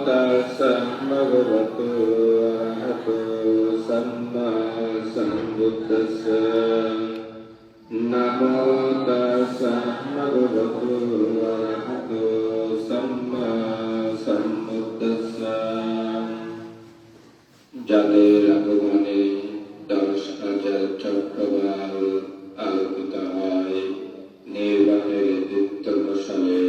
তাস্সা ভগবতো আরহাতো সাম্মা সম্বুদ্দাস্সা নমো তাস্সা ভগবতো আরহাতো সাম্মা সম্বুদ্দাস্সা। যাদের আগমনে 10,000 চক্রবাল আলোকিত হয় নির্বাণের দীপ্ত মশালে,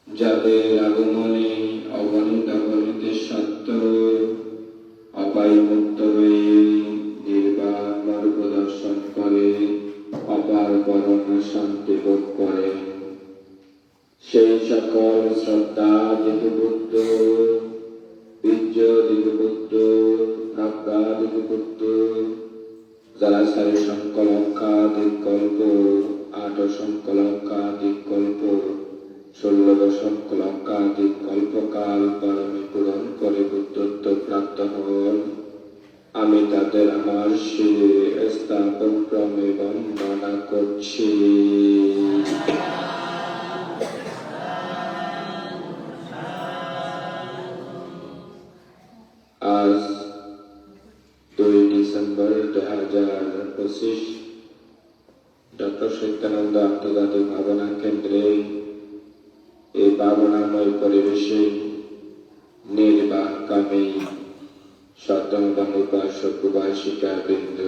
যাদের আগমনে অগণিত অগণিত সত্য অপায়মুক্ত হয়ে নির্বাণ মার্গ দর্শন করে অপার পরম শান্তি ভোগ করেন, সেই সকল শ্রদ্ধা দিগবুদ্ধ, বীর্য দিগবুদ্ধ, প্রজ্ঞা দিগবুদ্ধ, যারা 4 সংকলঙ্কাধিক কল্প, 8 সংকলঙ্কাধিক কল্প, 16 সংকলঙ্কাধিক কল্পকাল পারমে পূরণ করে বুদ্ধত্ব প্রাপ্ত হন, আমি তাদের আমার শিরে স্থাপন ক্রমে বন্দনা করছি। আজ 2 ডিসেম্বর 2025 ডক্টর সত্যানন্দ আন্তর্জাতিক ভাবনা কেন্দ্রে এই ভাবনাময় পরিবেশে নির্বাণকামী সত্যবান উপাসক উপাসিকা বৃন্দ,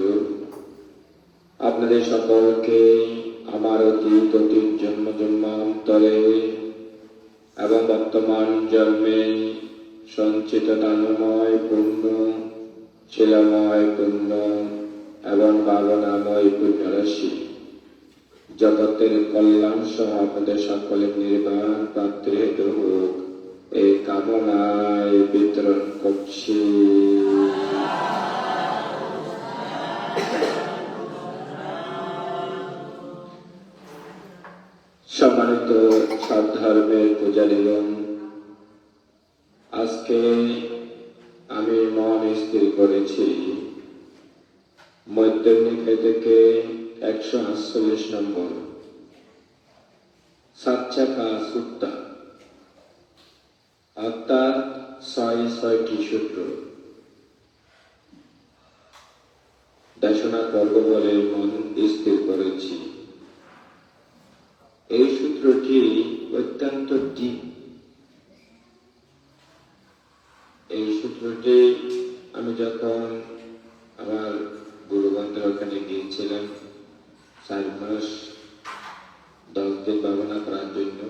আপনাদের সকলকে আমার অতীত জন্ম জন্মান্তরে এবং বর্তমান জন্মে সঞ্চিত দানময় পুণ্য, শিলাময় পুণ্য এবং ভাবনাময় পুণ্যরাশি জগতের কল্যাণ সহ আপনাদের সকলের নির্বাণ প্রাপ্তির হেতু হোক এই কামনায় বিতরণ করছি। সম্মানিত সদ্ধর্মের পূজারীগণ, আজকে আমি মন স্থির করেছি মধ্যনিকায় থেকে 148 নম্বর সাচ্চাকা সুত্তা, অর্থাৎ 6টি সূত্র দেশনা করব বলে মন স্থির করেছি। এই সূত্রটি অত্যন্ত ডিপ। এই সূত্রটি আমি যখন আমার গুরুগণের ওখানে গিয়েছিলাম 4 মাস 10 দিন ভাবনা করার জন্য,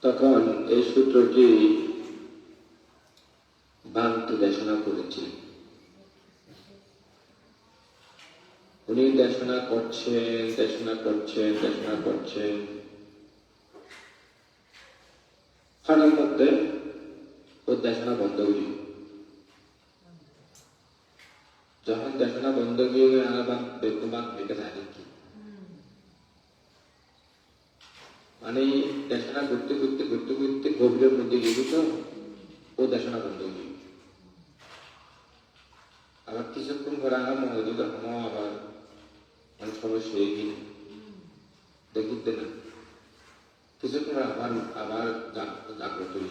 তখন এই সূত্রটি ভাঙতে দেশনা করেছি। উনি দেশনা করছেন, হঠাৎ মধ্যে ওর দেশনা বন্ধ হয়ে, যখন দেশনা বন্ধ হয়ে আবার বেকুমাত বেঁকে থাকে কি, মানে দেশনা ঘুরতে গভীরের মধ্যে গিয়ে তো ও দেশনা বন্ধ হয়ে, আবার কিছুক্ষণ পরে আমার মনে দিল আবার অনেক সময় শুয়ে গিয়ে দেখিতে না, কিছুক্ষণ আবার জাগ্রত হই,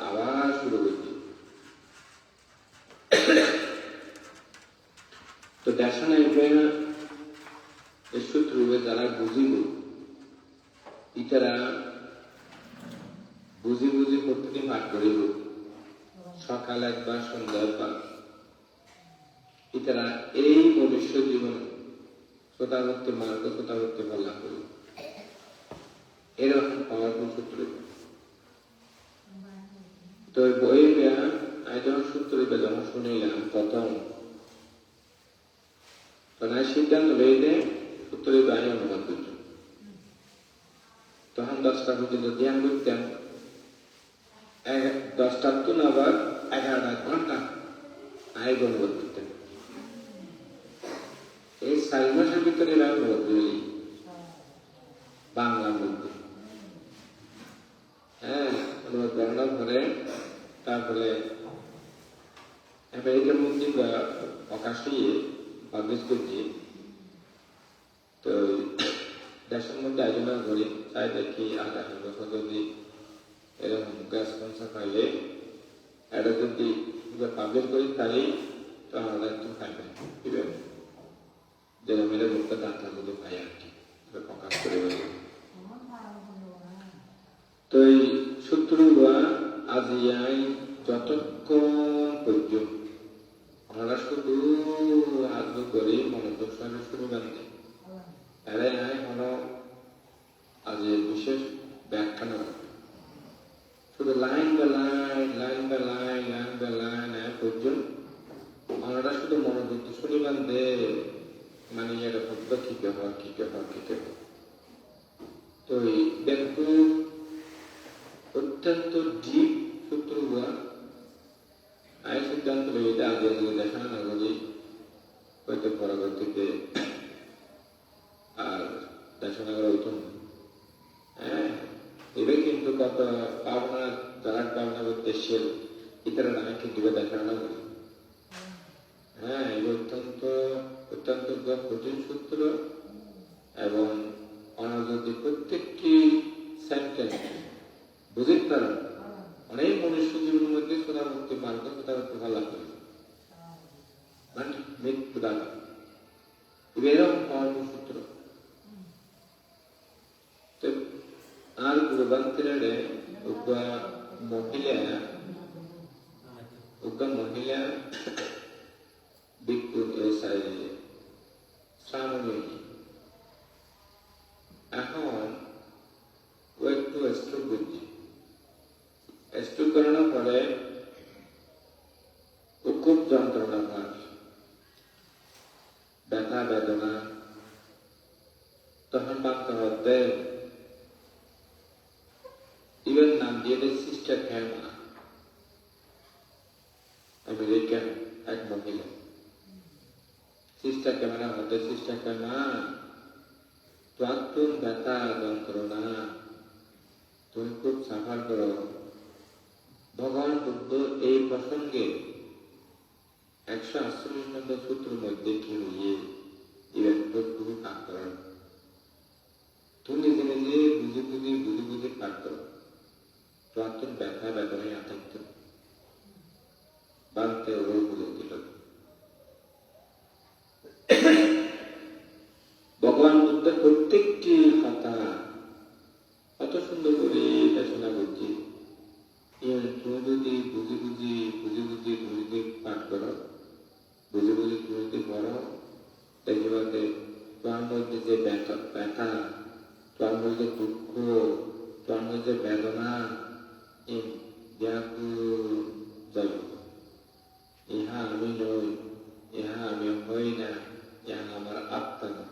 আবার শুরু করছি। তো দেশনা এই সূত্র যারা বুঝিব, ইতারা বুঝি প্রতিদিন পাঠ করিব, সকাল একবার সন্ধ্যা একবার, ইতারা এই মনুষ্য জীবন শ্রোতাভক্তি মার্গ শ্রোতাভক্তি বলা করি, এরকম পাওয়ারফুল সূত্র। তো বইটা আমি যখন সূত্রটা যখন শুনিলাম প্রথম, তখন আমি সিদ্ধান্ত লইলে সূত্রটা আমি অনুবাদ করছি। তখন 10টা পর্যন্ত ধ্যান করতাম, 10টার তো আবার 11 ঘন্টা আমি অনুবাদ করতাম। এই 4 মাসের ভিতরে আমি অনুবাদ করি বাংলার মধ্যে। অনুবাদ করানোর পরে তারপরে আমেরিকার মধ্যে প্রকাশ হয়ে পাবলিশ করছি। তো দেশের মধ্যে আয়োজন করি তাই দেখি আগামী বছর যদি এরকম গ্যাস কনসা পাইলে এটা যদি পাবলিশ করি তাহলেই তো আমরা একটু খাইবেন দিবেন যেন মেরে মুখটা দাঁতলা যদি পাই আর কি প্রকাশ করে তো এই শত্রুরা আজিয়াই যতক্ষণ পর্যন্ত আমরা শুধু আগ্রহ করে মনোযোগ সঙ্গে শুনবেন এরাই নাই হলো আজ বিশেষ ব্যাখ্যা না শুধু লাইন বা লাইন লাইন বা লাইন লাইন বা লাইন পর্যন্ত আমরা শুধু মনোযোগ শুনবেন দে মানে এটা ভাববে কি ব্যবহার কি ব্যবহার কি ব্যবহার তো দেখো অত্যন্ত ডিপ শত্রুরা আয় সিদ্ধান্ত এটা আগে আগে দেখা না বলি হয়তো পরবর্তীতে আর দেখানো করা হইতো না হ্যাঁ এবার কিন্তু কত পাবনা যারা পাবনা উদ্দেশ্যের ইতারা নামে কিন্তু দেখানো করি হ্যাঁ এবার অত্যন্ত অত্যন্ত কঠিন সূত্র এবং অনাদি প্রত্যেকটি সেন্টেন্স বুঝতে পারেন অনেক মনুষ্য জীবনের মধ্যে সোনা মুক্তি মার্গ সোনা মুক্তি ভালো লাগে মানে মৃত্যু দাদা এরকম পাওয়ার সূত্র আর গুরুবান্তরে মহিলা বিক্ষু শ্রাবণী এখন ও একটু স্ট্রোক বুঝছি স্ট্রোক করানোর পরে ও খুব যন্ত্রণা হয় ব্যথা বেদনা তখন ভাবতে হতে ইভেন নাম দিয়ে দেয় সিস্টার হ্যামা আমেরিকান এক মহিলা সিস্টার ক্যামেরা হতে সিস্টার ক্যামা প্রাক্তন ব্যথা যন্ত্রণা তুমি খুব সাফার করো ভগবান বুদ্ধ এই প্রসঙ্গে 148 নম্বর সূত্রের মধ্যে কি হইয়ে ইভেন খুবই পাঠ করেন তুমি নিজে নিজে বুঝে বুঝে পাঠ করো প্রাক্তন ব্যথা বেদনায় আতঙ্ক বাড়তে ওর বুঝে দিল ভগবান বুদ্ধের প্রত্যেকটি কথা কত সুন্দর করে দেশনা করছি তুমি যদি বুঝে পাঠ করো বুঝে তুমি যদি পড়ো দেখবে তোমার মধ্যে যে ব্যথা তোমার মধ্যে দুঃখ তোমার মধ্যে বেদনা যাই ইহা আমি নই ইহা আমি হই না ইহা আমার আত্মা না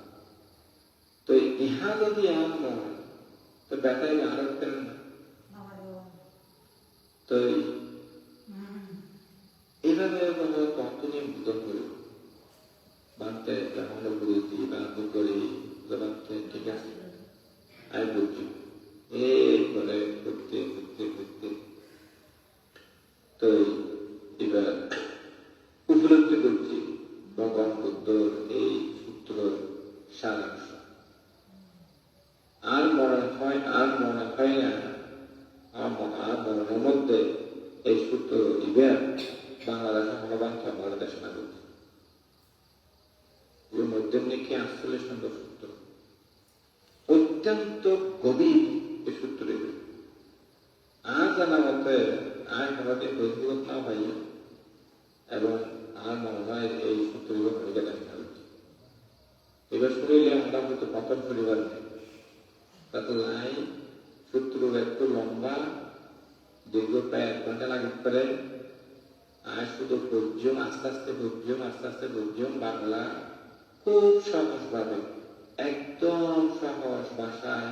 তো ইহা যদি আমার নয় তো ব্যথায় আরোপ করেন না তো এইভাবে তখনই বোধন করি বাঁধতে আমরা বুঝেছি বাঁধ করি বাঁধতে ঠিক আছে আমি বুঝছি এরপরে ঘুরতে তো এবার উপলব্ধি করছি ভগবান বুদ্ধর এই সূত্র সারাংশ আর মনে হয় না আর মনের মধ্যে এই সূত্র ইভেন বাংলাদেশে মনোবাঞ্ছা বাংলাদেশে না করছে এর মধ্যে নাকি আসলে সুন্দর সূত্র অত্যন্ত গভীর এই সূত্র আর জানা মতে আর কোনোদিন বৈধ না ভাই এবং আর মনে হয় এই সূত্র ভূমিকা দেখা হচ্ছে এবার শুনিলে আমরা হয়তো প্রথম পরিবার নেই তাতে লাই সূত্র একটু লম্বা দীর্ঘ প্রায় 1 ঘন্টা লাগতে পারে আর শুধু আস্তে আস্তে বুঝলাম বাংলা খুব সহজ ভাবে একদম সহজ ভাষায়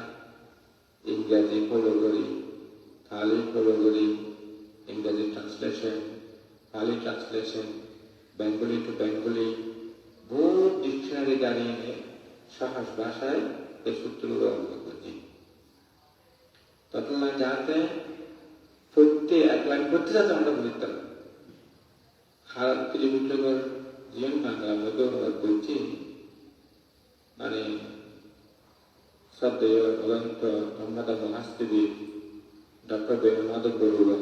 ইংরেজি ফলো করি ইংরেজি ট্রান্সলেশন ফালি ট্রান্সলেশন বেঙ্গলি টু বেঙ্গলি বহুত ডিকশনারি দাঁড়িয়ে সহজ ভাষায় এই সূত্রগুলো অঙ্কন করছি তখন যাতে প্রত্যেক এক লাইন করতে যাতে আমরা বুঝতাম খারাপ কিছু বিপ্লবের জীবন বাংলা মধ্যে অনুবাদ করছি মানে শ্রদ্ধেয় ভগন্ত ধর্মদাস মহাস্তিবী ডক্টর বেণুমাধব বড়ুয়া,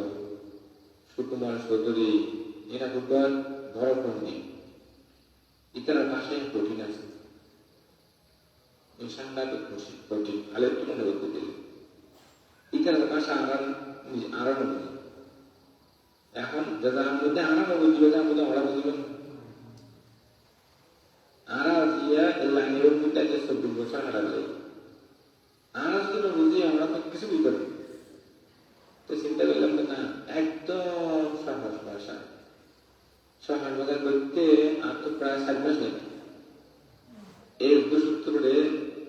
সুকুমার চৌধুরী, এরা খুব বড় পণ্ডিত। ইতারা ভাষায় কঠিন আছে, সাংঘাতিক কঠিন, আলের তুলনা করতে গেলে ইতারা ভাষা আরানো বুঝি। এখন যারা মধ্যে আরানো বুঝবে, তার মধ্যে আমরা বুঝবেন আরা দিয়া লাইনের মধ্যে 24 বছর হারালে আরা যদি বুঝি আমরা তো কিছু বুঝতে পারি। তো চিন্তা করলাম না, একদম সহজ ভাষা, সহজ ভাষা করতে আর তো প্রায় 7 মাস নেই। এই সূত্রে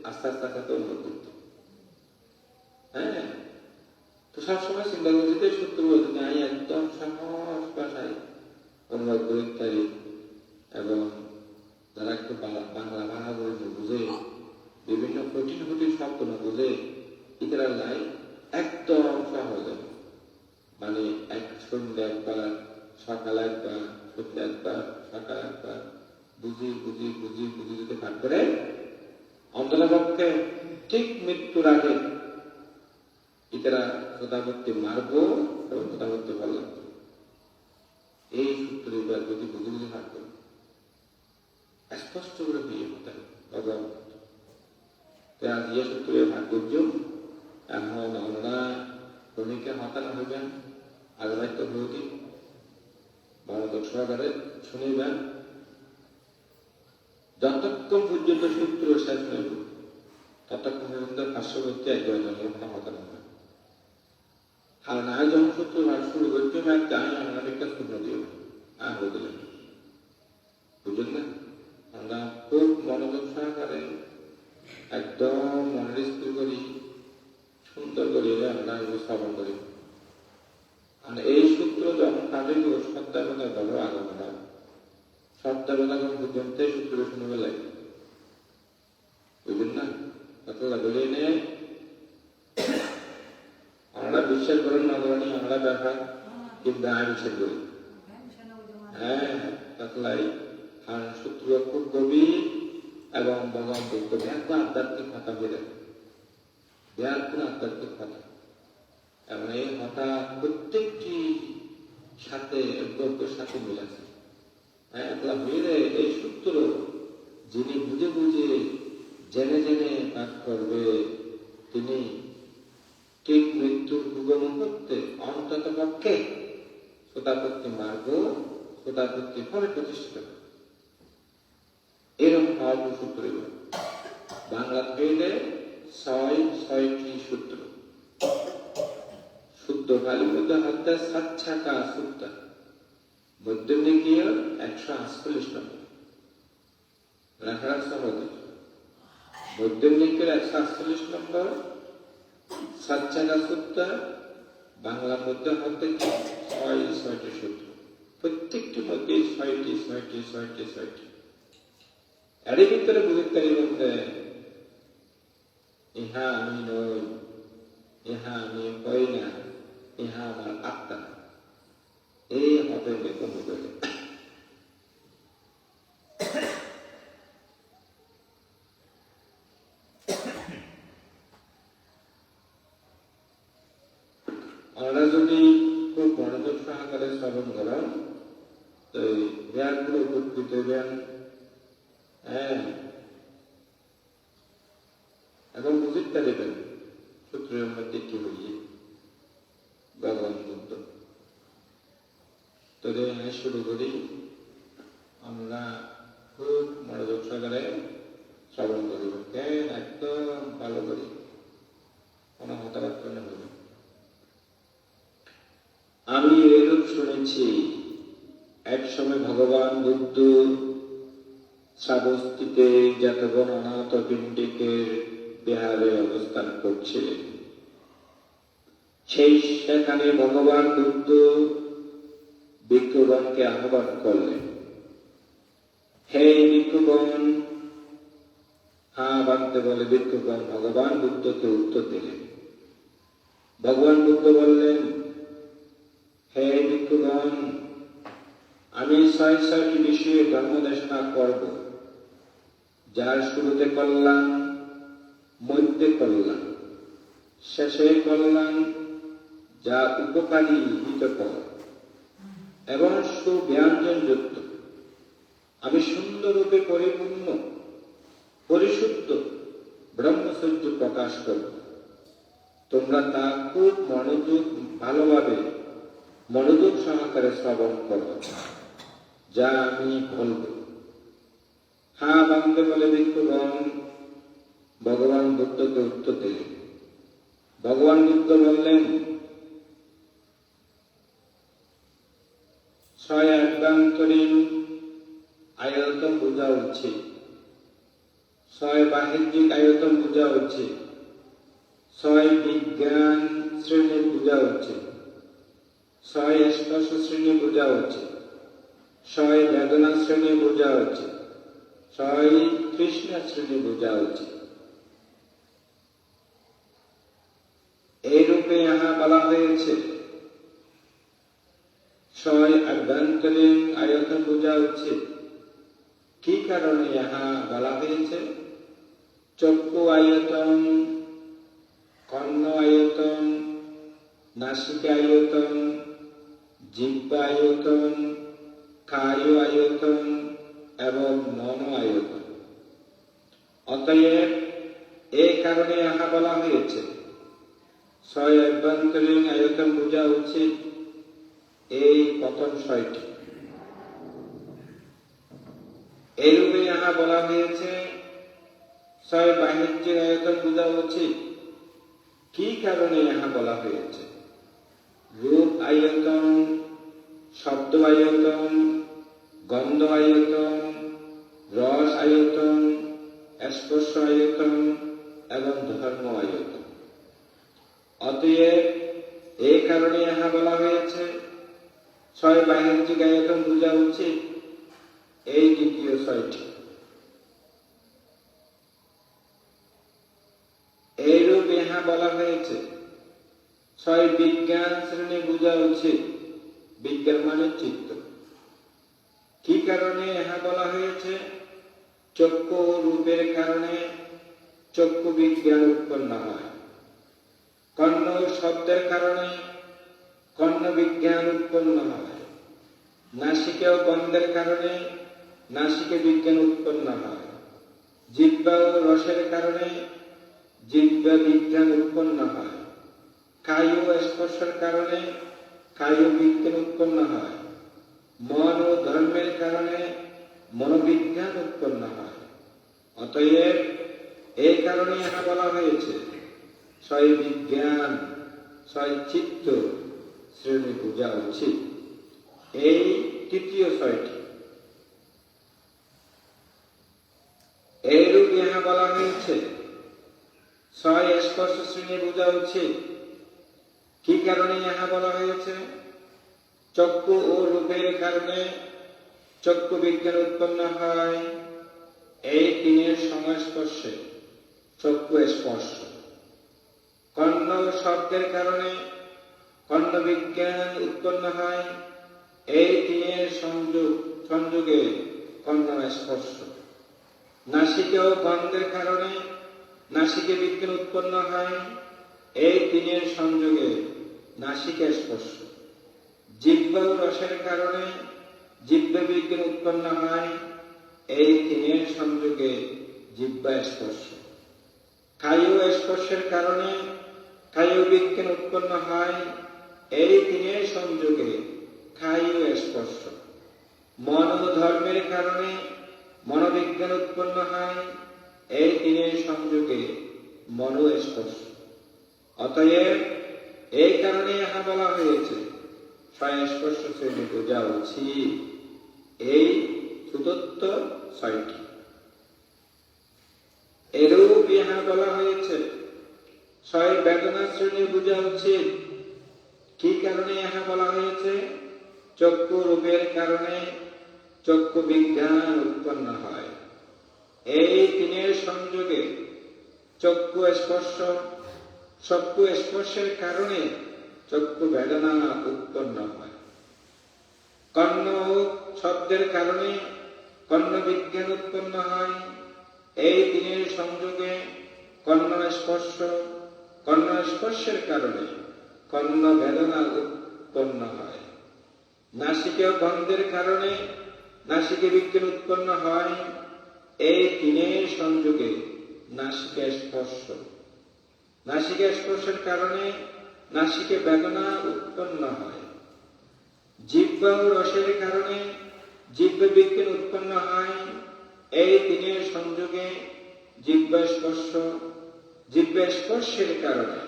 আস্তে আস্তে আস্তে অনুভব করতে, হ্যাঁ। তো সবসময় চিন্তা করছি যে সূত্র বলতে আমি একদম সহজ ভাষায় অনুবাদ করতে পারি, এবং যারা একটু বাংলা ভাষা বলতে বুঝে, বিভিন্ন কঠিন কঠিন শব্দ না বুঝে, ইতারা লাই একদম সহজ, মানে এক সন্ধ্যা একবার, সকাল একবার, সন্ধ্যা একবার, সকাল একবার বুঝি বুঝি বুঝি বুঝি যদি পাঠ করে অন্ততপক্ষে ঠিক মৃত্যুর আগে ইতারা প্রধানমন্ত্রী মারবো এবং প্রধানমন্ত্রী বললাম এই সূত্র যদি বুঝে বুঝে পাঠ করে স্পষ্ট করে বিয়ে হতে ভগবান। আজ ইয়ে সূত্রে ভাগ্য, এখন আমরা শ্রমিকে হতানো হইবেন, আগামী ভৌতি ভারতের সরকারে শুনিবেন, যতক্ষণ পর্যন্ত সূত্র শেষ হইব ততক্ষণ পর্যন্ত পার্শ্ববর্তী একজন হতানো হবে। আর না যখন সূত্র ভাগ শুরু করতে হবে, তাই আমরা একটা শূন্য দিয়ে আর বদলেন, বুঝলেন না? আমরা খুব মনোযোগ সহকারে একদম মনের স্থির করি, সুন্দর করি আমরা শ্রবণ করি। আর এই সূত্র যখন কাজে সত্যাবেলা ধরো আগমনা, সত্যাবেলা পর্যন্ত সূত্র শুনবে লাগে, বুঝলেন না? কতটা বলিয়ে নেয় আমরা বিশ্বাস করেন না করেন আমরা ব্যাপার, কিন্তু আমি বিশ্বাস করি, হ্যাঁ। তাই আর সূত্র খুব গভীর এবং ভগবান বুদ্ধ ব্যাপক আধ্যাত্মিক কথা বলে, ব্যাপক আধ্যাত্মিক কথা, এবং এই কথা প্রত্যেকটি সাথে গল্পের সাথে মিল আছে, হ্যাঁ। মিলে এই সূত্র যিনি বুঝে বুঝে জেনে জেনে পাঠ করবে, তিনি ঠিক মৃত্যুর পূর্ব মুহূর্তে অন্তত পক্ষে শ্রোতাপত্তি মার্গ, শ্রোতাপত্তি ফলে প্রতিষ্ঠিত। এরকম অল্প সূত্র বাংলা হইলে 6টি সূত্র, শুদ্ধ কালীর মধ্যে হত্যা 7টা সূত্র, মধ্যমনিকীয় 148 নম্বর লেখা সহজ, মধ্যমনিকীয় 148 নম্বর 7টা সূত্র, বাংলার মধ্যে হত্যা 6টি সূত্র, প্রত্যেকটি মধ্যে 6টি। এর ভিতরে বুঝতে বলতে ইহা আমি নই, ইহা আমি হই না, ইহা আমার আত্মা, এই হবে বেতন বলে। আমরা যদি খুব মনোযোগ সহকারে শ্রবণ করেন তো জ্ঞানগুলো উপকৃত জ্ঞান, হ্যাঁ, এবং বুঝতে দেবেন সূত্রের মধ্যে কি হইয়ে ভগবান বুদ্ধ। তবে আমি শুরু করি, আমরা খুব মনোযোগ সহকারে শ্রবণ করিব, একদম ভালো করি, কোনো হতাবার্তা হবে। আমি এরূপ শুনেছি, এক সময় ভগবান বুদ্ধ শ্রাবস্তিতে যতগণ অনাথ পিণ্ডিকের বিহারে অবস্থান করছিলেন, সেখানে ভগবান বুদ্ধ ভিক্ষুগণকে আহ্বান করলেন। হে ভিক্ষুগণ, হ্যাঁ বাঁধতে বলে ভিক্ষুগণ ভগবান বুদ্ধকে উত্তর দিলেন। ভগবান বুদ্ধ বললেন, হে ভিক্ষুগণ, আমি 6টি বিষয়ে ধর্ম দেশনা করব, যার শুরুতে কল্যাণ, মধ্যে শেষে কল্যাণ, যা উপকারী, হিতকর এবং সুব্যঞ্জনযুক্ত। আমি সুন্দররূপে পরিপূর্ণ, পরিশুদ্ধ ব্রহ্মচর্য প্রকাশ করব। তোমরা তা খুব ভালোভাবে মনোযোগ সহকারে শ্রবণ করো, যা আমি বলব। হ্যাঁ বান্ধে বলে ভিক্ষুগণ ভগবান বুদ্ধকে উত্তর দিলেন। ভগবান বুদ্ধ বললেন, ছয় অভ্যন্তরীণ আয়তন বোঝা উচিত, ছয় বাহ্যিক আয়তন বোঝা উচিত, ছয় বিজ্ঞান শ্রেণী বোঝা উচিত, ছয় স্পর্শ শ্রেণী বোঝা উচিত, ছয় বেদনা শ্রেণী বোঝা উচিত, ছয় তৃষ্ণা শ্রেণী বোঝা উচিত। এই রূপে ইহা বলা হয়েছে ছয় অভ্যন্তরীণ আয়তন বোঝা উচিত। কি কারণে ইহা বলা হয়েছে? চক্ষু আয়তন, কর্ণ আয়তন, নাসিকা আয়তন, জিহ্বা আয়তন, কায় আয়তন এবং মন আয়তন। অতএব এই কারণে ইহা বলা হয়েছে ছয় অভ্যন্তরীণ আয়তন বোঝা উচিত। এই প্রথম ছয়টি। এইরূপে ইহা বলা হয়েছে ছয় বাহ্যিক আয়তন বোঝা উচিত। কি কারণে ইহা বলা হয়েছে? রূপ আয়তন, শব্দ আয়তন, গন্ধ আয়তন, রস আয়তন, স্পর্শ আয়তন এবং ধর্ম আয়তন। অতএব এই কারণে ইহা বলা হয়েছে ছয় বাহ্যিক আয়তন বোঝা উচিত। এই দ্বিতীয় ছয়টি। এইরূপ ইহা বলা হয়েছে ছয় বিজ্ঞান শ্রেণী বোঝা উচিত। বিজ্ঞান মানে চিত্ত। কি কারণে ইহা বলা হয়েছে? চক্ষু রূপের কারণে চক্ষু বিজ্ঞান উৎপন্ন হয়। কর্ণ শব্দের কারণে কর্ণ বিজ্ঞান উৎপন্ন হয়। নাসিকা ও গন্ধের কারণে নাসিকা বিজ্ঞান উৎপন্ন হয়। জিহ্বা ও রসের কারণে জিহ্বা বিজ্ঞান উৎপন্ন হয়। কায় ও স্পর্শের কারণে কায় বিজ্ঞান উৎপন্ন হয়। মন ও ধর্মের কারণে মনোবিজ্ঞান উৎপন্ন হয়। অতএব এই কারণে ইহা বলা হয়েছে ছয় বিজ্ঞান, ছয় চিত্ত শ্রেণী বোঝা উচিত। এই তৃতীয় ছয়টি। এইরূপ ইহা বলা হয়েছে ছয় স্পর্শ শ্রেণী বোঝা উচিত। কি কারণে ইহা বলা হয়েছে? চক্ষু ও রূপের কারণে চক্ষু বিজ্ঞান উৎপন্ন হয়। এই তিনের সংস্পর্শে চক্ষু স্পর্শ। কর্ণ শব্দের কারণে কর্ণ বিজ্ঞান উৎপন্ন হয়। এই তিনের সংযোগে কর্ণ স্পর্শ। নাসিকা ও গন্ধের কারণে নাসিকা বিজ্ঞান উৎপন্ন হয়। এই তিনের সংযোগে নাসিকা স্পর্শ। জিহ্বা ও রসের কারণে জিহ্বা বিজ্ঞান উৎপন্ন হয়। এই তিনের সংযোগে জিহ্বা স্পর্শ। কায় স্পর্শের কারণে কায় বিজ্ঞান উৎপন্ন হয়। এই তিনের সংযোগে কায় স্পর্শ। মন ও ধর্মের কারণে মনোবিজ্ঞান উৎপন্ন হয়। এই তিনের সংযোগে মনো স্পর্শ। অতএব এই কারণে ইহা বলা হয়েছে ছয় স্পর্শ শ্রেণী বোঝা উচিত। এই চতুর্থ ছয়টি। এরূপ ইহা বলা হয়েছে ছয় বেদনা শ্রেণী বোঝা উচিত। কি কারণে ইহা বলা হয়েছে? চক্ষু রূপের কারণে চক্ষু বিজ্ঞান উৎপন্ন হয়। এই তিনের সংযোগে চক্ষু স্পর্শ। চক্ষু স্পর্শের কারণে চক্ষু বেদনা উৎপন্ন হয়। কর্ণ শব্দের কারণে কর্ণ বিজ্ঞান উৎপন্ন হয়। এই তিনের সংযোগে কর্ণ স্পর্শ। কর্ণ স্পর্শের কারণে কর্ণ বেদনা উৎপন্ন হয়। নাসিকে গন্ধের কারণে নাসিকে বিজ্ঞান উৎপন্ন হয়। এই তিনের সংযোগে নাসিকে স্পর্শ। নাসিকে স্পর্শের কারণে নাসিকে বেদনা উৎপন্ন হয়। জিহ্বা ও রসের কারণে জিহ্বা বিজ্ঞান উৎপন্ন হয়। এই তিনের সংযোগে জিহ্বা স্পর্শ। জিহ্বা স্পর্শের কারণে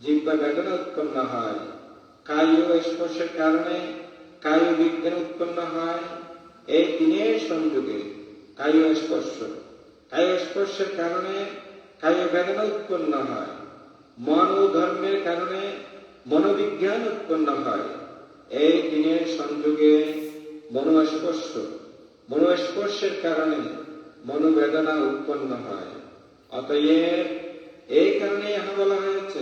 জিহ্বা বেদনা উৎপন্ন হয়। কায় স্পর্শের কারণে কায় বিজ্ঞান উৎপন্ন হয়। এই তিনের সংযোগে কায় স্পর্শ। কায় স্পর্শের কারণে কায় বেদনা উৎপন্ন হয়। মন ও ধর্মের কারণে মনোবিজ্ঞান উৎপন্ন হয়। এই তিনের সংযোগে মনোস্পর্শ। মনোস্পর্শের কারণে মনোবেদনা উৎপন্ন হয়। অতএব এই কারণে ইহা বলা হয়েছে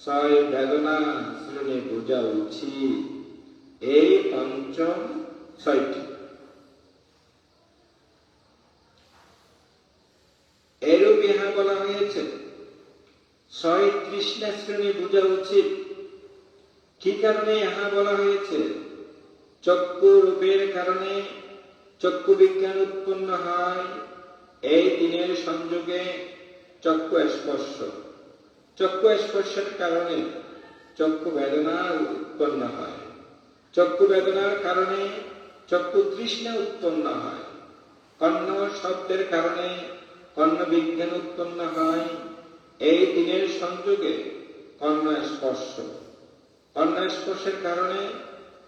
ছয় বেদনা শ্রেণী বোঝা উচিত। এই পঞ্চম ছয়টি। এরূপ ইহা বলা হয়েছে ছয় তৃষ্ণা শ্রেণী বোঝা উচিত। কি কারণে ইহা বলা হয়েছে? চক্ষু রূপের কারণে চক্ষু বিজ্ঞান উৎপন্ন হয়। এই তিনের সংযোগে চক্ষু স্পর্শ। চক্ষু স্পর্শের কারণে চক্ষু বেদনা উৎপন্ন হয়। চক্ষু বেদনার কারণে চক্ষু তৃষ্ণা উৎপন্ন হয়। কর্ণ শব্দের কারণে কর্ণ বিজ্ঞান উৎপন্ন হয়। এই তিনের সংযোগে কর্ণ স্পর্শ। কর্ণ স্পর্শের কারণে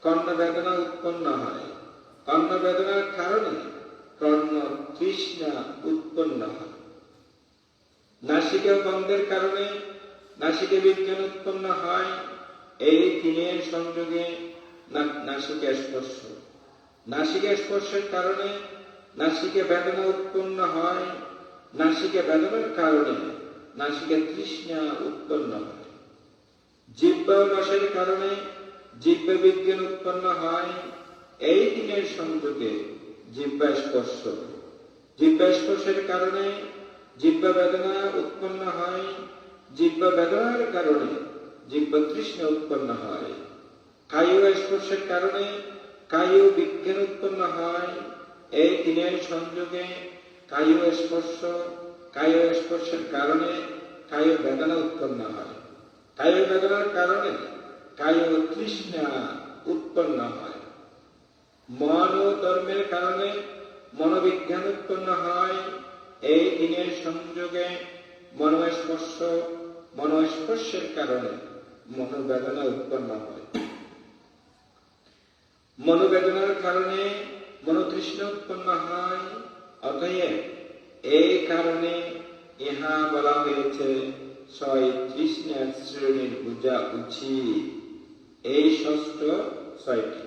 কর্ণ বেদনা উৎপন্ন হয়। কর্ণ বেদনার কারণে কর্ণ তৃষ্ণা উৎপন্ন হয়। নাসিকা গন্ধের কারণে নাসিকে বিজ্ঞান উৎপন্ন হয়। এই তিনের সংযোগে নাসিকা স্পর্শ। নাসিকা স্পর্শের কারণে নাসিকে বেদনা উৎপন্ন হয়। নাসিকে বেদনার কারণে নাসিকে তৃষ্ণা উৎপন্ন হয়। জিহ্বা রসের কারণে জিহ্বা বিজ্ঞান উৎপন্ন হয়। এই তিনের সংযোগে জিহ্বা স্পর্শ। জিহ্বা স্পর্শের কারণে জিহ্বা বেদনা উৎপন্ন হয়। জিহ্বা বেদনার কারণে জিহ্বা তৃষ্ণা উৎপন্ন হয়। কায় স্পর্শের কারণে কায় বিজ্ঞান উৎপন্ন হয়। এই তিনের সংযোগে কায় স্পর্শ। কায় স্পর্শের কারণে কায় বেদনা উৎপন্ন হয়। কায় বেদনার কারণে কায় তৃষ্ণা উৎপন্ন হয়। মন ও ধর্মের কারণে মনোবিজ্ঞান উৎপন্ন হয়। এই তিনের সংযোগে মনোস্পর্শ। মনোস্পর্শের কারণে মনোবেদনা উৎপন্ন হয়। মনোবেদনার কারণে মনোতৃষ্ণা উৎপন্ন হয়। অতএব এই কারণে ইহা বলা হয়েছে ছয় তৃষ্ণার শ্রেণীর বোঝা উচিত। এই ষষ্ঠ ছয়টি।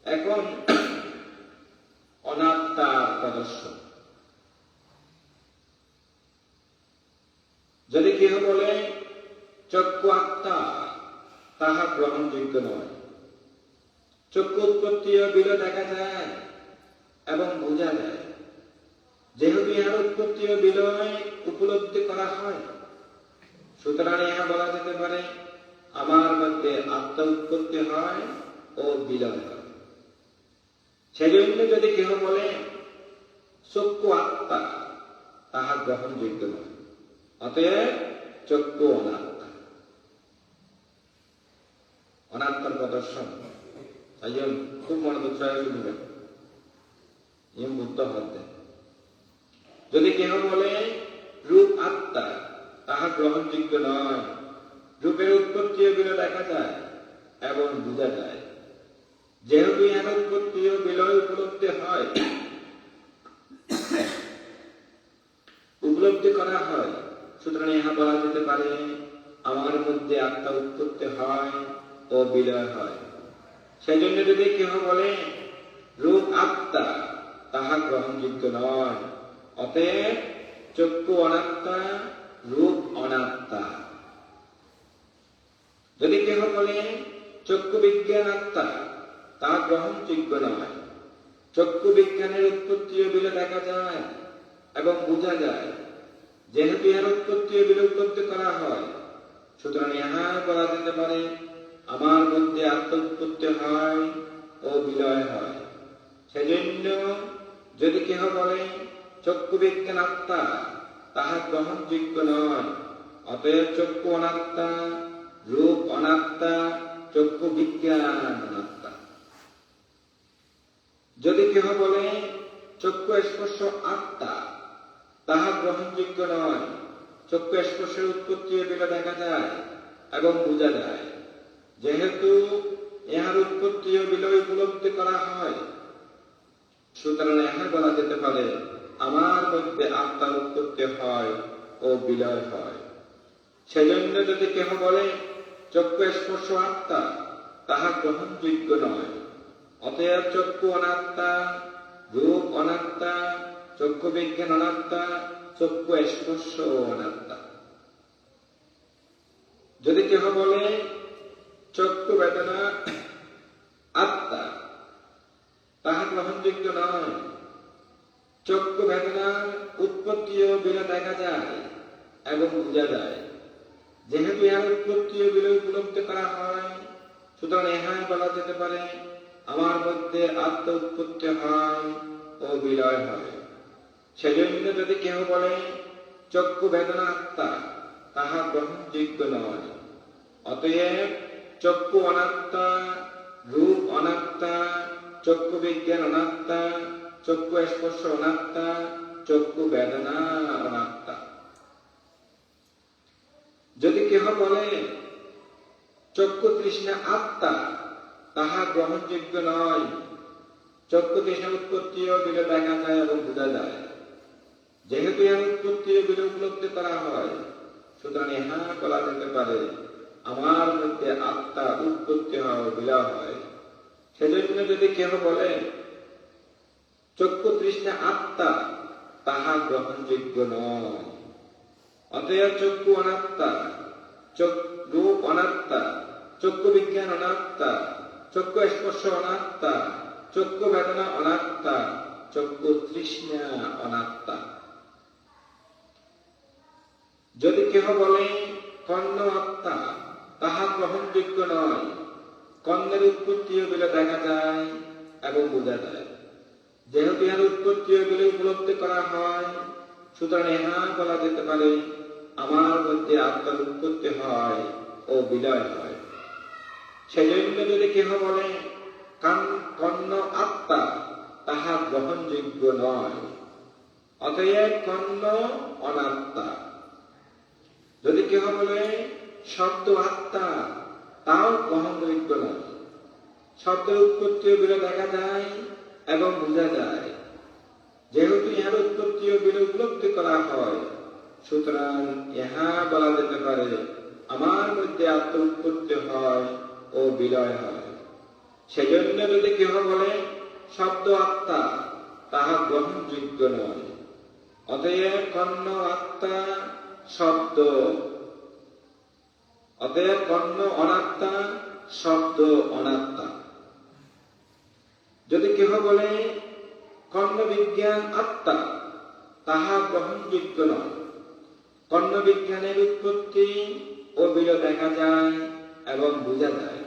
এখন অনাত্মার প্রদর্শন। যদি কেহ বলে চক্ষু আত্মা, তাহা গ্রহণযোগ্য নয়। চক্ষু উৎপত্তি ও বিলয় দেখা যায় এবং বোঝা যায়। যেহেতু ইহার উৎপত্তি ও বিলয় উপলব্ধি করা হয়, সুতরাং ইহা বলা যেতে পারে আমার মধ্যে আত্মা উৎপত্তি হয় ও বিলয় হয়। সেজন্য যদি কেহ বলে চক্ষু আত্মা, তাহা গ্রহণযোগ্য নয়। অতএব চক্ষু অনাত্মা। অনাত্মার প্রদর্শন একজন খুব মনোযোগ সহকারে শুনবেন। ইম বুদ্ধ হতে যদি কেহ বলে রূপ আত্মা, তাহা গ্রহণযোগ্য নয়। রূপের উৎপত্তি ও বিলয় দেখা যায় এবং বোঝা যায়। যেহেতু ইহার উৎপত্তি ও বিলয় উপলব্ধি করা হয়, সুতরাং ইহা বলা যেতে পারে আমার মধ্যে আত্মা উৎপত্তি হয় ও বিলয় হয়। সেজন্য যদি কেহ বলে রূপ আত্মা, তাহা গ্রহণযোগ্য নয়। অতএব চক্ষু অনাত্মা, রূপ অনাত্মা। যদি কেহ বলে চক্ষু বিজ্ঞান আত্মা, তাহা গ্রহণযোগ্য নয়। চক্ষু বিজ্ঞানের উৎপত্তি ও বিলয় দেখা যায় এবং বোঝা যায়। যেহেতু ইহার উৎপত্তি ও বিলয় উপলব্ধি করা হয়, সুতরাং ইহা বলা যেতে পারে আমার মধ্যে আত্ম উৎপত্তি হয় ও বিলয় হয়। সেজন্য যদি কেহ বলে চক্ষু বিজ্ঞান আত্মা, তাহা গ্রহণযোগ্য নয়। অতএব চক্ষু অনাত্মা, রূপ অনাত্মা, চক্ষু বিজ্ঞান অনাত্মা। যদি কেহ বলে চক্ষু স্পর্শ আত্মা, তাহা গ্রহণযোগ্য নয়। চক্ষু স্পর্শের উৎপত্তি বিলয় দেখা যায় এবং বোঝা যায়। যেহেতু ইহার উৎপত্তি ও বিলয় উপলব্ধি করা হয়, সুতরাং ইহা বলা যেতে পারে আমার মধ্যে আত্মার উৎপত্তি হয় ও বিলয় হয়। সেজন্য যদি কেহ বলে চক্ষু স্পর্শ আত্মা, তাহা গ্রহণযোগ্য নয়। অতএব চক্ষু অনাত্মা, রূপ অনাত্মা, চক্ষু বিজ্ঞান অনাত্মা, চক্ষু স্পর্শ অনাত্মা। যদি কেহ বলে চক্ষু বেদনা আত্মা, তাহা গ্রহণযোগ্য নয়। চক্ষু বেদনার উৎপত্তি ও বিলয় দেখা যায় এবং বোঝা যায়। যেহেতু ইহার উৎপত্তি ও বিলয় উপলব্ধি করা হয়, সুতরাং ইহা বলা যেতে পারে আমার মধ্যে আত্ম উৎপত্তি হয় ও বিলয় হয়। সেজন্য যদি কেহ বলে চক্ষু বেদনা আত্মা, তাহা গ্রহণযোগ্য নয়। অতএব চক্ষু অনাত্মা, রূপ অনাত্মা, চক্ষু বিজ্ঞান অনাত্মা, চক্ষু স্পর্শ অনাত্মা, চক্ষু বেদনা অনাত্মা। যদি কেহ বলে চক্ষু তৃষ্ণা আত্মা, তাহা গ্রহণযোগ্য নয়। চক্ষু তৃষ্ণা উৎপত্তি ও বিলয় দেখা যায় এবং বোঝা যায়। যেহেতু ইহার উৎপত্তি ও বিলয় উপলব্ধি করা হয়, সুতরাং ইহা বলা যেতে পারে আমার মধ্যে আত্মা উৎপত্তি হয় ও বিলয় হয়। সেজন্য যদি কেহ বলে চক্ষু তৃষ্ণা আত্মা, তাহা গ্রহণযোগ্য নয়। অতএব চক্ষু অনাত্মা, রূপ অনাত্মা, চক্ষু বিজ্ঞান অনাত্মা, চক্ষু স্পর্শ অনাত্মা, চক্ষু বেদনা অনাত্মা, চক্ষু তৃষ্ণা অনাত্মা। যদি কেহ বলে কর্ণ আত্মা, তাহা গ্রহণযোগ্য নয়। কর্ণের উৎপত্তি ও বিলয় দেখা যায় এবং বোঝা যায়। যেহেতু ইহার উৎপত্তি ও বিলয় উপলব্ধি করা হয়, সুতরাং ইহা বলা যেতে পারে আমার মধ্যে আত্মার উৎপত্তি হয় ও বিলয় হয়। সেজন্য যদি কেহ বলে কর্ণ আত্মা, তাহা গ্রহণযোগ্য নয়। অতএব কর্ণ অনাত্মা। যদি কেহ বলে শব্দ আত্মা, তাও গ্রহণযোগ্য নয়। শব্দের উৎপত্তি ও বিলয় দেখা যায় এবং বোঝা যায়। যেহেতু ইহার উৎপত্তি ও বিলয় উপলব্ধি করা হয়, সুতরাং ইহা বলা যেতে পারে আমার মধ্যে আত্ম উৎপত্তি হয় ও বিলয় হয়। সেজন্য যদি কেহ বলে শব্দ আত্মা, তাহা গ্রহণযোগ্য নয়। অতএব কর্ণ আত্মা, শব্দ অতএব কর্ণ অনাত্মা, শব্দ অনাত্মা। যদি কেহ বলে কর্ণ বিজ্ঞান আত্মা, তাহা গ্রহণযোগ্য নয়। কর্ণ বিজ্ঞানের উৎপত্তি ও বিলয় দেখা যায় এবং বোঝা যায়।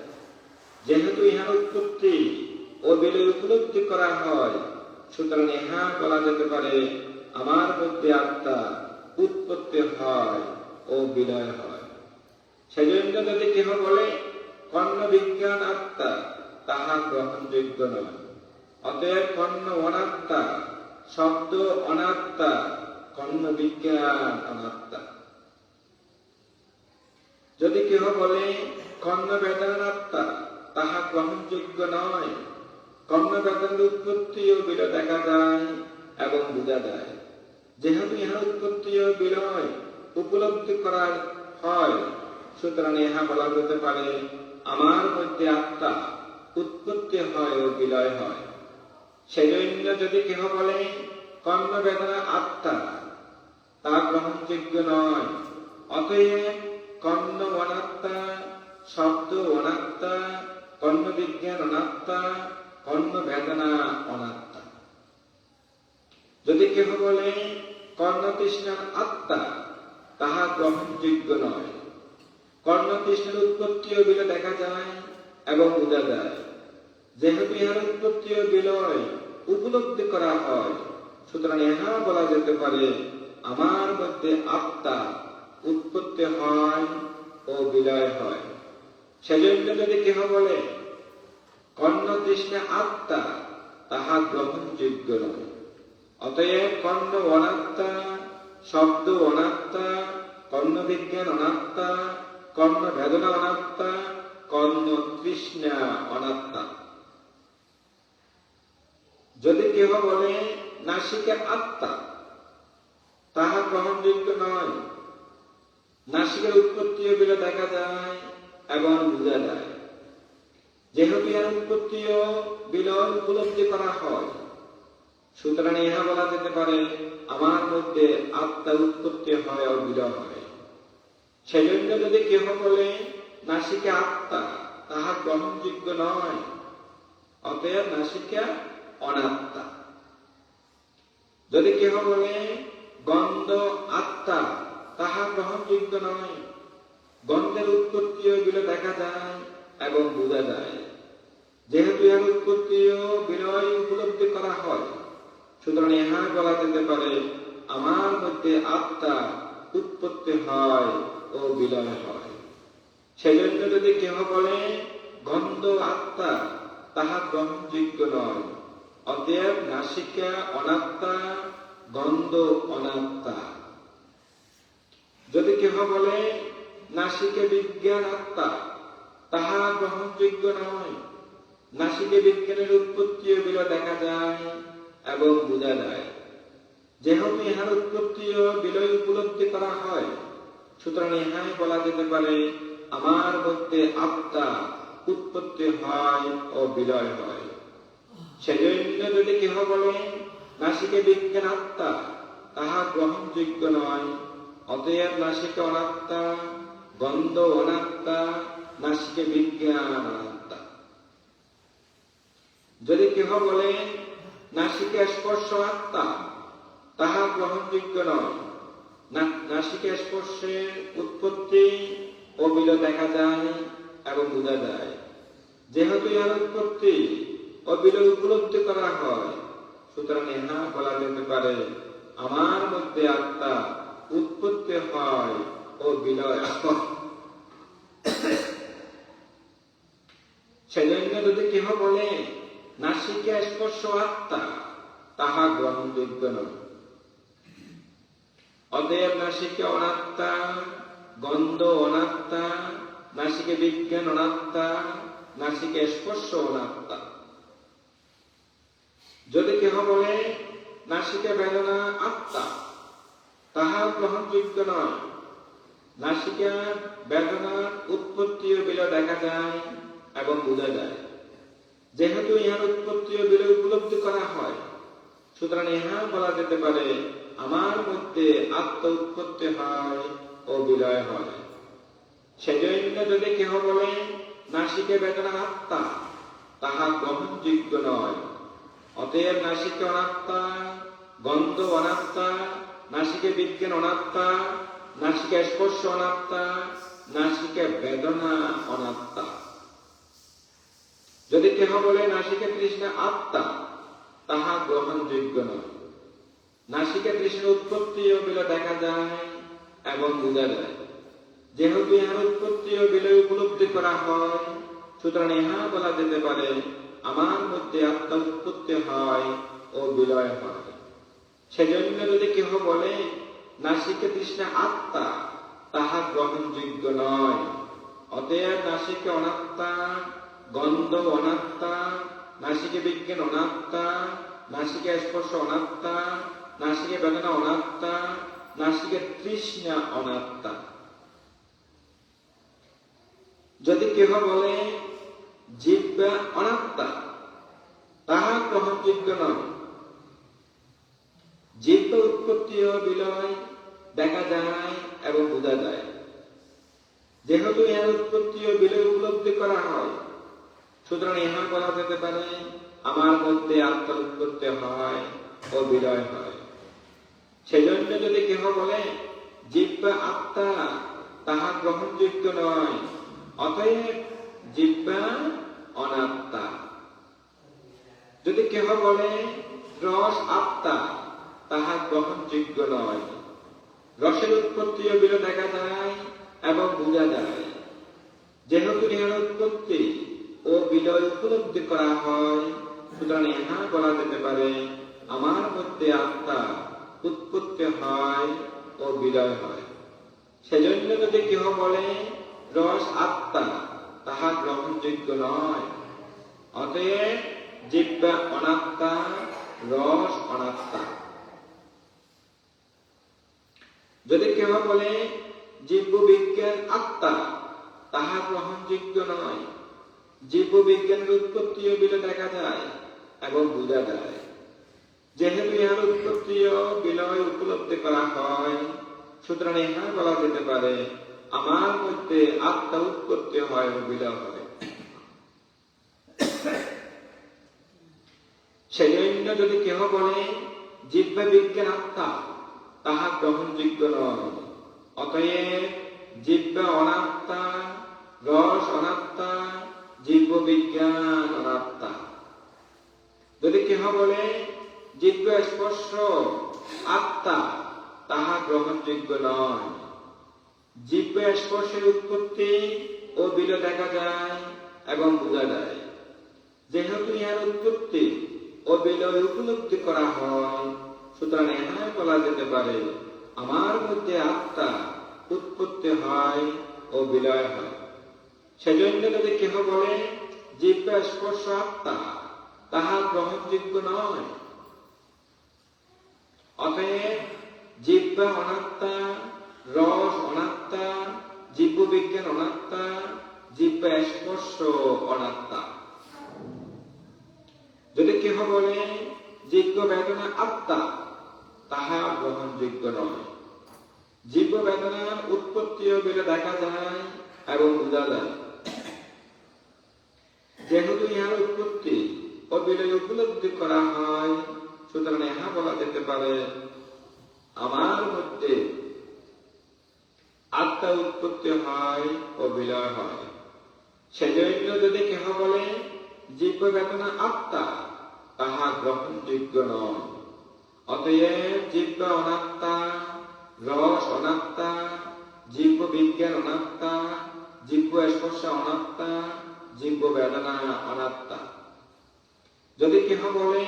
যেহেতু ইহার উৎপত্তি ও বিলয় উপলব্ধি করা হয়, সুতরাং ইহা বলা যেতে পারে আমার মধ্যে আত্মা উৎপত্তি হয় ও বিলয় হয়। সেজন্য যদি কেহ বলে কর্ণ বিজ্ঞান আত্মা, তাহা গ্রহণযোগ্য নয়। অতএব কর্ণ অনাত্মা, শব্দ অনাত্মা, কর্ণ বিজ্ঞান অনাত্মা। যদি কেহ বলে কর্ণ বেদনা আত্মা, তাহা গ্রহণযোগ্য নয়। কর্ণ বেদনার উৎপত্তি ও বিলয় দেখা যায় এবং বোঝা যায়। যেহেতু ইহার উৎপত্তি ও বিলয় উপলব্ধি করা হয়, সুতরাং ইহা বলা যেতে পারে আমার মধ্যে আত্মা উৎপত্তি হয় ও বিলয় হয়। সেজন্য যদি কেহ বলে কর্ণ বেদনা আত্মা, তা গ্রহণযোগ্য নয়। অতএব কর্ণ অনাত্মা, শব্দ অনাত্মা, কর্ণ বিজ্ঞান অনাত্মা, কর্ণ বেদনা অনাত্মা। যদি কেহ বলে কর্ণ তৃষ্ণা আত্মা, তাহা গ্রহণযোগ্য নয়। কর্ণ তৃষ্ণার উৎপত্তিও বিলয় দেখা যায় এবং বোঝা যায়। যেহেতু ইহার উৎপত্তি ও বিলয় উপলব্ধি করা হয়, সুতরাং ইহা বলা যেতে পারে আমার মধ্যে আত্মা উৎপত্তি হয় ও বিলয় হয়। সেজন্য যদি কেহ বলে কর্ণ তৃষ্ণা আত্মা, তাহা গ্রহণযোগ্য নয়। অতএব কর্ণ অনাত্মা, শব্দ অনাত্মা, কর্ণ বিজ্ঞান অনাত্মা, কর্ণ বেদনা অনাত্মা, কর্ণ তৃষ্ণা অনাত্মা। যদি কেহ বলে নাসিকা আত্মা, তাহা গ্রহণযোগ্য নয়। নাসিকার উৎপত্তিও বিলয় দেখা যায় এবং বোঝা যায়। যেহেতু ইহার উৎপত্তিও বিলয় উপলব্ধি করা হয়, সুতরাং ইহা বলা যেতে পারে আমার মধ্যে আত্মা উৎপত্তি হয় ও বিলয় হয়। সেজন্য যদি কেহ বলে নাসিকা আত্মা, তাহা গ্রহণযোগ্য নয়। অতএব নাসিকা অনাত্মা। যদি কেহ বলে গন্ধ আত্মা, তাহা গ্রহণযোগ্য নয়। গন্ধের উৎপত্তিও বিলয় দেখা যায় এবং বোঝা যায়। যেহেতু ইহার উৎপত্তিও বিলয় উপলব্ধি করা হয়, সুতরাং ইহা বলা যেতে পারে আমার মধ্যে আত্মা উৎপত্তি হয় ও বিলয় হয়। সেজন্য যদি কেহ বলে গন্ধ আত্মা, তাহা গ্রহণযোগ্য নয়। অতএব নাসিকা অনাত্মা, গন্ধ অনাত্মা। যদি কেহ বলে নাসিকা বিজ্ঞান আত্মা, তাহা গ্রহণযোগ্য নয়। নাসিকা বিজ্ঞানের উৎপত্তিও বিলয় দেখা যায় এবং বোঝা যায়। যেহেতু ইহার উৎপত্তিও বিলয় উপলব্ধি করা হয়, সুতরাং ইহাই বলা যেতে পারে আমার মধ্যে আত্মা উৎপত্তি হয় ও বিলয় হয়। সেজন্য যদি কেহ বলে নাসিকা বিজ্ঞান আত্মা, তাহা গ্রহণযোগ্য নয়। অতএব নাসিকা অনাত্মা, গন্ধ অনাত্মা, নাসিকা বিজ্ঞান অনাত্মা। যদি কেহ বলে নাসিকা স্পর্শ আত্মা, তাহা গ্রহণযোগ্য নয়। নাসিকা স্পর্শের উৎপত্তি ও বিলয় দেখা যায় এবং বোঝা যায়। যেহেতু ইহার উৎপত্তি ও বিলয় উপলব্ধি করা হয়, সুতরাং ইহা বলা যেতে পারে আমার মধ্যে আত্মা উৎপত্তি হয় ও বিলয় হয়। সেজন্য যদি কেহ বলে নাসিকা স্পর্শ আত্মা, তাহা গ্রহণযোগ্য নয়। অতএব নাসিকা অনাত্মা, গন্ধ অনাত্মা, নাসিকা বিজ্ঞান অনাত্মা, নাসিকা স্পর্শ অনাত্মা। যদি কেহ বলে নাসিকা বেদনা আত্মা, তাহা গ্রহণযোগ্য নয়। নাসিকা বেদনার উৎপত্তি ও বিলয় দেখা যায় এবং বোঝা যায়। যেহেতু ইহার উৎপত্তি ও বিলয় উপলব্ধি করা হয়, সুতরাং ইহা বলা যেতে পারে আমার মধ্যে আত্মা উৎপত্তি হয় ও বিলয় হয়। সেজন্য যদি কেহ বলে নাসিকা বেদনা আত্মা, তাহা গ্রহণযোগ্য নয়। অতএব নাসিকা অনাত্মা, গন্ধ অনাত্মা, নাসিকা বিজ্ঞান অনাত্মা, নাসিকা স্পর্শ অনাত্মা, নাসিকা বেদনা অনাত্মা। যদি কেহ বলে নাসিকা তৃষ্ণা আত্মা, তাহা গ্রহণযোগ্য নয়। নাসিকা তৃষ্ণার উৎপত্তি ও বিলয় দেখা যায় এবং বোঝা যায়। যেহেতু ইহার উৎপত্তি ও বিলয় উপলব্ধি করা হয়, সুতরাং ইহা বলা যেতে পারে আমার মধ্যে আত্মা উৎপত্তি হয় ও বিলয় হয়। সেজন্য যদি কেহ বলে নাসিকা তৃষ্ণা আত্মা, তাহা গ্রহণযোগ্য নয়। অতএব নাসিকা অনাত্মা, গন্ধ অনাত্মা, নাসিকা বিজ্ঞান অনাত্মা, নাসিকা স্পর্শ অনাত্মা, নাসিকা বেদনা অনাত্মা, নাসিকা তৃষ্ণা অনাত্মা। যদি কেহ বলে জিহ্বা অনাত্মা, তাহা গ্রহণযোগ্য নয়। জিহ্বা উৎপত্তি ও বিলয় দেখা যায় এবং বোঝা যায়। যেহেতু ইহার উৎপত্তি ও বিলয় উপলব্ধি করা হয়, সুতরাং ইহা বলা যেতে পারে আমার মধ্যে আত্মার উৎপত্তি হয় ও বিলয় হয়। সেজন্য যদি কেহ বলে জিহ্বা জিহ্বা আত্মা তাহা গ্রহণযোগ্য নয়, অতএব জিহ্বা অনাত্মা। যদি কেহ বলে রস আত্মা, তাহা গ্রহণযোগ্য নয়। রসের উৎপত্তি ও বিলয় দেখা যায় এবং বোঝা যায়। যেহেতু ইহার উৎপত্তি ও বিলয় উপলব্ধি করা হয়, সুতরাং ইহা বলা যেতে পারে আমার মধ্যে আত্মা উৎপত্তি হয় ও বিলয় হয়। সেজন্য যদি কেহ বলে রস আত্মা, তাহা গ্রহণযোগ্য নয়। অতএব জিহ্বা অনাত্মা, রস অনাত্মা। যদি কেহ বলে জীব বিজ্ঞান আত্মা, তাহা গ্রহণযোগ্য নয়। জীব বিজ্ঞানের উৎপত্তি ও বিলয় দেখা যায় এবং বোঝা যায়। যেহেতু ইহার উৎপত্তি ও বিলয় উপলব্ধি করা হয়, সুতরাং ইহা বলা যেতে পারে আমার মধ্যে আত্মা উৎপত্তি হয় ও বিলয় হয়। সেজন্য যদি কেহ বলে জিহ্বা বিজ্ঞান আত্মা, তাহা গ্রহণযোগ্য নয়। অতএব জিহ্বা অনাত্মা, রস অনাত্মা, জীব বিজ্ঞান অনাত্মা। যদি কেহ বলে জিহ্বা স্পর্শ আত্মা, তাহা গ্রহণযোগ্য নয়। জিহ্বা স্পর্শের উৎপত্তি ও বিলয় দেখা যায় এবং বোঝা যায়। যেহেতু ইহার উৎপত্তি ও বিলয় উপলব্ধি করা হয়, সুতরাং ইহাই বলা যেতে পারে আমার মধ্যে আত্মা উৎপত্তি হয় ও বিলয় হয়। সেজন্য যদি কেহ বলে জিহ্বা স্পর্শ আত্মা, তাহা গ্রহণযোগ্য নয়। অতএব জিহ্বা অনাত্মা, রস অনাত্মা, জীব বিজ্ঞান অনাত্মা, জিহ্বা স্পর্শ অনাত্মা। যদি কেহ বলে জীব বেদনা আত্মা, তাহা গ্রহণযোগ্য নয়। জীব বেদনার উৎপত্তি ও বিলয় দেখা যায় এবং বোঝা যায়। যেহেতু ইহার উৎপত্তি ও বিলয় উপলব্ধি করা হয়, সুতরাং ইহা বলা যেতে পারে আমার মধ্যে আত্মা উৎপত্তি হয় ও বিলয় হয়। সেজন্য যদি কেহ বলে জীব বেদনা আত্মা, তাহা গ্রহণযোগ্য নয়। অতএব জিহ্বা অনাত্মা, রস অনাত্মা, জীব বিজ্ঞান অনাত্মা, জীব স্পর্শ অনাত্মা, জীব বেদনা অনাত্মা। যদি কেহ বলে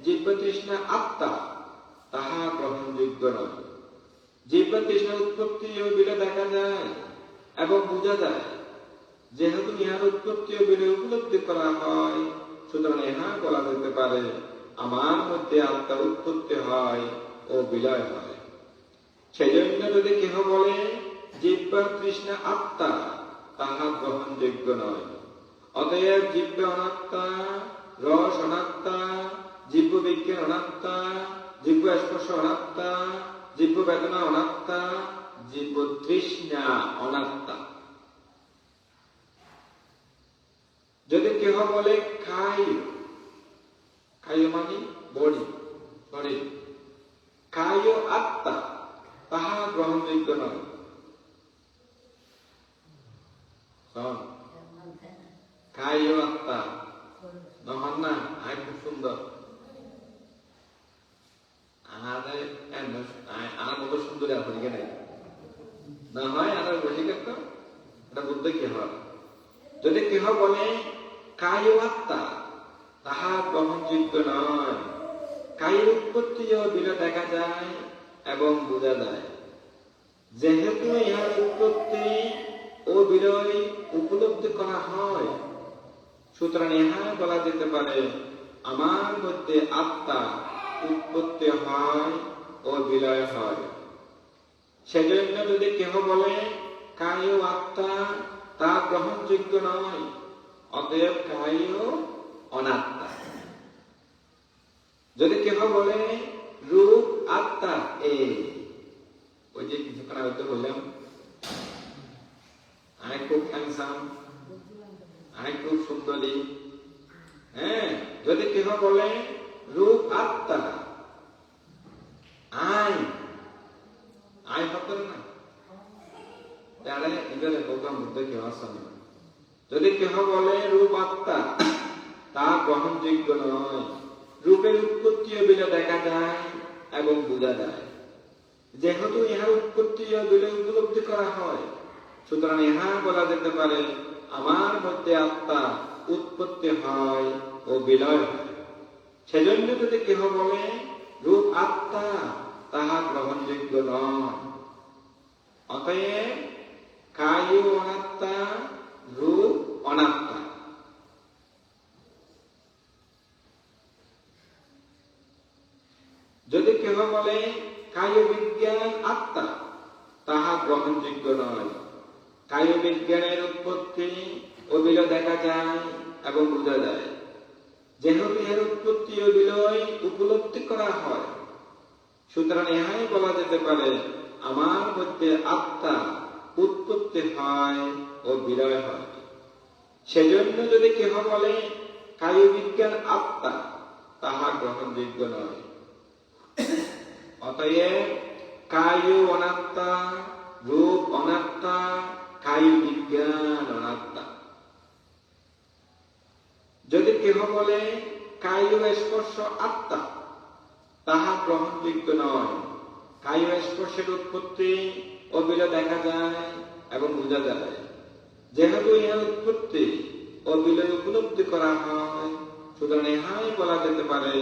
জীব তৃষ্ণা আত্মা, তাহা গ্রহণযোগ্য নয়। জীব তৃষ্ণার উৎপত্তি ও বিলয় দেখা যায় এবং বোঝা যায়। যেহেতু ইহার উৎপত্তি ও বিলয় উপলব্ধি করা হয়, সুতরাং ইহা বলা যেতে পারে আমার মধ্যে আত্মা উৎপত্তি হয় ও বিলয় হয়। সেজন্য যদি কেহ বলে জিহ্বার তৃষ্ণা আত্মা, তাহা গ্রহণযোগ্য নয়। অতএব জিহ্বা অনাত্মা, রস অনাত্মা, জীব বিজ্ঞান অনাত্মা, জীব স্পর্শ অনাত্মা, জীব বেদনা অনাত্মা, জীব তৃষ্ণা অনাত্মা। যদি কেহ বলে খাই, খাই মানে বডি, শরীর, খাই আত্মা, তাহা গ্রহণযোগ্য নয়। খাই আত্মা নহন না, আই খুব সুন্দর। আর মতো সুন্দর এখন এখানে না হয়, আর বসে থাকতো, এটা বলতে কি হয়? যদি কেহ বলে কায় আত্মা, তাহা গ্রহণযোগ্য নয়। কায়ের উৎপত্তি ও বিলয় দেখা যায় এবং বোঝা যায়। যেহেতু ইহার উৎপত্তি ও বিলয় উপলব্ধি করা হয়, সুতরাং ইহা বলা যেতে পারে আমার মধ্যে আত্মা উৎপত্তি হয় ও বিলয় হয়। সেজন্য যদি কেহ বলে কায় আত্মা, তা গ্রহণযোগ্য নয়। অতএব কায় অনাত্মা। যদি কেহ বলে রূপ আত্মা, ওই যে কিছুক্ষণ আগে বললাম আমি খুব হ্যান্ডসাম, আমি খুব সুন্দরী, হ্যাঁ, যদি কেহ বলে রূপ আত্মা, আই ভাবতে না, তাহলে এদের একতার মধ্যে কেউ আসে না। যদি কেহ বলে রূপ আত্মা, তা গ্রহণযোগ্য নয়। রূপের উৎপত্তিও বিলে দেখা যায় এবং বোঝা যায়। যেহেতু ইহার উৎপত্তিও বিলে উপলব্ধি করা হয়, সুতরাং ইহা বলা যেতে পারে আমার মধ্যে আত্মা উৎপত্তি হয় ও বিলয় হয়। সেজন্য যদি কেহ বলে রূপ আত্মা, তাহা গ্রহণযোগ্য নয়। অতএব কায় অনাত্মা, রূপ অনাত্মা। যদি কেহ বলে কায় বিজ্ঞান আত্মা, তাহা গ্রহণযোগ্য নয়। কায় বিজ্ঞানের উৎপত্তি ও বিলয় দেখা যায় এবং বোঝা যায়। যেহেতু এর উৎপত্তি ও বিলয় উপলব্ধি করা হয়, সুতরাং ইহাই বলা যেতে পারে আমার মধ্যে আত্মা উৎপত্তি হয় ও বিলয় হয়। সেজন্য যদি কেহ বলে কায় বিজ্ঞান আত্মা, তাহা গ্রহণযোগ্য নয়। অতএব কায় অনাত্মা, রূপ অনাত্মা, কায় বিজ্ঞান অনাত্মা। যদি কেহ বলে কায় স্পর্শ আত্মা, তাহা গ্রহণযোগ্য নয়। কায় স্পর্শের উৎপত্তি ও বিলয় দেখা যায় এবং বোঝা যায়। যেহেতু ইহার উৎপত্তি ও বিলয় উপলব্ধি করা হয়, সুতরাং ইহাই বলা যেতে পারে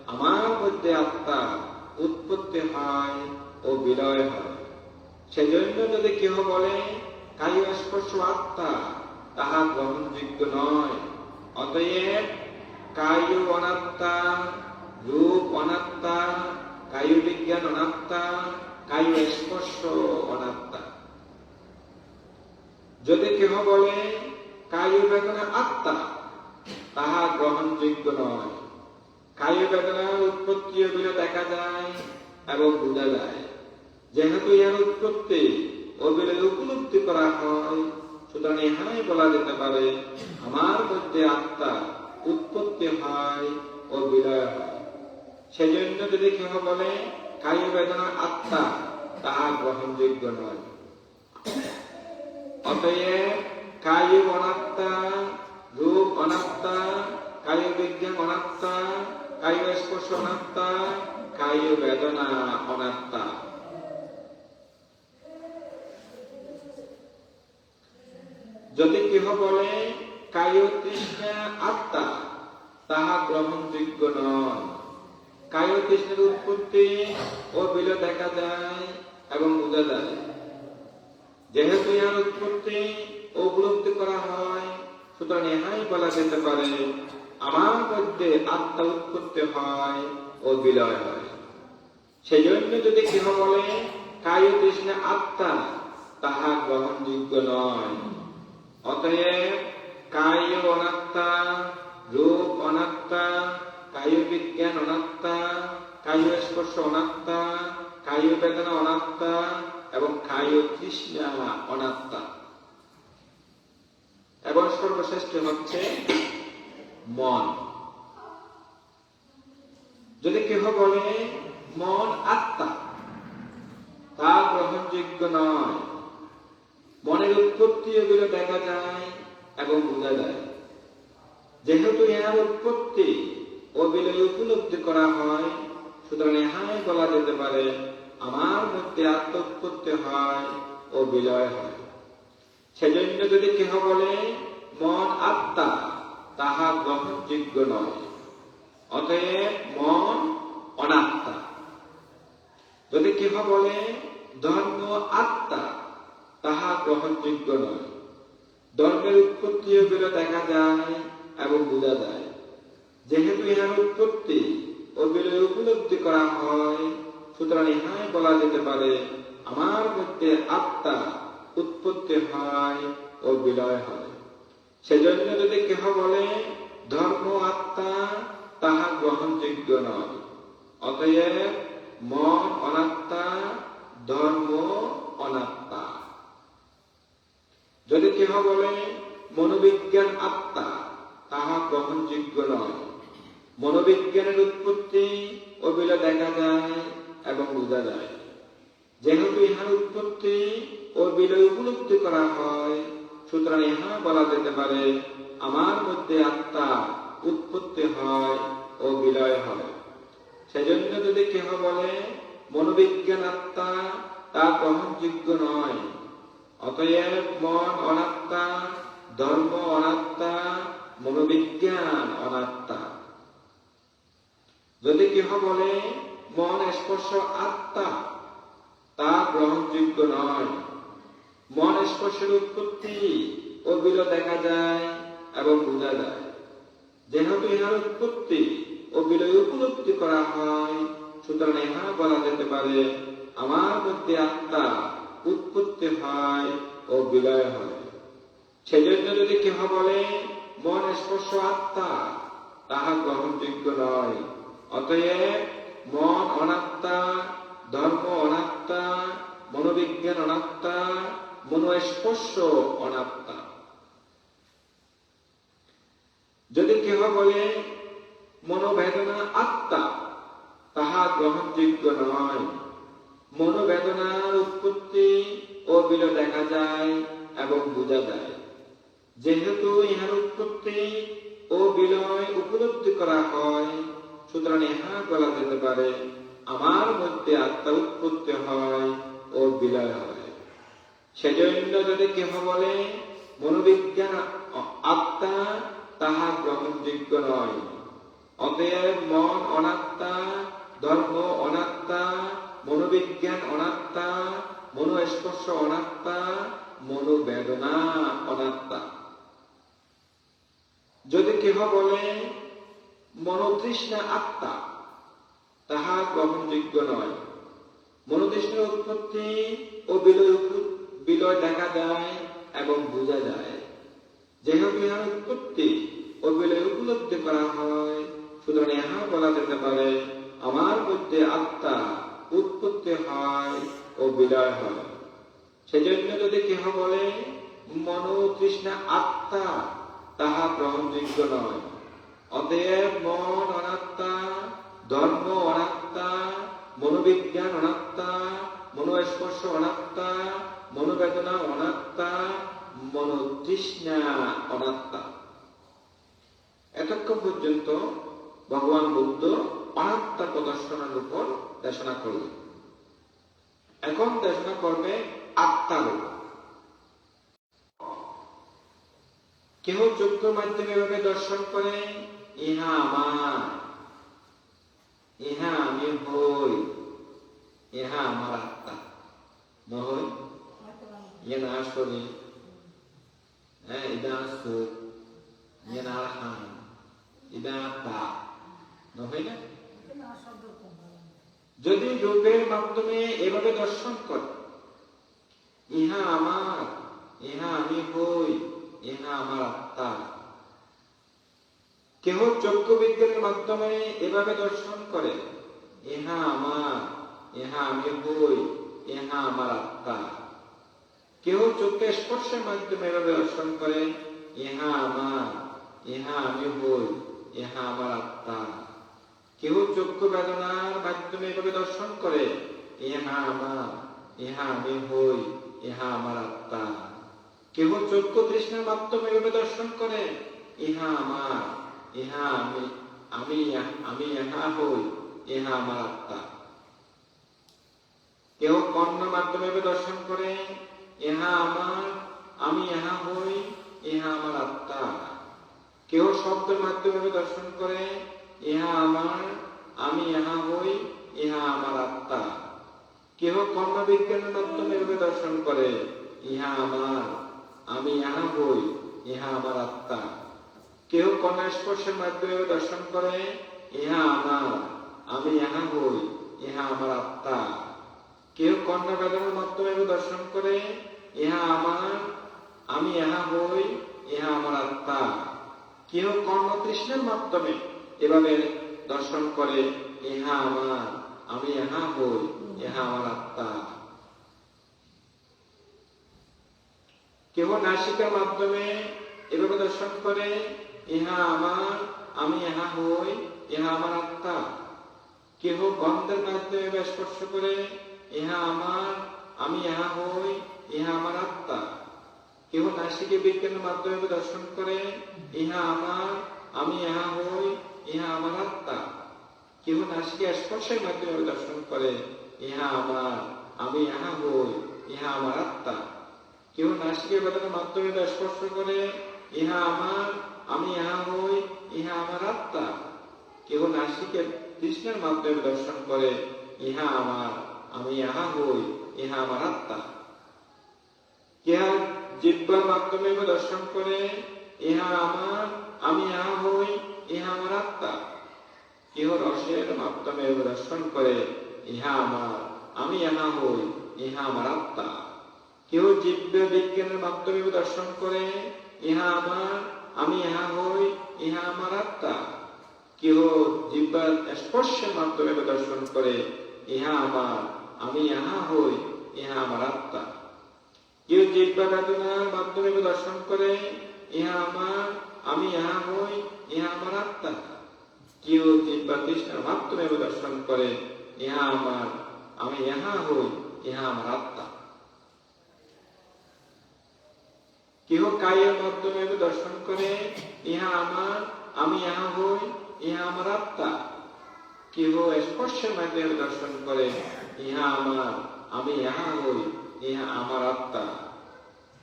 আমার মধ্যে আত্মা উৎপত্তি হয় ও বিলয় হয়। সেজন্য যদি কেহ বলে কায় স্পর্শ আত্মা, তাহা গ্রহণযোগ্য নয়। অতএব কায় অনাত্মা, রূপ অনাত্মা, কায় বিজ্ঞান অনাত্মা, কায় স্পর্শ অনাত্মা। যদি কেহ বলে কায় বেদনা আত্মা, তাহা গ্রহণযোগ্য নয়। কায় বেদনার উৎপত্তি ও বিলয় দেখা যায় এবং বোঝা যায়। যেহেতু ইহার উৎপত্তি ও বিলয় উপলব্ধি করা হয়, সুতরাং ইহাই বলা যেতে পারে আমার মধ্যে আত্মা উৎপত্তি হয় ও বিলয় হয়। সেজন্য যদি কেহ বলে কায় বেদনা আত্মা, তাহা গ্রহণযোগ্য নয়। অতএব কায় অনাত্মা, রূপ অনাত্মা, কায় বিজ্ঞান অনাত্মা, কায় স্পর্শ অনাত্মা, কায় বেদনা অনাত্মা। যদি কেহ বলে কায় তৃষ্ণা আত্মা, তাহা গ্রহণযোগ্য নয়। কায় তৃষ্ণার উৎপত্তি ও বিলয় দেখা যায় এবং বোঝা যায়। যেহেতু ইহার উৎপত্তি ও উপলব্ধি করা হয়, সুতরাং ইহাই বলা যেতে পারে আমার মধ্যে আত্মা উৎপত্তি হয় ও বিলয় হয়। সেজন্য যদি কেহ বলে কায় তৃষ্ণা আত্মা, তাহা গ্রহণযোগ্য নয়। অতএব কায় অনাত্মা, রূপ অনাত্মা, কায় বিজ্ঞান অনাত্মা, কায় স্পর্শ অনাত্মা, কায় বেদনা অনাত্মা এবং কায় তৃষ্ণা অনাত্মা। এবং সর্বশ্রেষ্ঠ হচ্ছে মন। যদি কেহ বলে মন আত্মা, তা গ্রহণযোগ্য নয়। মনের উৎপত্তি এগুলো দেখা যায় এবং বোঝা যায়। যেহেতু ইহার উৎপত্তি ও বিলয় উপলব্ধি করা হয়, সুতরাং ইহাই বলা যেতে পারে আমার মধ্যে আত্ম উৎপত্তি হয় ও বিলয় হয়। সেজন্য যদি কেহ বলে মন আত্মা, তাহা গ্রহণযোগ্য নয়। অতএব মন অনাত্মা। যদি কেহ বলে ধর্ম আত্মা, তাহা গ্রহণযোগ্য নয়। ধর্মের উৎপত্তি ও বিলয় দেখা যায় এবং বোঝা যায়। যেহেতু ইহার উৎপত্তি ও বিলয় উপলব্ধি করা হয়, সুতরাং ইহাই বলা যেতে পারে আমার মধ্যে আত্মা উৎপত্তি হয় ও বিলয় হয়। সেজন্য যদি কেহ বলে ধর্ম আত্মা, তাহা গ্রহণযোগ্য নয়। অতএব মন অনাত্মা, ধর্ম অনাত্মা। যদি কেহ বলে মনোবিজ্ঞান আত্মা, তাহা গ্রহণযোগ্য নয়। মনোবিজ্ঞানের উৎপত্তি ও বিলয় দেখা যায় এবং বোঝা যায়। যেহেতু ইহার উৎপত্তি ও বিলয় উপলব্ধি করা হয়, সুতরাং ইহা বলা যেতে পারে আমার মধ্যে আত্মা উৎপত্তি হয় ও বিলয় হয়। সেজন্য যদি কেহ বলে মনোবিজ্ঞান আত্মা, তা গ্রহণযোগ্য নয়। অতএব মন অনাত্মা, ধর্ম অনাত্মা, মনোবিজ্ঞান অনাত্মা। যদি কেহ বলে মন স্পর্শ আত্মা, তা গ্রহণযোগ্য নয়। মন স্পর্শের উৎপত্তি ও বিলয় দেখা যায় এবং বোঝা যায়। যেহেতু ইহার উৎপত্তি ও বিলয় উপলব্ধি করা হয়, সুতরাং ইহা বলা যেতে পারে আমার মধ্যে আত্মা উৎপত্তি হয় ও বিলয় হয়। সেজন্য যদি কেহ বলে মন স্পর্শ আত্মা, তাহা গ্রহণযোগ্য নয়। অতএব মন অনাত্মা, ধর্ম অনাত্মা, মনোবিজ্ঞান অনাত্মা, মনোস্পর্শ অনাত্মা। যদি কেহ বলে মনোবেদনা আত্মা, তাহা গ্রহণযোগ্য নয়। মনোবেদনার উৎপত্তি ও বিলয় দেখা যায় এবং বোঝা যায়। যেহেতু ইহার উৎপত্তি ও বিলয় উপলব্ধি করা হয়, সুতরাং ইহা বলা যেতে পারে আমার মধ্যে আত্মা উৎপত্তি হয় ও বিলয় হয়। সেজন্য যদি কেহ বলে মনোবিজ্ঞান আত্মা, তাহা গ্রহণযোগ্য নয়। অতএব মন অনাত্মা, ধর্ম অনাত্মা, মনোবিজ্ঞান অনাত্মা, মনোস্পর্শ অনাত্মা, মনোবেদনা অনাত্মা। যদি কেহ বলে মনোতৃষ্ণা আত্মা, তাহা গ্রহণযোগ্য নয়। মনোতৃষ্ণার উৎপত্তি ও বিলয় দেখা যায় এবং বোঝা যায়। যেহেতু ইহার উৎপত্তি ও বিলয় উপলব্ধি করা হয়, সুতরাং ইহা বলা যেতে পারে আমার মধ্যে আত্মা উৎপত্তি হয় ও বিলয় হয়। সেজন্য যদি কেহ বলে মনোতৃষ্ণা আত্মা, তাহা গ্রহণযোগ্য নয়। অতএব মন অনাত্মা, ধর্ম অনাত্মা, মনোবিজ্ঞান অনাত্মা, মনোস্পর্শ অনাত্মা, মনোবেদনা অনাত্মা, মনোতৃষ্ণা অনাত্মা। এতক্ষণ পর্যন্ত ভগবান বুদ্ধ অনাত্মা প্রদর্শনের উপর দেশনা করলেন। এখন দেশনা করবে আত্মার উপর। কেহ চক্ষুর মাধ্যমে এভাবে দর্শন করে ইহা আমার, ইহা আমি হই, ইহা আমার আত্মা নহই, ইয়ে না শরীর, ইদা সুখ, ইয়ে না হান, ইদা পা নহই না। যদি রূপের মাধ্যমে এভাবে দর্শন করে ইহা আমার, ইহা আমি হই, ইহা আমার আত্মা। কেহ চক্ষু বিজ্ঞানের মাধ্যমে এভাবে দর্শন করে ইহা আমার, ইহা আমি হই, ইহা আমার আত্মা। কেহ চক্ষু স্পর্শের মাধ্যমে এভাবে দর্শন করে ইহা আমার, ইহা আমি হই, ইহা আমার আত্মা। কেহ চক্ষু বেদনার মাধ্যমে এভাবে দর্শন করে ইহা আমার, ইহা আমি হই, ইহা আমার আত্মা। কেহ চক্ষু তৃষ্ণার মাধ্যমে এভাবে দর্শন করে ইহা আমার, ইহা আমি ইহা হই, ইহা আমার আত্মা। কেহ কর্ণ মাধ্যমে এভাবে দর্শন করে ইহা আমার, আমি ইহা হই, ইহা আমার আত্মা। কেহ শব্দের মাধ্যমে দর্শন করে ইহা আমার, আমি ইহা হই, ইহা আমার আত্মা। কেহ কর্ম বিজ্ঞানের মাধ্যমে দর্শন করে ইহা আমার, আমি ইহা হই, ইহা আমার আত্মা। কেহ কর্ণস্পর্শের মাধ্যমে দর্শন করে ইহা আমার, আমি ইহা হই, ইহা আমার আত্মা। কেহ কর্ণ বেদনার মাধ্যমে দর্শন করে ইহা আমার, আমি ইহা হই, ইহা আমার আত্মা। কেহ কর্ণ তৃষ্ণার মাধ্যমে এভাবে দর্শন করে ইহা আমার, আমি ইহা হই, ইহা আমার আত্মা। কেহ নাসিকার মাধ্যমে এভাবে দর্শন করে ইহা আমার, আমি ইহা হই, ইহা আমার আত্মা। কেহ গন্ধের মাধ্যমে স্পর্শ করে ইহা আমার, আমি ইহা হই, ইহা আমার আত্মা। কেহ নাসিকে বিজ্ঞানের মাধ্যমে দর্শন করে, ইহা আমার, আমি ইহা হই, ইহা আমার আত্মা। কেহ নাসিকে স্পর্শের মাধ্যমে দর্শন করে, ইহা আমার, আমি ইহা হই, ইহা আমার আত্মা। কেহ নাসিকে বেদনার মাধ্যমে স্পর্শ করে, ইহা আমার, আমি ইহা হই, ইহা আমার আত্মা। কেহ নাসিকে তৃষ্ণার মাধ্যমে দর্শন করে, ইহা আমার, আমি ইহা হই, ইহা আমার আত্মা। কেহ জিহ্বার মাধ্যমে দর্শন করে, ইহা আমার, আমি ইহা হই, ইহা আমার আত্মা। কেহ রসের মাধ্যমে দর্শন করে, ইহা আমার, আমি ইহা হই, ইহা আমার আত্মা। কেহ জিহ্বা বিজ্ঞানের মাধ্যমে দর্শন করে, ইহা আমার, আমি ইহা হই, ইহা আমার আত্মা। কেহ জিহ্বার স্পর্শের মাধ্যমে দর্শন করে, ইহা আমার, আমি ইহা হই, ইহা আমার আত্মা। কেউ জিহ্বা বেদনার মাধ্যমে দর্শন করে, ইহা আমার, আমি ইহা হই, ইহা আমার আত্মা। কেউ জিহ্বা তৃষ্ণার মাধ্যমে দর্শন করে, ইহা আমার, আমি ইহা হই, ইহা আমার আত্মা। কেহ কায়ের মাধ্যমে দর্শন করে, ইহা আমার, আমি ইহা হই, ইহা আমার আত্মা। কেহ স্পর্শের মাধ্যমে দর্শন করে, ইহা আমার, আমি ইহা হই, ইহা আমার আত্মা।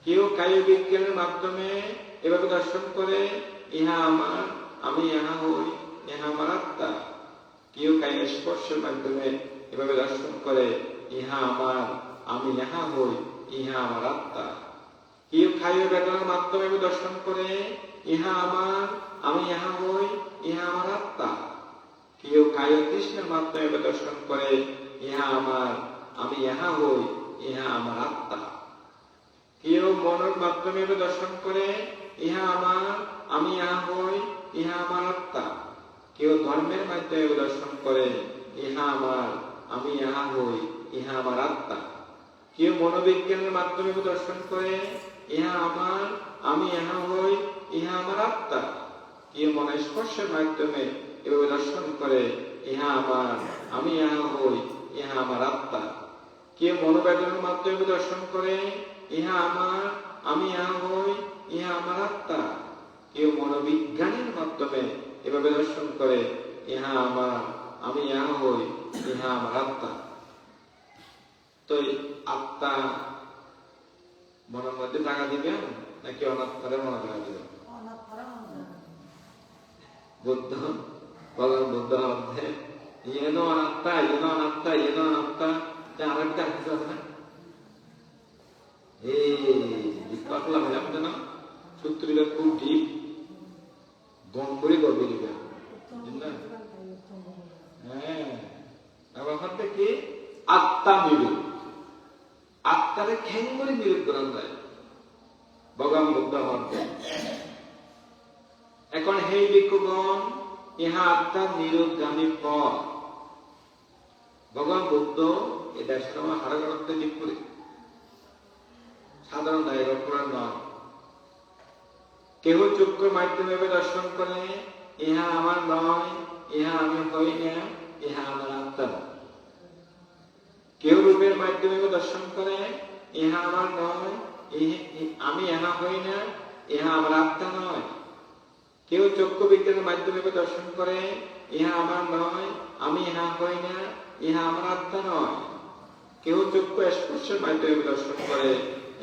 কেউ কায় বিজ্ঞানের মাধ্যমে এভাবে দর্শন করে, ইহা আমার, আমি ইহা হই, ইহা আমার আত্মা। কেউ কায় স্পর্শের মাধ্যমে এভাবে দর্শন করে, ইহা আমার, আমি ইহা হই, ইহা আমার আত্মা। কেউ খায় বেদনার মাধ্যমে দর্শন করে, ইহা আমার, আমি ইহা হই, ইহা আমার আত্মা। কেউ কায় তৃষ্ণার মাধ্যমে দর্শন করে, ইহা আমার, আমি ইহা হই, ইহা আমার আত্মা। কেউ মনের মাধ্যমে দর্শন করে, ইহা আমার, আমি ইহা হই, ইহা আমার আত্মা। কেউ ধর্মের মাধ্যমে দর্শন করে, ইহা আমার, আমি ইহা হই, ইহা আমার আত্মা। কেউ মনোবিজ্ঞানের মাধ্যমে দর্শন করে, ইহা আমার, আমি ইহা হই, ইহা আমার আত্মা। কেউ মনস্পর্শের মাধ্যমে এভাবে দর্শন করে, ইহা আমার, আমি ইহা হই, ইহা আমার আত্মা। কেউ মনোবেদনার মাধ্যমে দর্শন করে, ইহা আমার, আমি ইহা হই, ইহা আমার আত্মা। কেউ মনোবিজ্ঞানের মাধ্যমে এভাবে দর্শন করে, ইহা আমার, আমি ইহা হই, ইহা আমার আত্মা। তো আত্মা মনের মধ্যে জায়গা দিবেন নাকি অনাত্মারে মনে জায়গা দিবেন? বুদ্ধ ভগবান বুদ্ধ মধ্যে ইয়েন অনাত্মা, ইয়েন অনাত্মা, ইয়েন অনাত্মা, আরেকটা আসতে হবে না? বিকট লাগে আপনার না, সূত্রটা খুব ডিপ, গম্ভীর গভীর। হ্যাঁ, এখন থেকে আত্মা বিরোধ, আত্মারে খ্যাং করে বিরোধ করা যায় ভগবান বুদ্ধ মধ্যে। এখন হেই ভিক্ষুগণ, ইহা আত্মার নিরোধগামী পথ। ভগবান বুদ্ধ এই দেশের আমার হারাগারত্বে দিক করে সাধারণ দায়গর নয়। কেহ চক্ষুর মাধ্যমে দর্শন করে, ইহা আমার নয়, ইহা আমি হই না, ইহা আমার আত্মা। কেউ রূপের মাধ্যমে দর্শন করে, ইহা আমার নয়, আমি ইহা হই না, ইহা আমার আত্মা নয়। কেউ চক্ষু বিজ্ঞানের মাধ্যমে দর্শন করে, ইহা আমার নয়, আমি ইহা হই না, ইহা আমার আত্মা নয়। কেউ চক্ষু স্পর্শের মাধ্যমে দর্শন করে,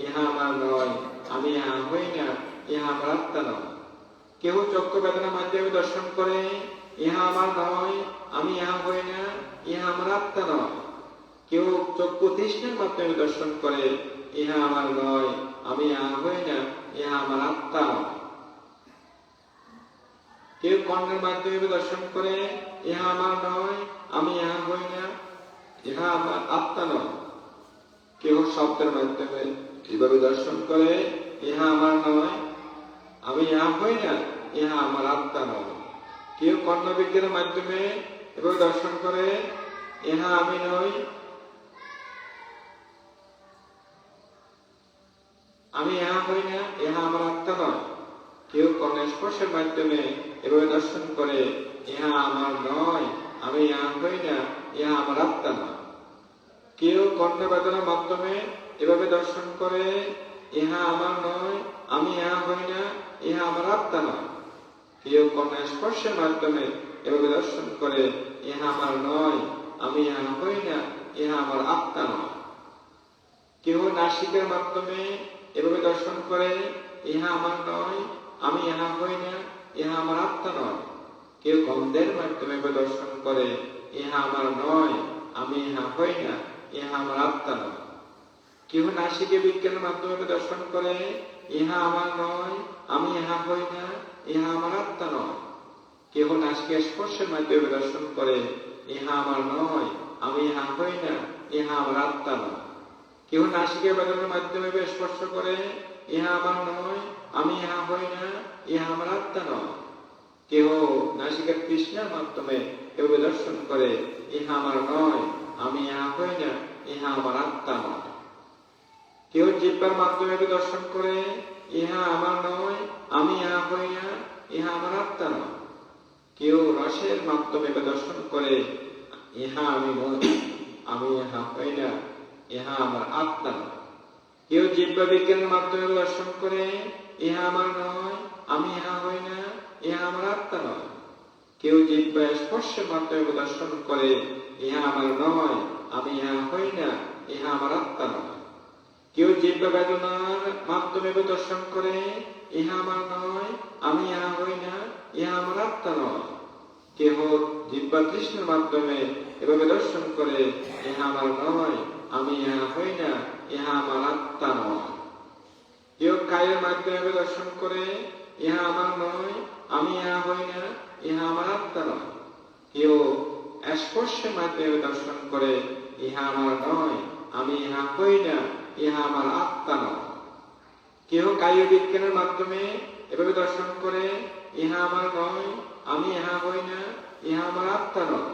ইহা আমার নয়, আমি ইহা হই না, ইহা আমার আত্মা নয়। কেউ চক্ষু বেদনার মাধ্যমে দর্শন করে, ইহা আমার নয়, আমি ইহা হই না, ইহা আমার আত্মা নয়। কেউ চক্ষু তৃষ্ণার মাধ্যমে দর্শন করে, ইহা আমার নয়, আমি ইহা হই না, ইহা আমার আত্মা নয়। কেউ কর্ণের মাধ্যমে দর্শন করে, ইহা আমার নয়, আমি ইহা হই না, ইহা আমার আত্মা নয়। কেউ শব্দের মাধ্যমে এভাবে দর্শন করে, ইহা আমার নয়, আমি ইহা হই না, ইহা আমার আত্মা নয়। কেউ কর্ণবিজ্ঞানের মাধ্যমে এভাবে দর্শন করে, ইহা আমি নই, আমি ইহা হই না, ইহা আমার আত্মা নয়। কেউ কর্ণস্পর্শের মাধ্যমে এভাবে দর্শন করে, ইহা আমার নয়, আমি ইহা হই না, ইহা আমার আত্মা নয়। কেউ কর্ণ বেদনার মাধ্যমে এভাবে দর্শন করে, ইহা আমার নয়, আমি ইহা হই না, ইহা আমার আত্মা নয়। কেউ কর্ণ স্পর্শের মাধ্যমে এভাবে দর্শন করে, ইহা আমার নয়, আমি ইহা হই না, ইহা আমার আত্মা নয়। কেউ নাসিকের মাধ্যমে এভাবে দর্শন করে, ইহা আমার নয়, আমি ইহা হই না, ইহা আমার আত্মা নয়। কেউ গন্ধের মাধ্যমে দর্শন করে, ইহা আমার নয়, আমি ইহা হই না, ইহা আমার আত্মা নয়। কেউ নাসিকে বিজ্ঞানের মাধ্যমে দর্শন করে, ইহা আমার নয়, আমি ইহা হই না, ইহা আমার আত্মা নয়। কেউ নাসিকে স্পর্শের মাধ্যমে দর্শন করে, ইহা আমার নয়, আমি ইহা হই না, ইহা আমার আত্মা নয়। কেউ নাসিকে বেদনার মাধ্যমে স্পর্শ করে, ইহা আমার নয়, আমি ইহা হই না, ইহা আমার আত্মা নয়। কেহ নাসিকের তৃষ্ণার মাধ্যমে এভাবে দর্শন করে, ইহা আমার নয়, আমি ইহা হই না, ইহা আমার আত্মা নয়। কেউ জিহ্বার মাধ্যমে দর্শন করে, ইহা আমার নয়, আমি ইহা হই না, ইহা আমার আত্মা নয়। কেউ রসের মাধ্যমে দর্শন করে, ইহা আমি নয়, আমি ইহা হই না, ইহা আমার আত্মা নয়। কেউ জিহ্বা বিজ্ঞানের মাধ্যমে দর্শন করে, ইহা আমার নয়, আমি ইহা হই না, ইহা আমার আত্মা নয়। কেউ জিহ্বা স্পর্শের মাধ্যমে দর্শন করে, ইহা আমার নয়, আমি ইহা হই না, ইহা আমার আত্মা নয়। কেউ জিহ্বা বেদনার মাধ্যমে দর্শন করে, ইহা আমার নয়, আমি ইহা হই না, ইহা আমার আত্মা নয়। কেহ জিহ্বা তৃষ্ণার মাধ্যমে এভাবে দর্শন করে, ইহা আমার নয়, আমি ইহা হই না, ইহা আমার আত্মা নয়। কেউ কায়ের মাধ্যমে দর্শন করে, ইহা আমার নয়, আমি ইহা হই না, ইহা আমার আত্মা নয়। কেউ স্পর্শের মাধ্যমে দর্শন করে, ইহা আমার নয়, আমি ইহা হই না, ইহা আমার আত্মা নয়। কেহ কায় বিজ্ঞানের মাধ্যমে এভাবে দর্শন করে, ইহা আমার নয়, আমি ইহা হই না, ইহা আমার আত্মা নয়।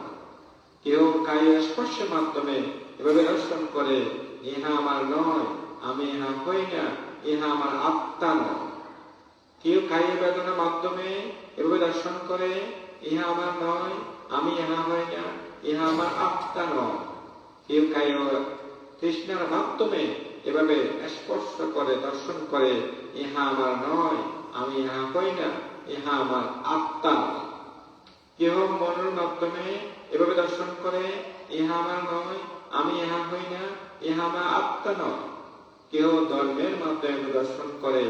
কেহ কায় স্পর্শের মাধ্যমে এভাবে দর্শন করে, ইহা আমার নয়, আমি ইহা হই না, ইহা আমার আত্মা নয়। কেউ কায় বেদনার মাধ্যমে এভাবে দর্শন করে, ইহা আমার নয়, আমি ইহা হই না, ইহা আমার আত্মা নয়। কেউ কায় তৃষ্ণার মাধ্যমে এভাবে স্পর্শ করে দর্শন করে, ইহা আমার নয়, আমি ইহা হই না, ইহা আমার আত্মা নয়। কেহ মনের মাধ্যমে এভাবে দর্শন করে, ইহা আমার নয়, আমি ইহা হই না, ইহা আমার আত্মা নয়। কেহ ধর্মের মাধ্যমে দর্শন করে,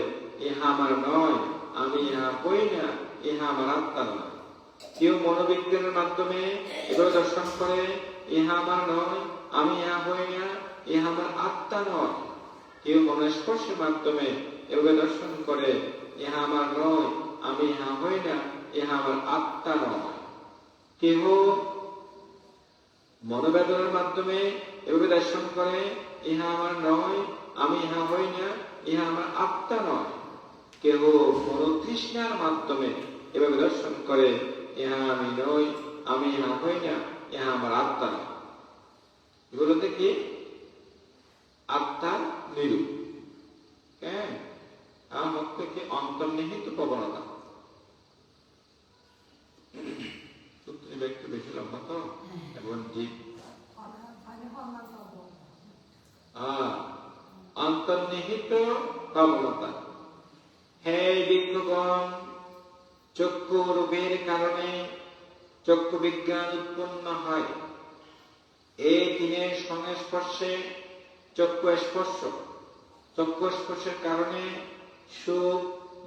ইহা আমার নয়, আমি ইহা হই না, ইহা আমার আত্মা নয়। কেউ মনোবিজ্ঞানের মাধ্যমে এভাবে দর্শন করে, ইহা আমার নয়, আমি ইহা হই না, ইহা আমার আত্মা নয়। কেউ মনস্পর্শের মাধ্যমে এভাবে দর্শন করে, ইহা আমার নয়, আমি ইহা হই না, ইহা আমার আত্মা নয়। কেহ মনোবেদনার মাধ্যমে এভাবে দর্শন করে, ইহা আমার নয়, আমি ইহা হই না, ইহা আমার আত্মা নয়। কেহ মনোতৃষ্ণার মাধ্যমে এভাবে দর্শন করে, ইহা আমি নই, আমি ইহা হই না, ইহা আমার আত্মা নয়। এগুলো থেকে আত্মার নিরূপ। হ্যাঁ, আমার থেকে অন্তর্নিহিত প্রবণতা। একটু বেশি লম্বা তো, এবং জীব অন্তর্নিহিত প্রবণতা। হে বিজ্ঞগণ, চক্ষু রূপের কারণে চক্ষু বিজ্ঞান উৎপন্ন হয়। এই তিনের সংস্পর্শে চক্ষু স্পর্শ, চক্ষু স্পর্শের কারণে সুখ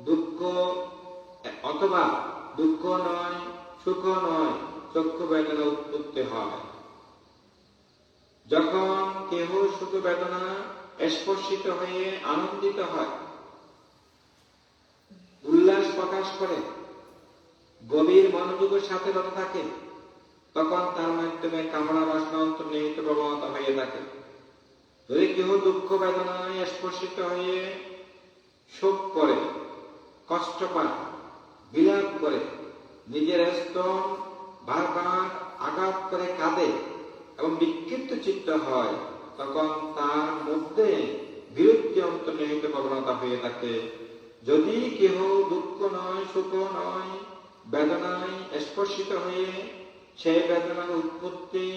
দুঃখ, অথবা দুঃখ নয় সুখ নয়, চক্ষু বেদনা উৎপত্তি হয়। যখন কেহ সুখ বেদনা স্পর্শিত হয়ে আনন্দিত হয়, উল্লাস প্রকাশ করে, গভীর মনোযোগের সাথে রত থাকে, তখন তার মাধ্যমে কামনা বাসনা অন্তর্নিহিত প্রবণতা হয়ে থাকে। যদি কেহ দুঃখ বেদনায় স্পর্শিত হয়ে শোক করে, কষ্ট পায়, বিলাপ করে, নিজের স্তন বারবার আঘাত করে কাঁদে এবং বিক্ষিপ্ত চিত্ত হয়, তখন তার মধ্যে বিরক্তি অন্তর্নিহিত প্রবণতা হয়ে থাকে। যদি কেহ দুঃখ নয় সুখ নয় বেদনায় স্পর্শিত হয়ে সেই বেদনার উৎপত্তি,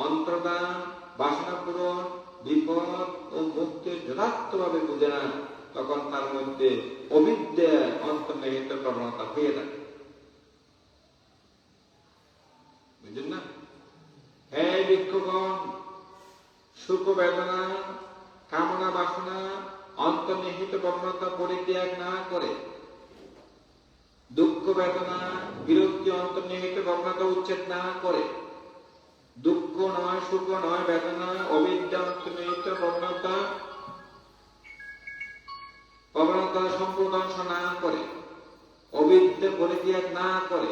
অন্তর্দান, বাসনা পূরণ, বিপদ ও মুক্তির যথার্থভাবে বুঝে না, তখন তার মধ্যে অবিদ্যা অন্তর্নিহিত প্রবণতা হয়ে থাকে। বুঝলেন না? হে ভিক্ষুগণ, সুখ বেদনা কামনা বাসনা অন্তর্নিহিত প্রবণতা পরিত্যাগ না করে, দুঃখ বেদনা বিরক্তি অন্তর্নিহিত প্রবণতা উচ্ছেদ না করে, দুঃখ নয় সুখ নয় বেদনা অবিদ্যা অন্তর্নিহিত প্রবণতা সম্প্রদংশ না করে, অবিদ্যা পরিত্যাগ না করে,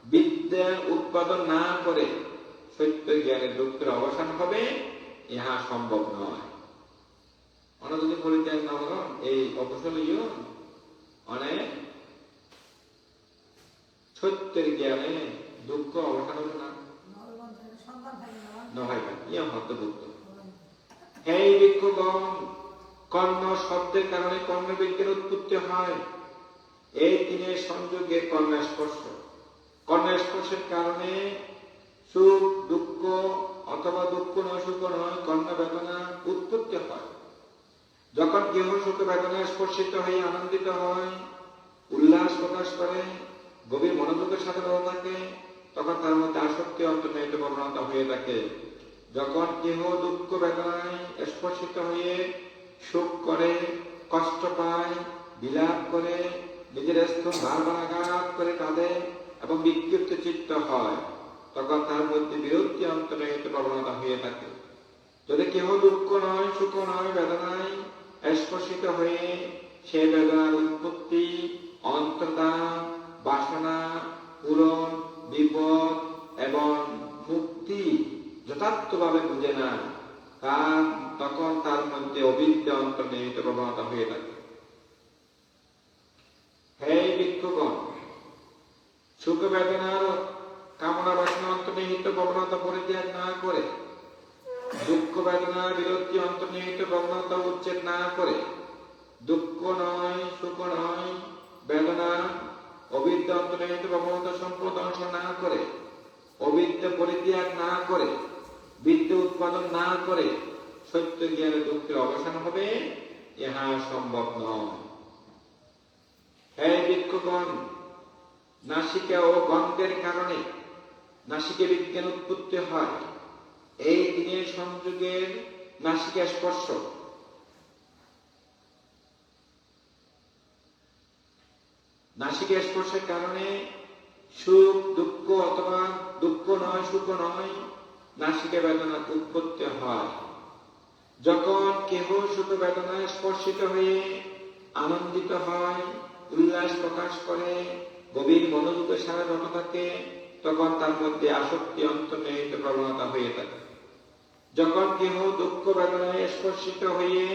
বিদ্যা উৎপাদন না করে সত্য জ্ঞানের দুঃখের অবসান হবে, ইহা সম্ভব নয়। অনেক যদি পরিত্যাগ না হন এই অকুশলীয় অনেক সত্যের জ্ঞানে দুঃখ অবসান হবে না। এই ভিক্ষুগণ, কর্ণ শব্দের কারণে কর্ণবিজ্ঞান উৎপত্তি হয়। এই তিনের সংযোগে কর্ণস্পর্শ, কর্ণস্পর্শের কারণে সুখ দুঃখ অথবা দুঃখ নয় সুখ নয় কর্ণ বেদনা উৎপত্তি হয়। যখন কেহ সুখ বেদনায় স্পর্শিত হয়ে আনন্দিত হয়, উল্লাস প্রকাশ করে, গভীর মনোযোগের সাথে রয়ে থাকে, তখন তার মধ্যে আসক্তি অন্তর্নিহিত প্রবণতা হয়ে থাকে। যখন কেহ দুঃখ বেদনায় স্পর্শিত হয়ে সুখ করে, কষ্ট পায়, বিলাপ করে, নিজের স্তর বারবার আঘাত করে কাঁদে এবং বিক্ষিপ্ত চিত্ত হয়, তখন তার মধ্যে বিরক্তি অন্তর্নিহিত প্রবণতা হয়ে থাকে। যদি কেহ দুঃখ নয় সুখ নয় বেদনায় স্পর্শিত হয়ে সে বেদনার উৎপত্তি, অন্তর্দান, বাসনা পূরণ, বিপদ এবং মুক্তি যথার্থভাবে বুঝে না, তখন তার মধ্যে অবিদ্যা অন্তর্নিহিত প্রবণতা হয়ে থাকে। হে ভিক্ষুগণ, সুখ বেদনার কামনা বাসনা অন্তর্নিহিত প্রবণতা পরিত্যাগ না করে, দুঃখ বেদনা বিরক্তি অন্তর্নিহিত প্রবণতা উচ্ছেদ না করে, দুঃখ নয় সুখ নয় বেদনা অবিদ্যা অন্তর্নিহিত প্রবণতা সম্প্রদংশ না করে, অবিদ্যা পরিত্যাগ না করে, বিদ্যা উৎপাদন না করে সত্য জ্ঞানের দুঃখের অবসান হবে, ইহা সম্ভব নয়। হে ভিক্ষুগণ, নাসিকা ও গন্ধের কারণে নাসিকে বিজ্ঞান উৎপত্তি হয়। এই তিনের সংযোগের নাসিকা স্পর্শ, নাসিকা স্পর্শের কারণে সুখ দুঃখ অথবা দুঃখ নয় সুখ নয় নাসিকা বেদনা উৎপত্তি হয়। যখন কেহ সুখ বেদনায় স্পর্শিত হয়ে আনন্দিত হয়, উল্লাস প্রকাশ করে, গভীর মনোযোগের সাথে রত থাকে, তখন তার মধ্যে আসক্তি অন্তর্নিহিত প্রবণতা হয়ে থাকে। যখন কেহ দুঃখ বেদনায় স্পর্শিত হয়ে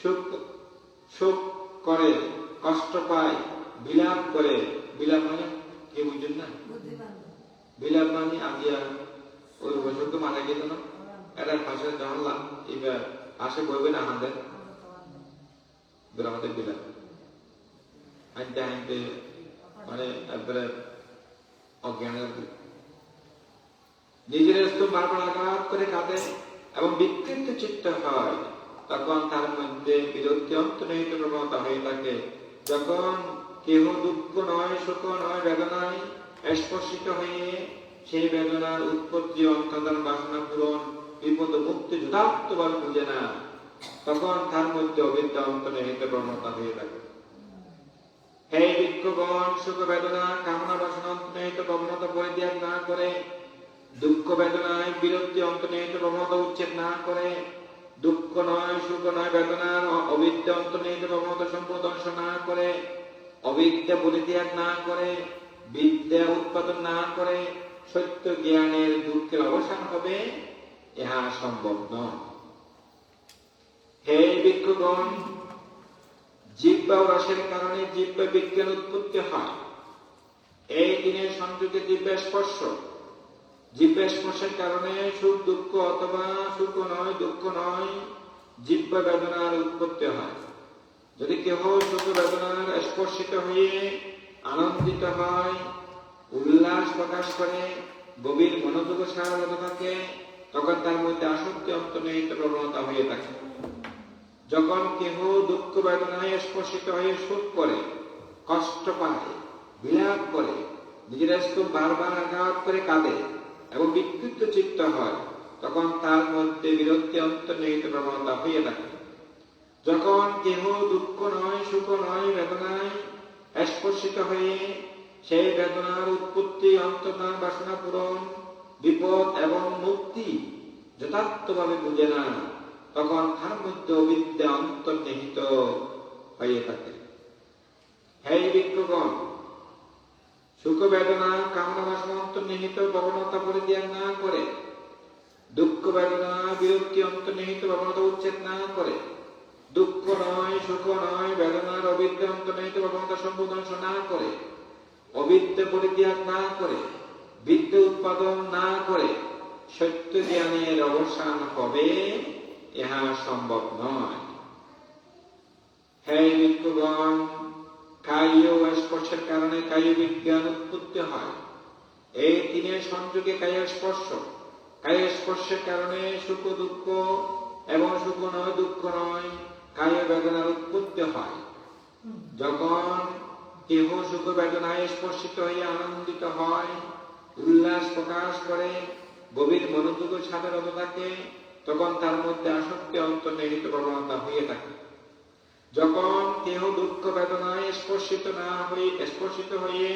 সুখ করে, কষ্ট পায়, বিলাপ করে, বিলাপ মানে কে বুঝছেন না? বিলাপ মানে আজিয়া ওই বছর তো মারা গেল না, এটা ফাঁসে জানলাম, এবার আসে বইবে না আমাদের আমাদের বিলাপ হাঁটতে হাঁটতে মানে একবারে অজ্ঞানের নিজের স্তর বারবার আঘাত করে কাঁদে এবং বিক্ষিপ্ত চিত্ত হয়, তখন তার মধ্যে বিরক্তি অন্তর্নিহিত প্রবণতা হয়ে থাকে। যখন কেহ দুঃখ নয় সুখ নয় বেদনায় স্পর্শিত হয়ে সেই বেদনার উৎপত্তি অন্তর্দান বাসনা পূরণ বিপদ মুক্তি যথার্থভাবে বুঝে না, তখন তার মধ্যে অবিদ্যা অন্তর্নিহিত প্রবণতা হয়ে থাকে। হে ভিক্ষুগণ, সুখ বেদনা কামনা বাসনা অন্তর্নিহিত প্রবণতা পরিত্যাগ না করে, দুঃখ বেদনায় বিরক্তি অন্তর্নিহিত প্রবণতা উচ্ছেদ না করে, দুঃখ নয় সুখ নয় বেদনার অবিদ্যা অন্তর্নিহিত প্রবণতা সম্প্রদংশ না করে, অবিদ্যা পরিত্যাগ না করে, বিদ্যা উৎপাদন না করে সত্য জ্ঞানের দুঃখের অবসান হবে, ইহা সম্ভব নয়। হে ভিক্ষুগণ, জিহ্বা ও রসের কারণে জিহ্বা বিজ্ঞান উৎপত্তি হয়। এই দিনের সংযোগে জিহ্বা স্পর্শ, জিহ্বা স্পর্শের কারণে সুখ দুঃখ অথবা সুখ নয় দুঃখ নয় জিহ্বা বেদনার উৎপত্তি হয়। যদি কেহ সুখ বেদনার স্পর্শিত হয়ে আনন্দিত হয়, উল্লাস প্রকাশ করে, গভীর মনোযোগ সারা থাকে, তখন তার মধ্যে আসক্তি অন্তর্নিহিত প্রবণতা হয়ে থাকে। যখন কেহ দুঃখ বেদনায় স্পর্শিত হয়ে সুখ করে, কষ্ট পায়, বিলাপ করে, নিজের স্তূপ বারবার আঘাত করে কাঁদে এবং বিক্ষিপ্ত চিত্ত হয়, তখন তার মধ্যে বিরক্তি অন্তর্নিহিত প্রবণতা হয়ে থাকে। যখন কেহ দুঃখ নয়, সুখ নয়, বেদনায় স্পর্শিত হয়ে সেই বেদনার উৎপত্তি, অন্তর্ধান, বাসনা পূরণ, বিপদ এবং মুক্তি যথার্থভাবে বুঝে না, তখন তার মধ্যে অবিদ্যা অন্তর্নিহিত হয়ে থাকে। হে ভিক্ষুগণ, সুখ বেদনা, কামনা বাসনা অন্তর্নিহিত প্রবণতা পরিত্যাগ না করে, দুঃখ বেদনা, বিরক্তি অন্তর্নিহিত প্রবণতা উচ্ছেদ না করে, দুঃখ নয়, সুখ নয়, বেদনার অবিদ্যা অন্তর্নিহিত প্রবণতা সম্বোধন না করে, অবিদ্যা পরিত্যাগ না করে, বিদ্যা উৎপাদন না করে সত্য জ্ঞানের অবসান হবে, ইহা সম্ভব নয়। হে ভিক্ষুগণ, কায়্য স্পর্শের কারণে কায়্য বিজ্ঞান উৎপত্তি হয়। এই তিনের সংযোগে কায়্য স্পর্শ, কায়্য স্পর্শের কারণে সুখ দুঃখ এবং সুখ নয়, দুঃখ নয়, কায়্য বেদনার উৎপত্তি হয়। যখন কেহ সুখ বেদনায় স্পর্শিত হয়ে আনন্দিত হয়, উল্লাস প্রকাশ করে, গভীর মনোযোগের সাথে রত থাকে, তখন তার মধ্যে আসক্তি অন্তর্নিহিত প্রবণতা হয়ে থাকে। যখন কেহ দুঃখ বেদনায় স্পর্শিত হয়ে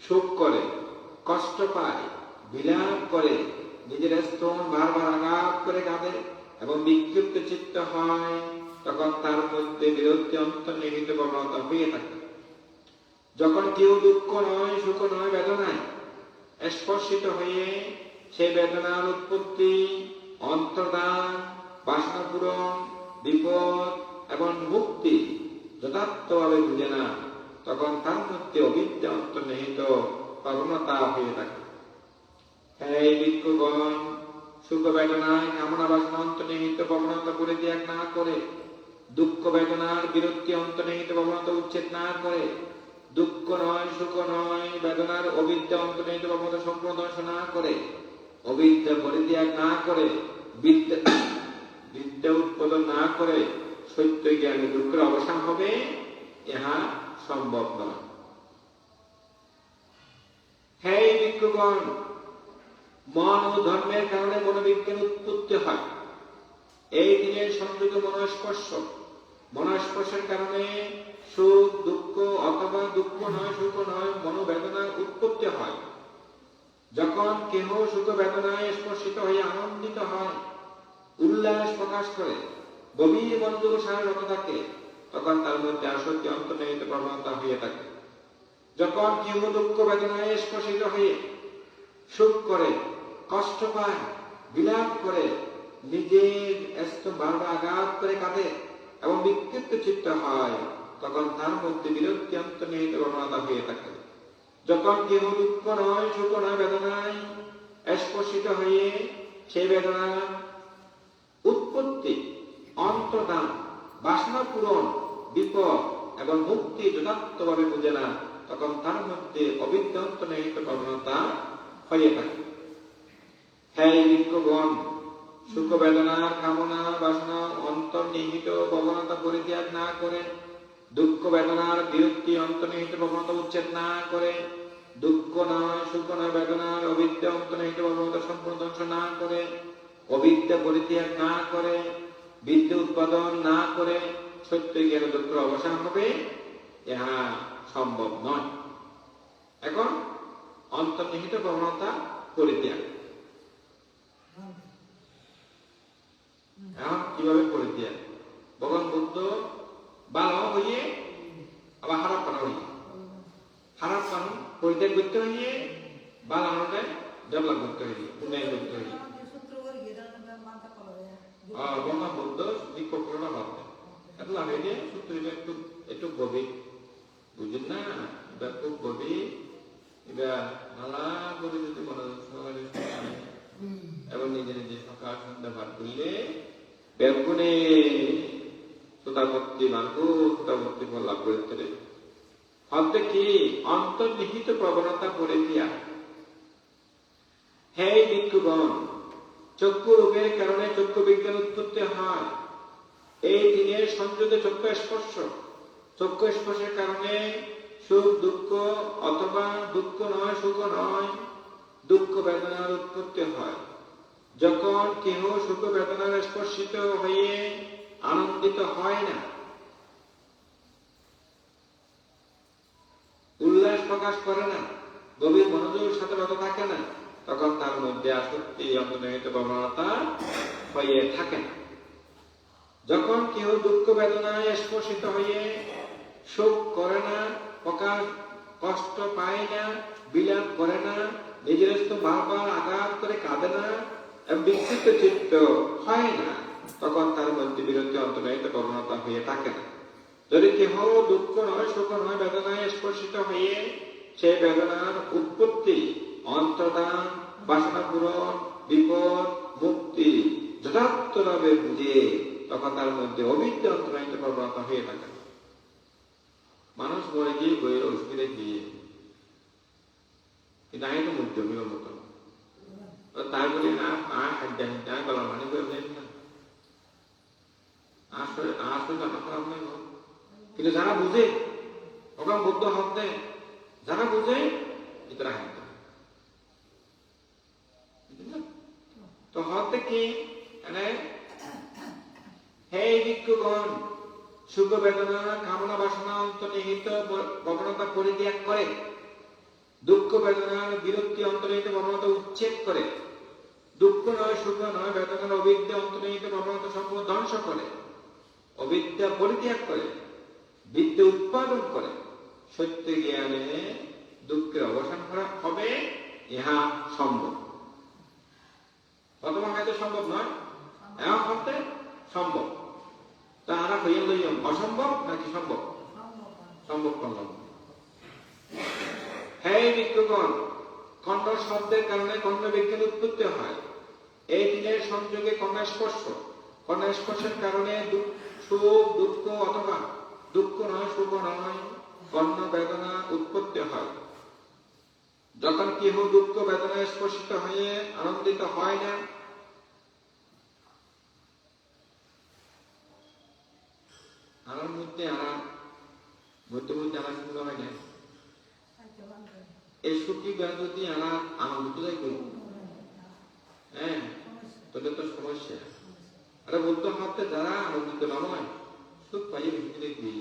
সুখ করে, কষ্ট পায়, বিলাপ করে, নিজের স্তন বারবার আঘাত করে কাঁদে এবং বিক্ষিপ্ত চিত্ত হয়, তখন তার মধ্যে বিরক্তি অন্তর্নিহিত প্রবণতা হয়ে থাকে। যখন কেউ দুঃখ নয়, সুখ নয়, বেদনায় স্পর্শিত হয়ে সেই বেদনার উৎপত্তি, অন্তর্ধান, বাসনা পূরণ, বিপদ এবং মুক্তি যথার্থভাবে বুঝে না, তখন তার মধ্যে অবিদ্যা অন্তর্নিহিত প্রবণতা হয়ে থাকে। হে ভিক্ষুগণ, সুখ বেদনায় কামনা বাসনা অন্তর্নিহিত প্রবণতা পরিত্যাগ না করে, দুঃখ বেদনার বিরক্তি অন্তর্নিহিত প্রবণতা উচ্ছেদ না করে, দুঃখ নয়, সুখ নয়, বেদনার অবিদ্যা অন্তর্নিহিত প্রবণতা সম্পূর্ণ ধ্বংস না করে, অবিদ্যা পরিত্যাগ না করে, বিদ্যা উৎপাদন না করে সত্য জ্ঞানে দুঃখের অবসান হবে, ইহা সম্ভব নয়। হে ভিক্ষুগণ, মন ও ধর্মের কারণে মনোবিজ্ঞান উৎপত্তি হয়। এই দিনের সংযোগে মনস্পর্শের কারণে সুখ দুঃখ অথবা দুঃখ নয়, সুখ নয়, মনোবেদনার উৎপত্তি হয়। যখন কেহ সুখ বেদনায় স্পর্শিত হয়ে আনন্দিত হয়, উল্লাস প্রকাশ করে, গভীর মনোযোগের সাথে রত থাকে, তখন তার মধ্যে আসক্তি অন্তর্নিহিত প্রবণতা হয়ে থাকে। যখন কেহ দুঃখ বেদনায় স্পর্শিত হয়ে সুখ করে, কষ্ট পায়, বিলাপ করে, নিজের স্তন বারবার আঘাত করে কাঁদে এবং বিক্ষিপ্ত চিত্ত হয়, তখন তার মধ্যে বিরক্তি অন্তর্নিহিত প্রবণতা হয়ে থাকে। যখন কেহ দুঃখ নয়, সুখ নয়, বেদনায় স্পর্শিত হয়ে সেই বেদনার উৎপত্তি, অন্তর্ধান, বাসনা পূরণ, বিপদ এবং মুক্তি যথার্থভাবে বুঝে না, তখন তার মধ্যে অবিদ্যা অন্তর্নিহিত প্রবণতা হয়ে থাকে। হে ভিক্ষুগণ, সুখ বেদনার কামনা বাসনা অন্তর্নিহিত প্রবণতা পরিত্যাগ না করে, দুঃখ বেদনার বিরক্তি অন্তর্নিহিত প্রবণতা উচ্ছেদ না করে, দুঃখ নয়, সুখ নয়, বেদনার অবিদ্যা অন্তর্নিহিত প্রবণতা সম্পূর্ণ ধ্বংস না করে, অবিদ্যা পরিত্যাগ না করে, বিদ্যা উৎপাদন না করে সত্য জ্ঞানে দুঃখের অবসান হবে, ইহা সম্ভব নয়। এখন অন্তর্নিহিত প্রবণতা পরিত্যাগ। এখন কিভাবে পরিত্যাগ? ভগবান বুদ্ধ ভালো হইয়ে আবার খারাপ করা হইয়ে, খারাপ কারণ পরিত্যাগ করতে হইয়ে, ভালো আমাকে ডেভেলপ করতে হইয়ে, উন্নয়ন করতে হইয়ে। ভগবান বুদ্ধ দীক্ষক করোনা ভাবতে এত লাগে যে সূত্রটা একটু গভীর, বুঝলেন না? এটা খুব গভীর। এটা ভালা করে যদি মনে এবং নিজে নিজে সকাল সন্ধ্যা ভাত করলে বেগুনে শ্রোতাভক্তি মার্গ শ্রোতাভক্তি ফল লাভ করতে পারে। হতে কি অন্তর্নিহিত প্রবণতা করে দিয়া। হে ভিক্ষুগণ, চক্ষু রোগের কারণে চক্ষু বিজ্ঞান উৎপত্তি হয়। এই তিনের সংযোগে চক্ষু স্পর্শ, চক্ষু স্পর্শের কারণে সুখ দুঃখ অথবা দুঃখ নয় সুখ নয় দুঃখ বেদনার উৎপত্তি হয়। যখন কেহ সুখ বেদনার স্পর্শিত হয়ে আনন্দিত হয় না, উল্লাস প্রকাশ করে না, গভীর মনোযোগের সাথে রত থাকে না, তখন তার মধ্যে আসক্তি অন্তর্নিহিত প্রবণতা হয়ে থাকে না। যখন কেউ দুঃখ বেদনায় স্পর্শিত হয়ে শোক করে না, প্রকাশ কষ্ট পায় না, বিলাপ করে না, নিজের বারবার আঘাত করে কাঁদে না, বিক্ষিপ্ত চিত্ত হয় না, তখন তার মধ্যে বিরতি অন্তর্নিহিত প্রবণতা হয়ে থাকে না। যদি কেহ দুঃখ নয় সুখ নয় বেদনায় স্পর্শিত হয়ে সেই বেদনার উৎপত্তি অন্তর্দান বাসনা পূরণ বিপদ মুক্তি যথার্থভাবে বুঝে, তখন তার মধ্যে অবিদ্যা অন্তর্নিহিত প্রবণতা হয়ে থাকে। মানুষ মরে গিয়ে বইয়ের অসুবিধে গিয়ে কিন্তু আমি তো মধ্যমীর মতো তাই বলি না খাদ্য গলার পানি করে দেন না আসলে জানা খারাপ নয়। কিন্তু যারা বুঝে ওখানে বুদ্ধ হতে যারা বুঝে এটা হাত তো হতে কি হে ভিক্ষুগণ, সুখ বেদনা কামনা বাসনা অন্তর্নিহিত প্রবণতা পরিত্যাগ করে, দুঃখ বেদনার বিরক্তি অন্তর্নিহিত প্রবণতা উচ্ছেদ করে, দুঃখ নয় সুখ নয় বেদনার অবিদ্যা অন্তর্নিহিত প্রবণতা সম্পূর্ণ ধ্বংস করে, অবিদ্যা পরিত্যাগ করে, বিদ্যা উৎপাদন করে, সত্য জ্ঞানে দুঃখের অবসান করা হবে, ইহা সম্ভব। বর্তমান হয়তো সম্ভব নয়, এখন হতে সম্ভব। তাহারা হইয়া লইয়া অসম্ভব নাকি সম্ভব? সম্ভব করলাম। হে ভিক্ষুগণ, খণ্ড শব্দের কারণে খণ্ড বিজ্ঞান উৎপত্তি হয়। এই তিনের সংযোগে কর্ণস্পর্শ, কর্ণস্পর্শের কারণে সুখ দুঃখ অথবা দুঃখ নয় সুখ নয় কর্ণ বেদনা উৎপত্তি হয়। যখন কেহ দুঃখ বেদনায় স্পর্শিত হয়ে আনন্দিত হয় না, আমার মধ্যে মধ্যে শুরু হয় না, এই সুখী যদি আনন্দিত যাই করি, হ্যাঁ তোদের তো সমস্যা। আরে বলতে হতে যারা আনন্দিত নয় সুখ পাইয়ে বেশি দেখবি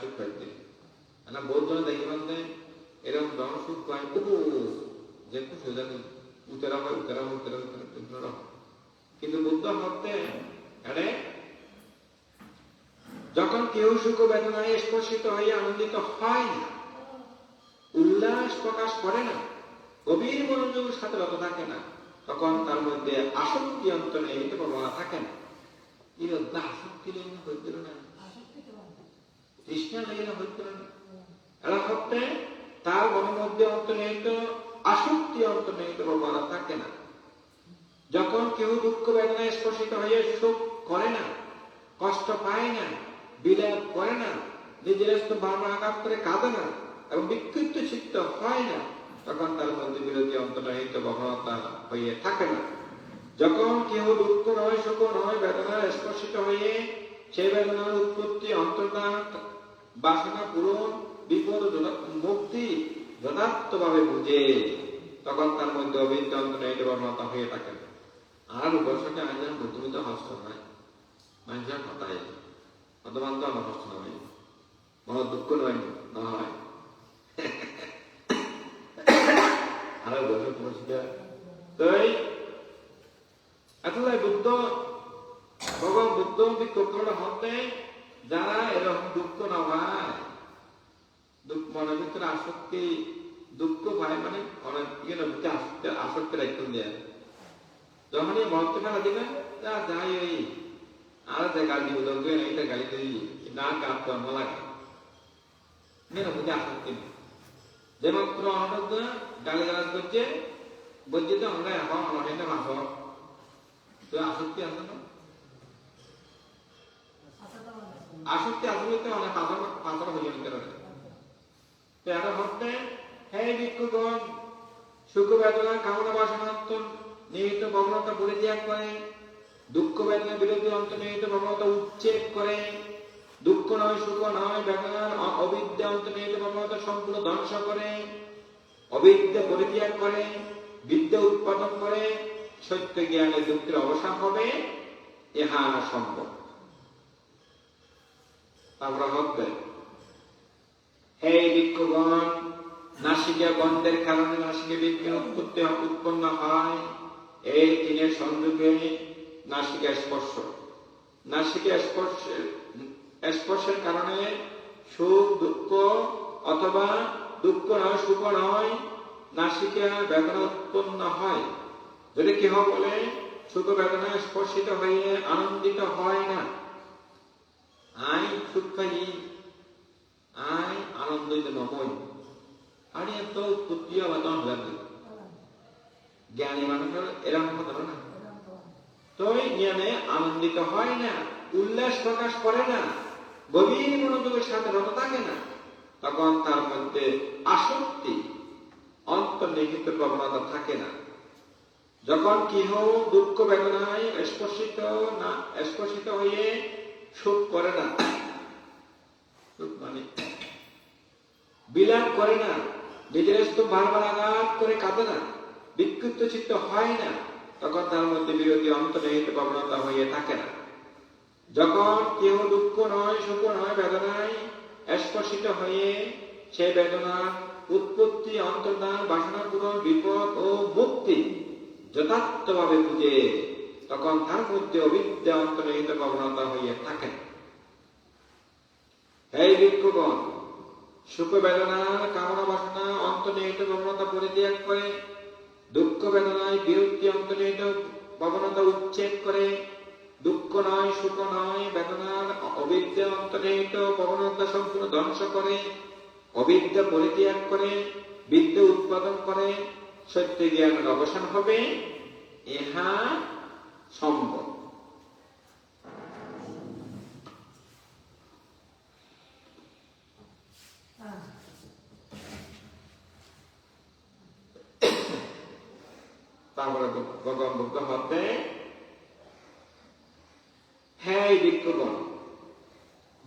সুখ পাইতে বৌদ্ধ দেখি বলতে এরকম জন সুখ পাই যে খুব সোজা নেই উতেরা হয় উতেরা হয় উতেরা উতেরা হয়। কিন্তু বুদ্ধ হতে যখন কেউ সুখ বেদনায় স্পর্শিত হয়ে আনন্দিত হয় না, উল্লাস প্রকাশ করে না, গভীর মনোযোগের সাথে রত থাকে না, তখন তার মধ্যে আসক্তি অন্তর্নিহিত প্রবণতা থাকে না। আসক্তি লেগে হইছিল না, তৃষ্ণা লেগে হইছিল না, এরা হতে তার মনের মধ্যে অন্তর্নিহিত আসক্তি অন্তর্নিহিত প্রবণতা থাকে না। যখন কেউ দুঃখ বেদনায় স্পর্শিত হয়ে শোক করে না, কষ্ট পায় না, বিলাপ করে না, নিজের বারবার আঘাত করে কাঁদে না এবং বিক্ষিপ্ত চিত্ত হয় না, তখন তার মধ্যে বিরোধী অন্তর্নিহিত প্রবণতা হয়ে থাকে না। যখন কেউ দুঃখ নয় সুখ নয় বেদনায় স্পর্শিত হয়ে সেই বেদনার উৎপত্তি অন্তর্দান বাসনা পূরণ বিপদ মুক্তি যথার্থভাবে বুঝে, তখন তার মধ্যে অবিদ্যা অন্তর্নিহিত প্রবণতা হয়ে থাকে। আর বর্ষকে আইন বুদ্ধিমিত হস্ত নয়, মানুষের কথাই অতমান তো আমার হস্ত নয়, মনে দুঃখ নয় নয় আর বছর পরিষ্কার তাই আসলে বুদ্ধ ভগবান বুদ্ধ বিক্ষোভটা হতে যারা এরকম দুঃখ না হয়, মনের ভিতরে আসক্তি দুঃখ ভাই মানে অনেক আসক্তি রাখতে দেয়, যখনই মরতে ফেলা দিবেন যা যাই ওই আর যে গাড়ি উদয় এইটা গাড়ি তৈরি না কাপ জন্ম লাগে মেয়েরা বুঝে আসক্তি নেই। যে মাত্র অনবদ্য গালি গালাজ করছে বলছি তো আমরা এখন অনেকটা মাস তো আসক্তি আছে না, আসক্তি আসলে তো অনেক পাথর হয়ে যেতে পারে। এটা হচ্ছে হে ভিক্ষুগণ, সুখ বেদনা কামনা বাসনা নিহিত প্রবণতা পরিত্যাগ করে, দুঃখ বেদনা বিরোধী অন্তর্নিহিত প্রবণতা উচ্ছেদ করে, দুঃখ নয় সুখ নয় বেদনার অবিদ্যা অন্তর্নিহিত প্রবণতা সম্পূর্ণ ধ্বংস করে, অবিদ্যা পরিত্যাগ করে, বিদ্যা উৎপাদন করে, সত্য জ্ঞানে দুঃখের অবসান হবে, ইহা সম্ভব। তারপরে হবে, হে ভিক্ষুগণ, নাসিকে গন্ধের কারণে নাসিকে বিজ্ঞান উৎপত্তি উৎপন্ন হয়। এই তিনের সংযোগে নাসিকা স্পর্শ, নাসিকা স্পর্শের কারণে সুখ দুঃখ অথবা দুঃখ নয় সুখ নয় নাসিকা বেদনা উৎপন্ন হয়। যদি কেহ বলে সুখ বেদনা স্পর্শিত হয়ে আনন্দিত হয় না, আই সুখ পাই, আই আনন্দিত নয়, আরে এত উৎপত্তি আবাদন লাগবে। জ্ঞানী মানুষের এরকম হতে না, তো জ্ঞানে আনন্দিত হয় না, উল্লাস প্রকাশ করে না, গভীর মনোযোগের সাথে রত থাকে না, তখন তার মধ্যে আসক্তি অন্তর্নিহিত প্রবণতা থাকে না। যখন কেহ দুঃখ বেদনায় স্পর্শিত হয়ে সুখ করে না, সুখ মানে বিলাপ করে না, নিজের স্তূপ বারবার আঘাত করে কাঁদে না, বিক্ষিপ্ত চিত্ত হয় না, তখন তার মধ্যে বিরোধী অন্তর্নিহিত প্রবণতা হয়ে থাকে না। যখন কেহ দুঃখ নয় সুখ নয় বেদনায় স্পর্শিত হয়ে সে বেদনার উৎপত্তি অন্তর্ধান বাসনা পূরণ বিপদ ও মুক্তি যথার্থভাবে বুঝে, তখন তার মধ্যে অবিদ্যা অন্তর্নিহিত প্রবণতা হয়ে থাকে। এই ভিক্ষুগণ, সুখ বেদনার কামনা বাসনা অন্তর্নিহিত প্রবণতা পরিত্যাগ করে, দুঃখ বেদনায় বিরক্তি অন্তর্নিহিত প্রবণতা উচ্ছেদ করে, দুঃখ নয় সুখ নয় বেদনার অবিদ্যা অন্তর্নিহিত প্রবণতা সম্পূর্ণ ধ্বংস করে, অবিদ্যা পরিত্যাগ করে, বিদ্যা উৎপাদন করে, সত্য জ্ঞানের অবসান হবে, ইহা সম্ভব। তারপরে ভগবান বুদ্ধ হতে, হে ভিক্ষুগণ,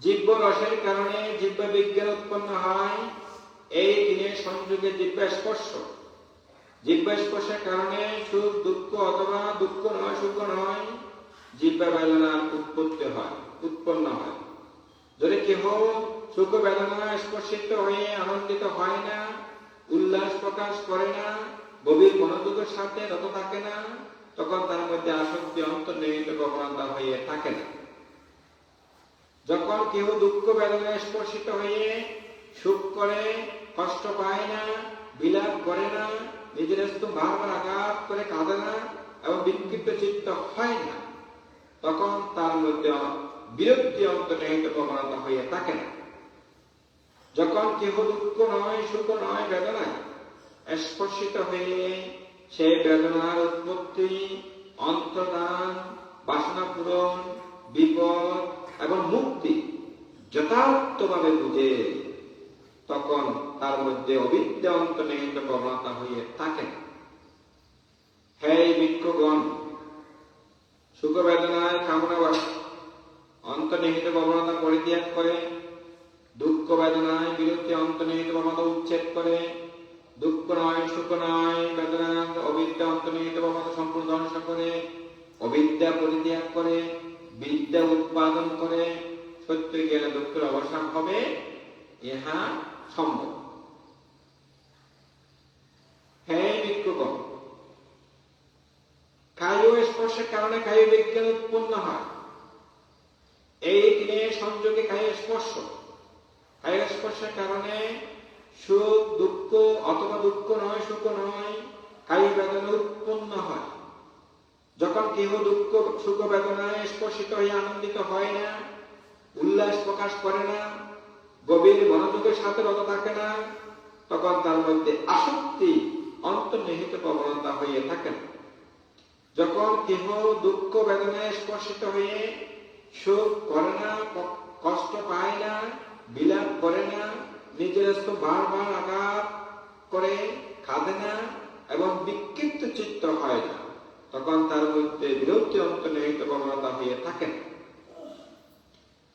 জিহ্ব রসের কারণে জিহ্ব বিজ্ঞান উৎপন্ন হয়। এই তিনের সংযোগে জিহ্বা স্পর্শ, জিহ্বা স্পর্শের কারণে সুখ দুঃখ অথবা দুঃখ নয় সুখ নয় জিহ্বা বেদনার উৎপন্ন হয়। যদি কেহ সুখ বেদনা স্পর্শিত হয়ে আনন্দিত হয় না, উল্লাস প্রকাশ করে না, গভীর মনোযোগের সাথে রত থাকে না, তখন তার মধ্যে আসক্তি অন্তর্নিহিত প্রবণতা হয়ে থাকে না। যখন কেহ দুঃখ বেদনা স্পর্শিত হয়ে সুখ করে, কষ্ট পায় না, বিলাপ করে না, নিজের স্তূপ বারবার আঘাত করে কাঁদে না এবং বিক্ষিপ্ত চিত্ত হয় না, তখন তার মধ্যে বিরক্তি অন্তর্নিহিত প্রবণতা হয়ে থাকে না। যখন কেহ দুঃখ নয় সুখ নয় বেদনায় স্পর্শিত হয়ে সে বেদনার উৎপত্তি অন্তর্ধান বাসনা পূরণ বিপদ এবং মুক্তি যথার্থভাবে বুঝে, তখন তার মধ্যে অবিদ্যা অন্তর্নিহিত প্রবণতা হয়ে থাকে। হে ভিক্ষুগণ, সুখ বেদনায় কামনা অন্তর্নিহিত প্রবণতা পরিত্যাগ করে, দুঃখ বেদনায় বিরক্তি অন্তর্নিহিত প্রবণতা উচ্ছেদ করে, দুঃখ নয় সুখ নয় বেদনার অবিদ্যা অন্তর্নিহিত প্রবণতা সম্পূর্ণ ধ্বংস করে, অবিদ্যা পরিত্যাগ করে, বিদ্যা উৎপাদন করে, সত্য জ্ঞানে দুঃখের অবসান হবে, ইহা সম্ভব। হে ভিক্ষুগণ, কায় স্পর্শের কারণে কায় বিজ্ঞান উৎপন্ন হয়। এই তিনের সংযোগে কায় স্পর্শের কারণে সুখ দুঃখ অথবা দুঃখ নয় সুখ নয় কায় বেদনা উৎপন্ন হয়। যখন কেহ দুঃখ সুখ বেদনায় স্পর্শিত হয়ে আনন্দিত হয় না, উল্লাস প্রকাশ করে না, গভীর মনোযোগের সাথে রত থাকে না, তখন তার মধ্যে আসক্তি অন্তর্নিহিত প্রবণতা হয়ে থাকে না। যখন কেহ দুঃখ বেদনায় স্পর্শিত হয়ে সুখ করে না, কষ্ট পায় না, বিলাপ করে না, নিজের স্তূপ বারবার আঘাত করে কাঁদে না এবং বিক্ষিপ্ত চিত্ত হয় না, তখন তার মধ্যে বিরক্তি অন্তর্নিহিত প্রবণতা হয়ে থাকে না।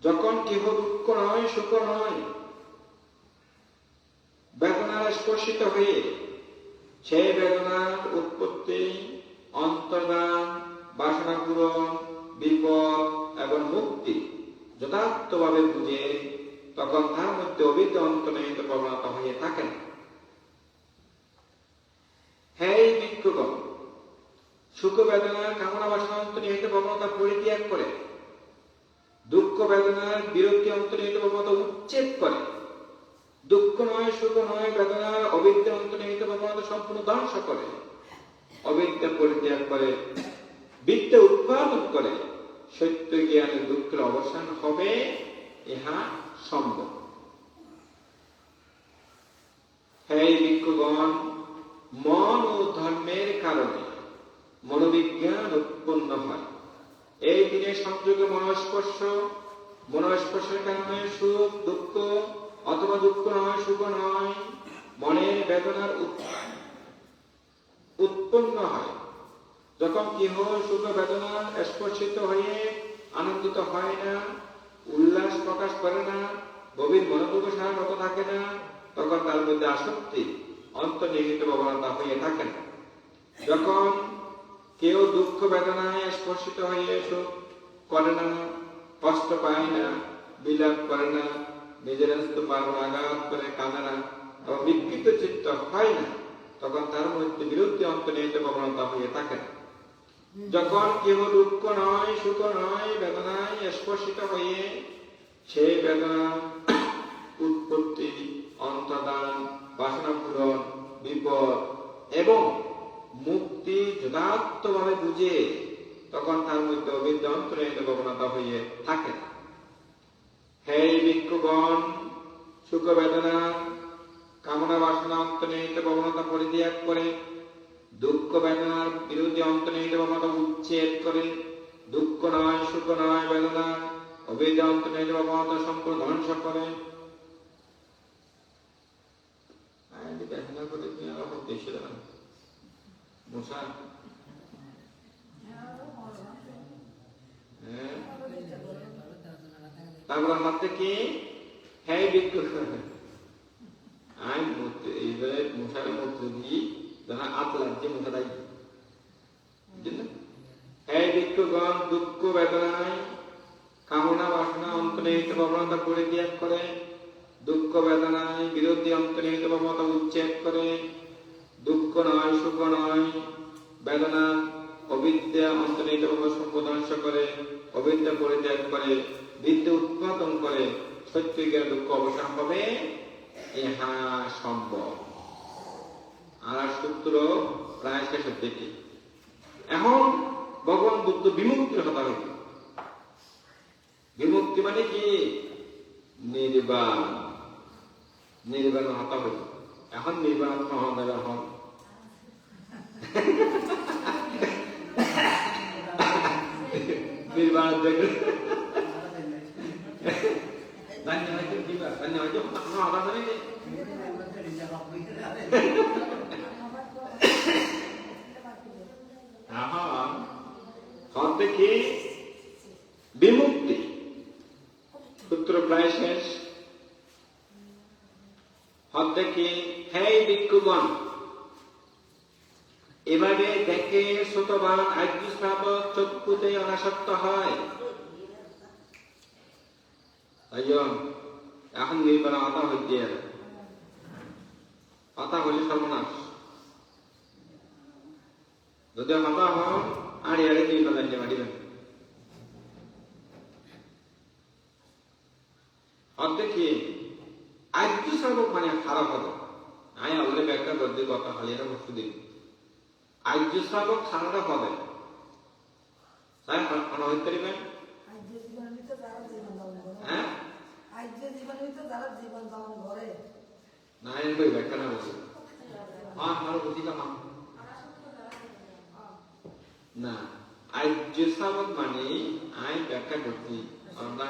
যখন কেহ দুঃখ নয়, সুখ নয়, বেদনার স্পর্শিত হয়ে সেই বেদনার উৎপত্তি, অন্তর্দান, বাসনা পূরণ, বিপদ এবং মুক্তি যথার্থভাবে বুঝে, তখন তার মধ্যে অবিদ্য অন্তর্নিহিত প্রবণতা হয়ে থাকে না। হে ভিক্ষুগণ, সুখ বেদনার কামনা বাসনা অন্তর্নিহিত প্রবণতা পরিত্যাগ করে দুঃখ বেদনার বিরক্তি অন্তর্নিহিত প্রবণতা উচ্ছেদ করে, দুঃখ নয়, সুখ নয়, বেদনার অবিদ্যা অন্তর্নিহিত প্রবণতা সম্পূর্ণ ধ্বংস করে, অবিদ্যা পরিত্যাগ করে বিদ্যা উৎপাদন করে সত্য জ্ঞানের দুঃখের অবসান হবে, ইহা সম্ভব। হে ভিক্ষুগণ, মন ও ধর্মের কারণে মনোবিজ্ঞান উৎপন্ন হয়। এই দিনে সংযোগে মনস্পর্শের কারণে সুখ দুঃখ অথবা দুঃখ নয়, সুখ নয়, মনের বেদনার উৎপন্ন হয়। যখন কেহ সুখ বেদনা স্পর্শিত হয়ে আনন্দিত হয় না, উল্লাস প্রকাশ করে না, গভীর মনোযোগের সাথে রত থাকে না, তখন তার মধ্যে আসক্তি অন্তর্নিহিত প্রবণতা হয়ে থাকে না। যখন কেউ দুঃখ বেদনায় স্পর্শিত হয়ে সুখ করে না, কষ্ট পায় না, বিলাপ করে না, নিজের আঘাত করে কাঁদে না এবং বিকৃত চিত্ত হয় না, তখন তার মধ্যে বিরুদ্ধে অন্তর্নিহিত প্রবণতা হয়ে থাকে না। যখন কেউ দুঃখ নয়, সুখ নয়, বেদনায় স্পর্শিত হয়ে সেই বেদনা উৎপত্তি, অন্তর্দান, বাসনা পূরণ, বিপদ এবং মুক্তি যথার্থভাবে বুঝে, তখন তার মধ্যে অবিদ্য অন্তর্নিহিত প্রবণতা হয়ে থাকে। হে ভিক্ষুগণ, সুখ বেদনা কামনা বাসনা অন্তর্নিহিত প্রবণতা পরিত্যাগ করে দুঃখ বেদনার বিরোধী অন্তর্নিহিত প্রবণতা উচ্ছেদ করে, দুঃখ নয়, সুখ নয়, বেদনা অবিদ্য অন্তর্নিহিত প্রবণতা সম্পূর্ণ ধ্বংস করে। তারপর আমার থেকে হে ভিক্ষু, আমি এইবারে মশারের মধ্যে দিয়ে যারা আত লাগছে মশাটাই। হে ভিক্ষুগণ, দুঃখ বেদনায় কামনা বাসনা অন্তর্নিহিত প্রবণতা পরিত্যাগ করে দুঃখ বেদনায় বিরোধী অন্তর্নিহিত প্রবণতা উচ্ছেদ করে, দুঃখ নয়, সুখ নয়, বেদনা অবিদ্যা অন্তর্নিহিত প্রবণতা ধ্বংস করে, অবিদ্যা পরিত্যাগ করে বিদ্যা উৎপাদন করে সত্য জ্ঞান দুঃখ অবসান হবে, ইহা সম্ভব। আর সূত্র প্রায় শেষের দিকে। এখন ভগবান বুদ্ধ বিমুক্তির কথা হইল। বিমুক্তি মানে কি? নির্বাণ। নির্বাণ হতা হইল। এখন নির্বাণ হওয়া যাবে। এখন নির্বাণ দেখে বিমুক্তি সূত্র প্রায় শেষ। হদ্দেকে হে ভিক্ষুগণ, এভাবে দেখে শ্রোতবান আর্য শ্রাবক চক্ষুতে অনাসক্ত হয়। এখন নির্বাণ হতা হইতে হতা হইলে সর্বনাশ। যদি হতা হন আড়ে আড়ে নির্বাণ জানিয়ে মারিবেন। অর্ধেকে আর্য শ্রাবক মানে খারাপ হবে। আমি অলরেডি ব্যাখ্যা করতে কথা হালিয়ে বস্তু দিন। আর্য শ্রাবক সারাটা হবে তাই হইতে পারিবেন। হ্যাঁ না কই ব্যাখ্যা না বলছি। হ্যাঁ আরো বুঝি না আর্য শ্রাবক মানে আমি ব্যাখ্যা করছি আমরা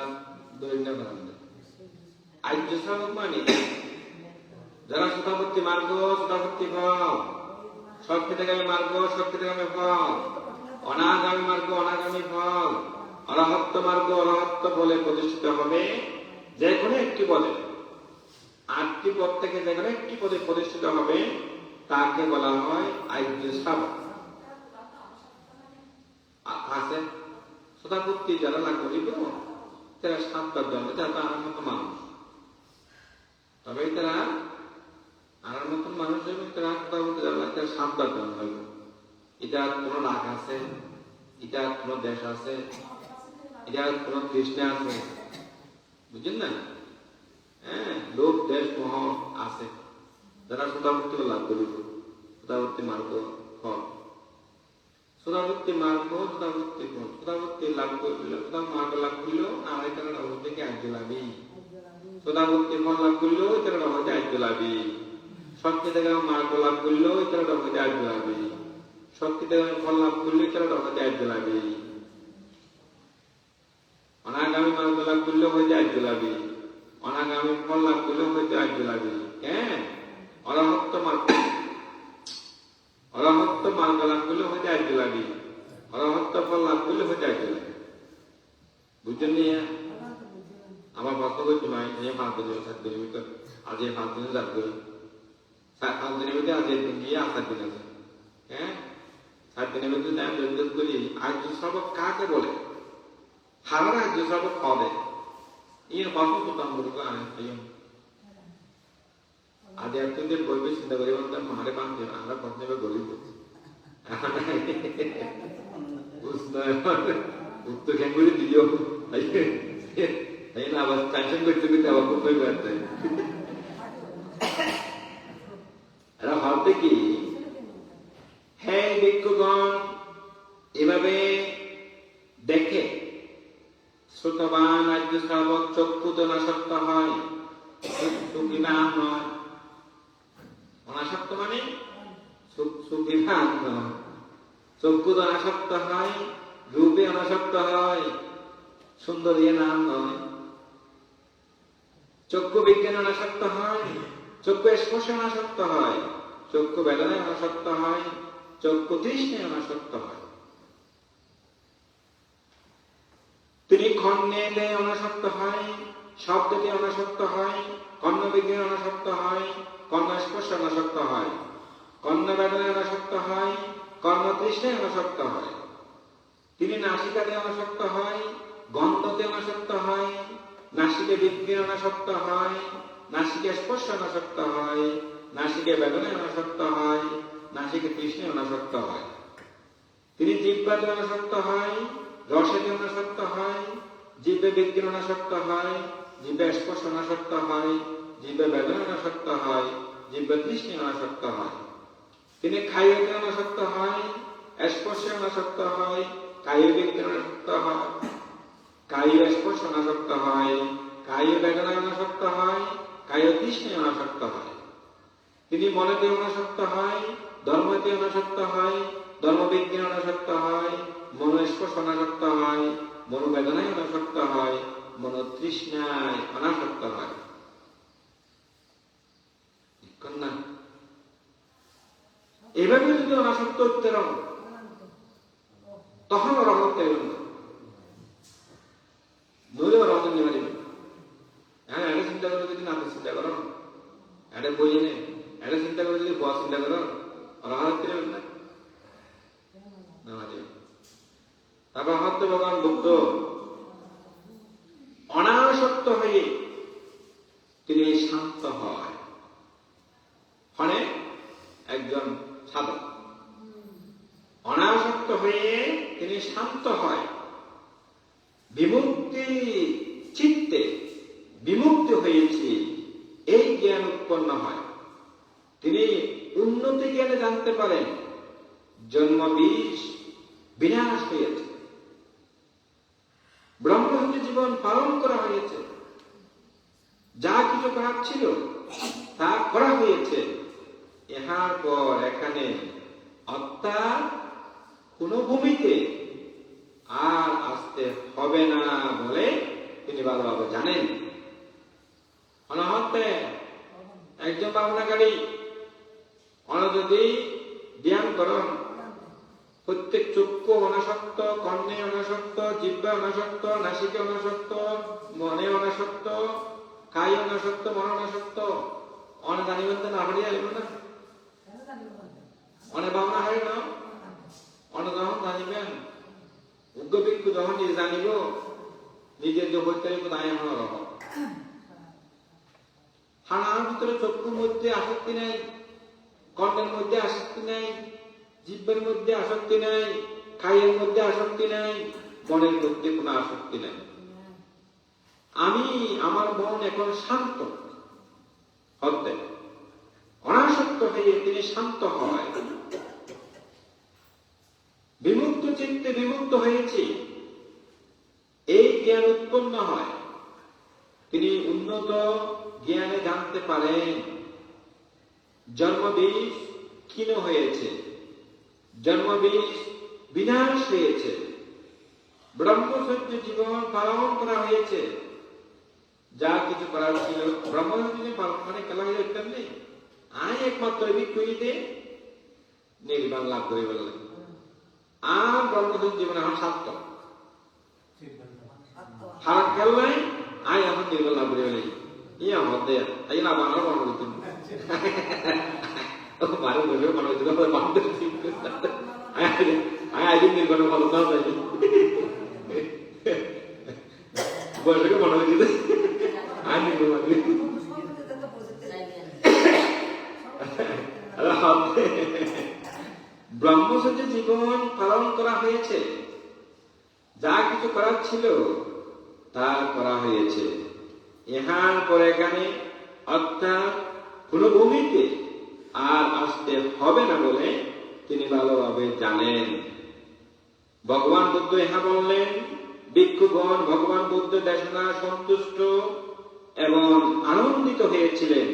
দৈন্য করেন। আর্য শ্রাবক মানে যারা শতাপত্তি মার্গ, শতাপত্তি ভাব, সব ক্ষেত্রে মার্গ, সব ক্ষেত্রে ফল। অনাগামী মার্গ, অনাগামী ফল। অরহত্ত মার্গ, অরহত্ত বলে প্রতিষ্ঠিত হবে যে কোনো একটি পদে। 8টি পদ থেকে যে কোনো একটি পদে প্রতিষ্ঠিত হবে তাকে বলা হয় আর্য শ্রাবক। আছে শ্রোতাপত্তি যারা লাভ করিব তারা 7 জন্মে তারা তো আমার মতো মানুষ, তবে তারা আমার মতন মানুষ এবং তারা শ্রোতাপত্তি যারা লাগে তারা 7 জন্ম হইব। এটা কোন রাগ আছে, এটা কোন দেশ আছে, এটা কোন তৃষ্ণা আছে, বুঝছেন না? হ্যাঁ, লোক দেশ মোহ আছে যারা শ্রোতাপত্তি লাভ করিব। শ্রোতাপত্তি মার্গ ফল, শ্রোতাপত্তি মার্গ, শ্রোতাপত্তি ফল। শ্রোতাপত্তি লাভ করল, মার্গ লাভ করল, আর এখানে থেকে আর্য লাভী। শ্রোতাপত্তি ফল লাভ করল, এখানে হতে আর্য লাভী। শক্তি থেকে মার্গ লাভ করল, এখানে হতে আর্য লাভী। শক্তি থেকে ফল লাভ করল, এখানে হতে আর্য লাভী। অনাগামী মার্গ লাভ করল হইতে আর্য লাভী। অনাগামী ফল লাভ করল হইতে আর্য লাভী। হ্যাঁ, অরহত্ত মার্গ, অরহত্ত মার্গ লাভ করলে হইতে আর্য লাভী। অরহত্ত ফল লাভ করলে হইতে আর্য লাভী। বুঝছেন নিয়ে আমার প্রশ্ন করছি ভাই, এই 5 দিনের 7 দিনের ভিতর, আজ এই 5 দিনে যাক করি, 5 দিনের ভিতরে আজ একদিন গিয়ে 7 দিন আছে। হ্যাঁ, 7 দিনের ভিতরে আমি যোগ করি আর্য শ্রাবক কাকে বলে? হারা আর্য শ্রাবক হবে এর প্রশ্ন করতাম বলবো আজ এতদিন বলবে চিন্তা করি বলতাম মারে বাঁধতে আমরা প্রশ্ন গরিব উত্তর খেয়ে করে দিও তাই না, আবার টেনশন করতে করতে আবার কোথায় বেড়াতে এরা ভাবতে কি, হে ভিক্ষুগণ, এভাবে দেখে শ্রোতবান আর্য শ্রাবক চক্ষু তো অনাসক্ত হয়, সুখীবান নয়। অনাসক্ত মানে সুখীবান নয়। চক্ষু তো অনাসক্ত হয়, রূপে অনাসক্ত হয়, সুন্দরী নাম নয়। চক্ষু বিজ্ঞানে অনাসক্ত হয়, চক্ষু স্পর্শে অনাসক্ত হয়, চক্ষু বেদনায় অনাসক্ত হয়, চক্ষু তৃষ্ণায় অনাসক্ত হয়। তিনি খণ্ডে অনাসক্ত হয়, শব্দতে অনাসক্ত হয়, কর্ণ বিজ্ঞানে অনাসক্ত হয়, কর্ণ স্পর্শে অনাসক্ত হয়, কর্ণ বেদনায় অনাসক্ত হয়, কর্ণ তৃষ্ণায় অনাসক্ত হয়। তিনি নাসিকাতে অনাসক্ত হয়, গন্ধতে অনাসক্ত হয়, নাসিকে বিজ্ঞানে অনাসক্ত হয়, নাসিকে স্পর্শে অনাসক্ত হয়, নাসিকে বেদনায় অনাসক্ত হয়, নাসিকে তৃষ্ণায় অনাসক্ত হয়। তিনি জিহ্বাতে অনাসক্ত হয়, রসেতে অনাসক্ত হয়, জিহ্বে বিজ্ঞান অনাসক্ত হয়, জিহ্বে স্পর্শ অনাসক্ত হয়, জিহ্বে বেদনা অনাসক্ত হয়, জিহ্বে তৃষ্ণায় অনাসক্ত হয়। তিনি খাইতে অনাসক্ত হয়, স্পর্শে অনাসক্ত হয়, কায়ু বিজ্ঞান অনাসক্ত হয়, কায়ু স্পর্শ অনাসক্ত হয়, কায়ু বেদনা অনাসক্ত হয়, কায়ু তৃষ্ণায় অনাসক্ত হয়। তিনি মনেতে অনাসক্ত হয়, ধর্মতে অনাসক্ত হয়, ধর্মবিজ্ঞান অনাসক্ত হয়, মনস্পর্শ অনাসক্ত হয়, মনোবেদনায় অনাসক্ত হয়, মনোতৃষ্ণায় অনাসক্ত হয়। না, এভাবে যদি অনাসক্ত উত্তরণ তখন রহমত পেলেন না, নইলেও রহমত নেওয়া যাবে। হ্যাঁ, এটা চিন্তা করে যদি না চিন্তা করো, এটা বইয়ে নে, এটা চিন্তা করে যদি বস চিন্তা করো, রহমত পেলেন না, নেওয়া যাবে। তারপর হত্য ভগবান বুদ্ধ অনাসক্ত হয়ে তিনি শান্ত হয়, ফলে একজন সাধক অনাসক্ত হয়ে তিনি শান্ত হয়, বিমুক্তি চিত্তে বিমুক্তি হয়েছে এই জ্ঞান উৎপন্ন হয়। তিনি উন্নতি জ্ঞানে জানতে পারেন জন্ম বিষ বিনাশ হয়েছে, ব্রহ্মহত্যা জীবন পালন করা হয়েছে, যা কিছু করার ছিল তা করা হয়েছে। ইহার পর এখানে অর্থাৎ কোন ভূমিতে আর আসতে হবে না বলে তিনি ভালোভাবে জানেন। অনাহতে একজন ভাবনাকারী যদি জ্ঞান করণ। প্রত্যেক চক্ষু অনাসক্ত, কর্ণে অনাসক্ত, জিহ্বা অনাসক্ত, নাসিকে অনাসক্ত, মনে অনাসক্ত, কায় অনাসক্ত, মন অনাসক্ত। অনে জানিবেন তো না হরিয়া এলো না, অনে ভাবনা হয় না, অনে যখন জানিবেন উগ্র ভিক্ষু যখন নিজে জানিব নিজের জগৎকারী কোথায় এখন রহ। হানার ভিতরে চক্ষুর মধ্যে আসক্তি নাই, কর্ণের মধ্যে আসক্তি নাই, জিহ্বার মধ্যে আসক্তি নাই, কায়ের মধ্যে আসক্তি নাই, মনের মধ্যে কোনো আসক্তি নাই। আমি আমার মন এখন শান্ত হতে, অনাসক্ত হয়ে তিনি শান্ত হয়। বিমুক্ত চিত্তে বিমুক্ত হয়েছে, এই জ্ঞান উৎপন্ন হয়। তিনি উন্নত জ্ঞানে জানতে পারেন জন্মবীজ ক্ষীণ হয়েছে, জন্মবীজ বিনাশ হয়েছে, ব্রহ্মচর্য জীবন পালন করা হয়েছে। যা কিছু করার ছিল ব্রহ্মচর্য পালন মানে খেলা হয়ে উঠতেন নেই। আয় একমাত্র বিক্ষুইতে নির্বাণ লাভ করে বললেন। আর ব্রহ্মচর্য জীবন এখন সার্থক। হারাক খেললে আয় এখন নির্বাণ লাভ করে বলে ই আমার দেয়া তাই না বানার মনে করতেন বারো বছর মনে হয়েছিল বান্ধব ঠিক আজ নির্বাণ ভালো না যায়নি বয়সকে মনে হয়েছিল আয় নির্বাণ ব্রহ্মচর্য জীবন পালন করা হয়েছে। যা কিছু করার ছিল তা করা হয়েছে। ইহার পর এখানে অর্থাৎ কোন ভূমিতে আর আসতে হবে না বলে তিনি ভালোভাবে জানেন। ভগবান বুদ্ধ ইহা বললেন, ভিক্ষুগণ ভগবান বুদ্ধ দেশনা সন্তুষ্ট এবং আনন্দিত হয়েছিলেন।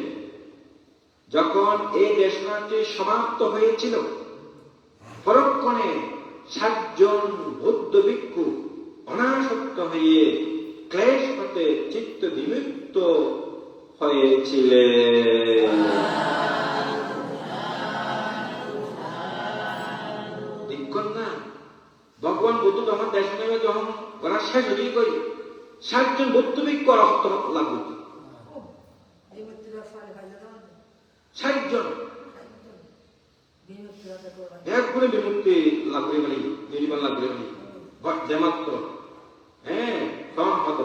যখন এই দেশনাটি সমাপ্ত হয়েছিল, পরক্ষণে 7 জন বৌদ্ধ ভিক্ষু অনাসক্ত হয়ে ক্লেশ হতে চিত্ত বিমুক্ত হয়েছিলেন। দেখুন না, ভগবান বুদ্ধ যখন দেশনা যখন করা শেষ হয়ে গই 7 জন বৌদ্ধ ভিক্ষু অনাসক্ত লাভ করত। 7 জন এক করে বিমুক্তি লাভ করে বলি, নির্বাণ লাভ করে বলি যেমাত্র। হ্যাঁ,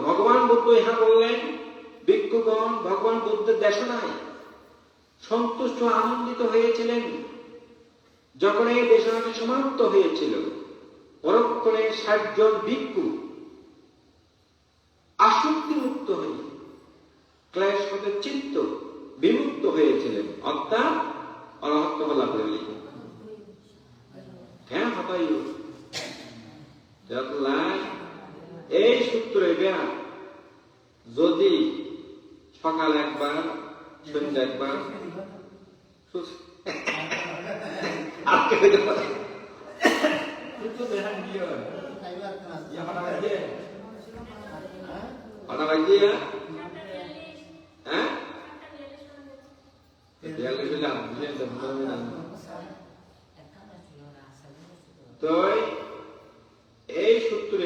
ভগবান বুদ্ধ ইহা বললেন, ভিক্ষুগণ ভগবান বুদ্ধের দেশনায় সন্তুষ্ট আনন্দিত হয়েছিলেন। যখন এই দেশনাটি সমাপ্ত হয়েছিল, পরক্ষণে 7 জন ভিক্ষু আসক্তি মুক্ত হয়ে ক্লেশ হতে চিত্ত বিমুক্ত হয়েছিলেন, অর্থাৎ অরহত্ত লাভ করে। হ্যাঁ হতাই এই সূত্রে যদি সকাল একবার সন্ধ্যা একবার তো এই সূত্রে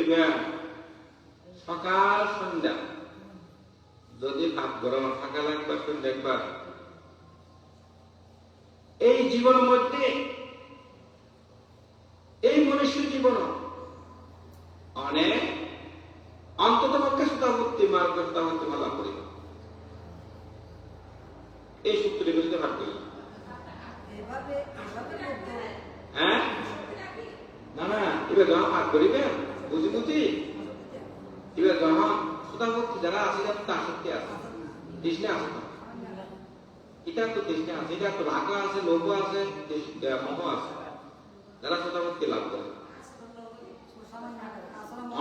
সকাল সন্ধ্যা যদি ভাব গরম, সকাল একবার সন্ধ্যা একবার, এই জীবনের মধ্যে এই মনুষ্য জীবন অনেক অন্তত পক্ষে শতাব্দী মার্গ শতাব্দী লাভ করিব। এই সূত্রে বুঝতে পারবে। হ্যাঁ না না, এবার যখন ভাগ করিবে বুঝি বুঝি, এবার যখন শতাব্দী যারা আছে তার আসক্তি আছে, তৃষ্ণা আছে না, এটা তো তৃষ্ণা আছে, এটা তো রাগ আছে, লোভ আছে, মোহ আছে, যারা শতাব্দী লাভ করে।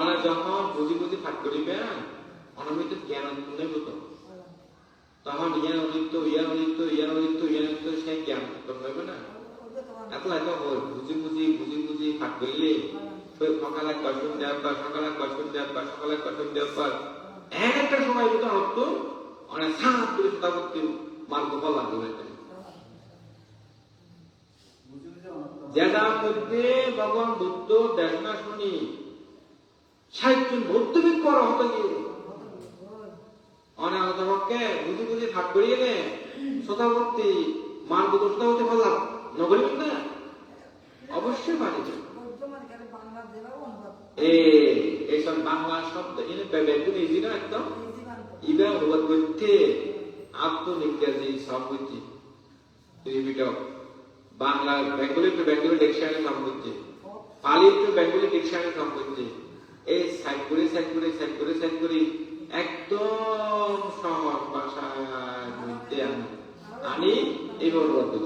অনেক যখন বুঝি বুঝি ভাগ করিবে অনমিত জ্ঞান উৎপন্ন হতো, তখন ইয়ান অনিত্য ইয়ান অনিত্য ইয়ান অনিত্য ইয়ান অনিত্য সেই জ্ঞান উৎপন্ন হবে না। এত এত বুঝি বুঝি বুঝি বুঝি ভাগ করলে সকালে কষ্ট দেওয়ার, সকালে কষ্ট দেওয়ার, সকালে কষ্ট দেওয়ার একটা সময় কিন্তু অর্থ অনেক সাত করে শতাব্দী মার্গ ফল লাগবে। যার মধ্যে ভগবান বুদ্ধ দেশনা শুনি 60 জন বৌদ্ধ ভিক্ষু হত গিয়ে অনাগত পক্ষে বুঝি বুঝি থাক করিয়ে নে শতাবর্তী মান বুদ্ধ শতাবর্তী পারলাম নগরী না অবশ্যই মানিত এইসব বাংলা শব্দ এনে বেগুন ইজি না একদম ইবা অনুবাদ করতে আত্মনির্যাজি সব বুঝছি Bangla Bengali to Bengali dictionary নাম করছে পালি টু বেঙ্গলি ডিকশনারি নাম করছে এই সাইড করে একদম সহজ ভাষায় বলতে আমি এইভাবে বলতে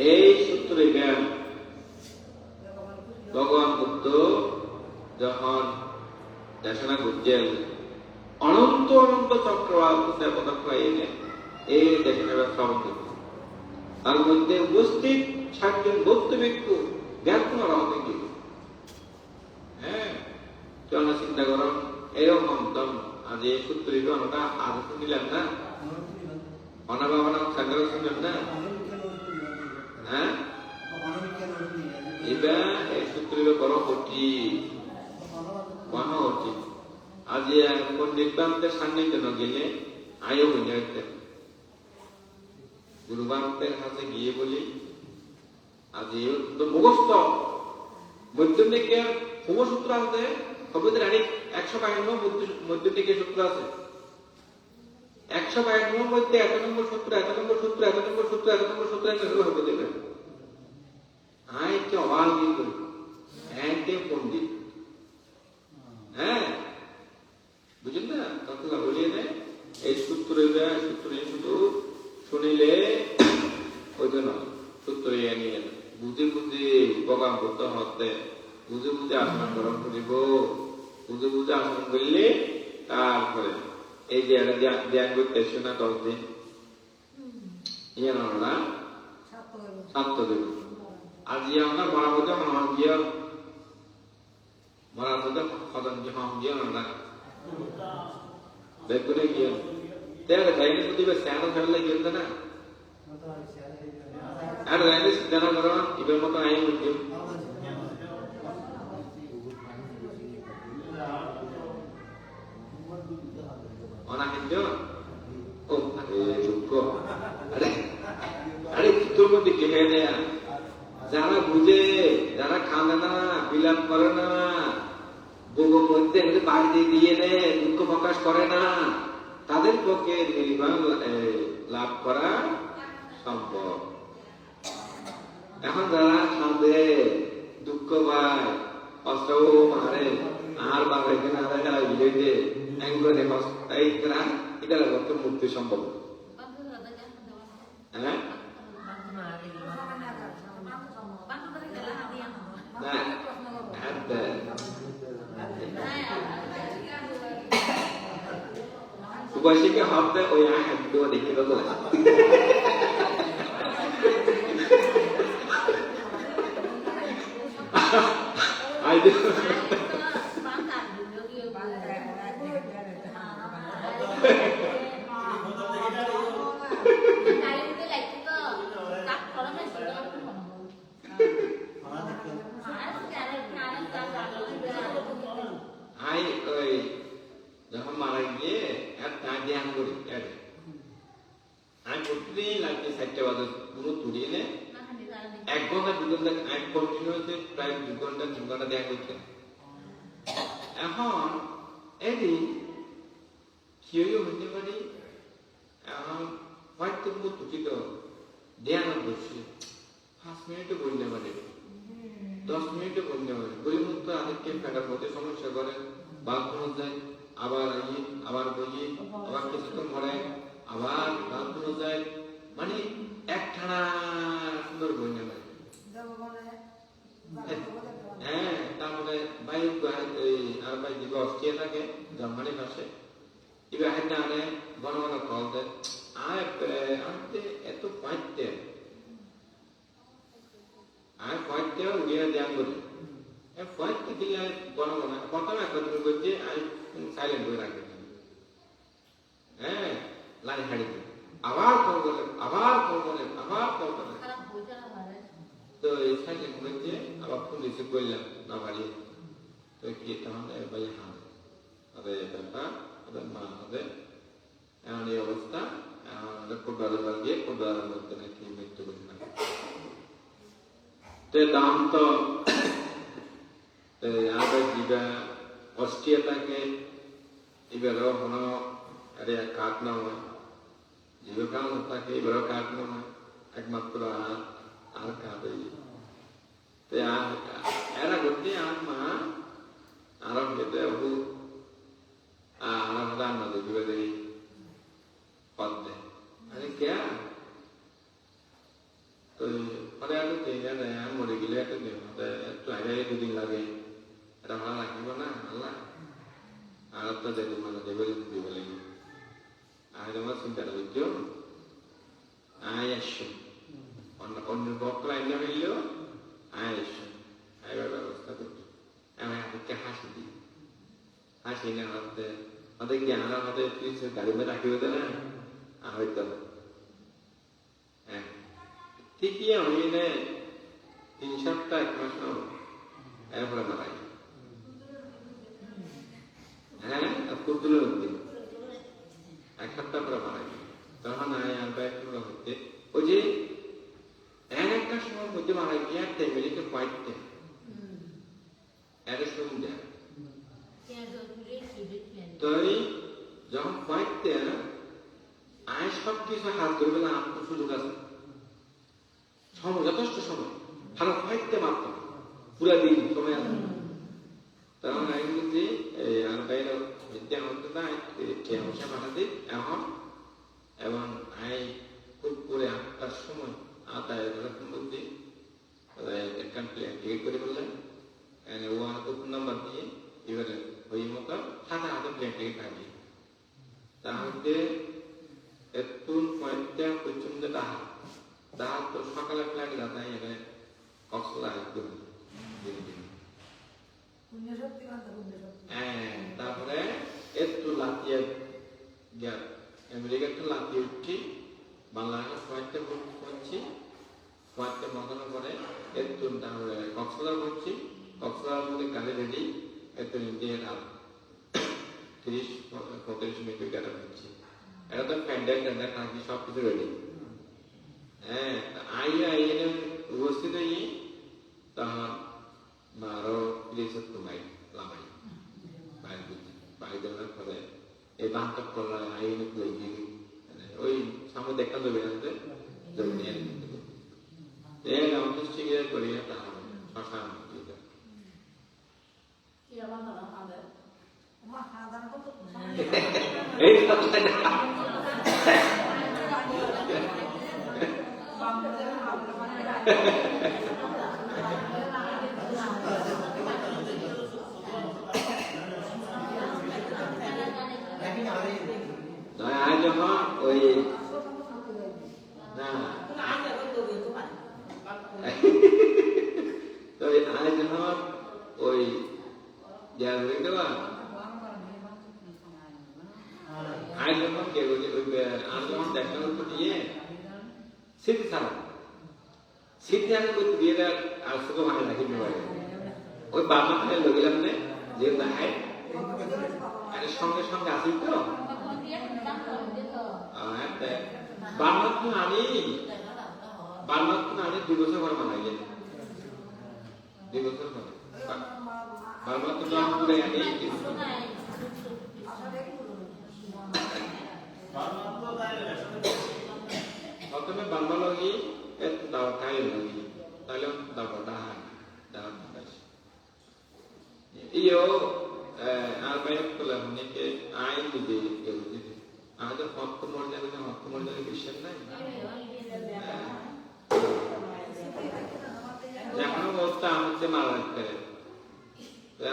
এই সূত্রে জ্ঞান ভগবান বুদ্ধ যখন দেশনা করছেন অনন্ত অনন্ত চক্রবার্তী দেবতা এনে এই দেশনা শ্রবণ করছে তার মধ্যে উপস্থিত 60 জন বৌদ্ধ ভিক্ষু জ্ঞান রহতে গিয়ে হ্যাঁ চল চিন্তা করো এরকম তম আজ এই সূত্রিত আমরা আজ শুনিলাম না অনাভাবনা সাগর শুনলাম না হ্যাঁ এবার এই সূত্রিত বড় কঠিন মহা কঠিন আজ পণ্ডিতবান্তের সান্নিধ্য ন গেলে আয়ও হয়ে যেতে গুরুবান্তের কাছে গিয়ে বলি আজ মুখস্থ মধ্যমিকের হোমসূত্র আছে কবিদের অনেক 152 মধ্যমিকের সূত্র আছে 152 মধ্যে এত নম্বর সূত্র হবে দেবে আয় কে অবাক দিয়ে করি এতে পণ্ডিত হ্যাঁ বুঝলেন না কথা বলিয়ে দেয় এই সূত্র শুধু শুনিলে ওই জন্য সূত্র নিয়ে বুঝে প্রোগ্রাম করতে হতে বুঝে আসন গ্রহণ করিব বুঝে আসন করলে তারপরে এই যে ধ্যান করতেছে না 10 দিন ইয়ে না সাত দেব আর যে আমরা মরাবতে মহান গিয়ে মরাবতে খদন যে হম গিয়ে না বেকুনে গিয়ে তেরে গাইনে দিবে স্যানো ফেললে গিয়ে না আর রাইনে সিদ্ধানা করো ইবের মতো আই মুখ্য অনা হিন্দ ও আরে চুপ আরে তোর মধ্যে কে দেয়া যারা বুঝে যারা খানে না বিলাপ করে না বহু মধ্যে বাড়িতে দিয়ে নেয় দুঃখ প্রকাশ করে না তাদের পক্ষে নির্বাণ লাভ করা সম্ভব এখন যারা খাঁদে দুঃখ পায় কষ্ট মারে আর বাবা এখানে আধা খেলা বিজয়ীতে একবারে এটা করতে মুক্তি সম্ভব হ্যাঁ সুবাসীকে ভাবতে ওই একদম দেখে তো যখন মারা গিয়ে ধ্যান করি আমি প্রতিদিন লাগছে 4টা বাজে পুরো তুলিয়ে নে 1 ঘন্টা 2 ঘন্টা আমি কন্টিনিউ হচ্ছে প্রায় 2 ঘন্টা 3 ঘন্টা ধ্যান করছে এখন এদিন কেউ হইতে পারি এখন হয়তো খুব উচিত ধ্যান করছি 5 মিনিটে বলতে পারে 10 মিনিটে বলতে পারে বই মুক্ত আদেরকে ফেটার মধ্যে সমস্যা করে বাথরুম যায় আবার বই আবার কিছুক্ষণ পরে আবার বাথরুম যায় মানে একটানা সুন্দর বই নেবে হ্যাঁ তারপরে ভাই আর ভাই দিবস কে থাকে জার্মানি ভাষে এবার হাতে আনে ঘন ঘন কল দেয় আনতে এত পাইতে উড়িয়ে দেওয়া করি ফয়েদকে দিলে ঘন ঘন কত করছে আমি সাইলেন্ট করে রাখি হ্যাঁ লাইন হারিয়ে দিই আবার কল করলেন আবার কল করলেন আবার কল করলেন তো এই সাইলেন্ট করছে আবার ফোন রিসিভ করলাম না বাড়ি তো কি তাহলে ভাই হ্যাঁ ওদের ব্যাপার ওদের মা হবে এমন এই অবস্থা কোটার গিয়ে কোটার মধ্যে নাকি মৃত্যু ঘটনা তে দাম তো ada juga Austria take ibero hono ada kartna hoy juga kan take ibero kartna hoy একমাত্র আর কাবে তে এরা গতি আর মা আর গতে বহু আর দান না দিবে দেই পদে আরে क्या তো পরে আর তো জানে আর মরে গেলে তো একটু আগে দুদিন লাগে এটা ভালো লাগবে না আল্লাহ আর তো দেখো মানে দেবে দিবে লাগে আর তোমার চিন্তা করছো আয়াস অন্য বকরা এনে হইলো আয়াস আইবার ব্যবস্থা করছো আমি আপনাকে হাসি দিই হাসি না হতে আমাদের জ্ঞান আমাদের কিছু গাড়ি মধ্যে রাখি হতে না হয়তো হ্যাঁ ঠিকই আমি নে 3 সপ্তাহ 1 মাস এরপরে মারা গেল হ্যাঁ কুতুল দিন 1 সপ্তাহ পরে মারা গেল তখন আর ব্যাপার হচ্ছে ওই যে একটা সময় মধ্যে মারা গিয়ে ফ্যামিলিকে পাইতে এর সুবিধা তাই যখন পাইতে আয় সব কিছু হাত ধরবে না আপনার সুযোগ আছে সময় যথেষ্ট সময় ভালো পাইতে মাত্র পুরা দিন সময় আছে তখন আমি বলছি আর বাইরে বিদ্যা হতে না কেমসা পাঠাতে এখন এবং আয় খুব করে 8টার সময় আদায় এরকম বলছি একটা প্লেন টিকিট করে বললেন ও হাতে ফোন নাম্বার দিয়ে এবারে ওই মতো সাথে হাতে প্লেন টিকিট থাকি তাহলে একটু কয়েকটা পর্যন্ত দাহাত তো সকালে ফ্লাইট যাতাই এখানে কক্সবাজার একদম তারপরে একটু লাফিয়ে আমেরিকা একটু লাফিয়ে উঠছি বাংলাদেশের কয়েকটা করছি কয়েকটা মতানো করে একটু তাহলে কক্সবাজার করছি কক্সবাজার মধ্যে গাড়ি রেডি একটু ইন্ডিয়া রাত 30-35 মিনিট গাড়ি হচ্ছে এটা তো প্যান্ডেল ট্যান্ডেল থাকি সব কিছু রেডি হ্যাঁ আইনে উপস্থিত হয়ে তখন আরো প্লেসের তোমায় লামাই বাইরে দেওয়ার পরে এই বান্ধব করলাম আইনে ওই সামনে দেখা যাবে আসতে আমাদের ঠিক করি তাহলে শ্মশান এই যখন ওই না তো আজ যখন ওই আজ যখন কে আর যখন দেখা দিয়ে স্মৃতি ছাড়া স্মৃতি আমি দিয়ে আর শুধু মানে রাখি ওই বাবা খানে লগিলাম না যে দেখায় সঙ্গে সঙ্গে আসি তো বার্মাত্ম আনি 2 বছর পর মারা গেল 2 বছর পরে বার্মাত্ম পুরে আনি প্রথমে বার্মা লগি দাওয়া খাই লগি তাহলে দাওয়া দাওয়া iyo albayat kolam nike ain dide geldi ada hakku morjana বিশ্বাস নাই এখন অবস্থা আমাকে মারা রাখতে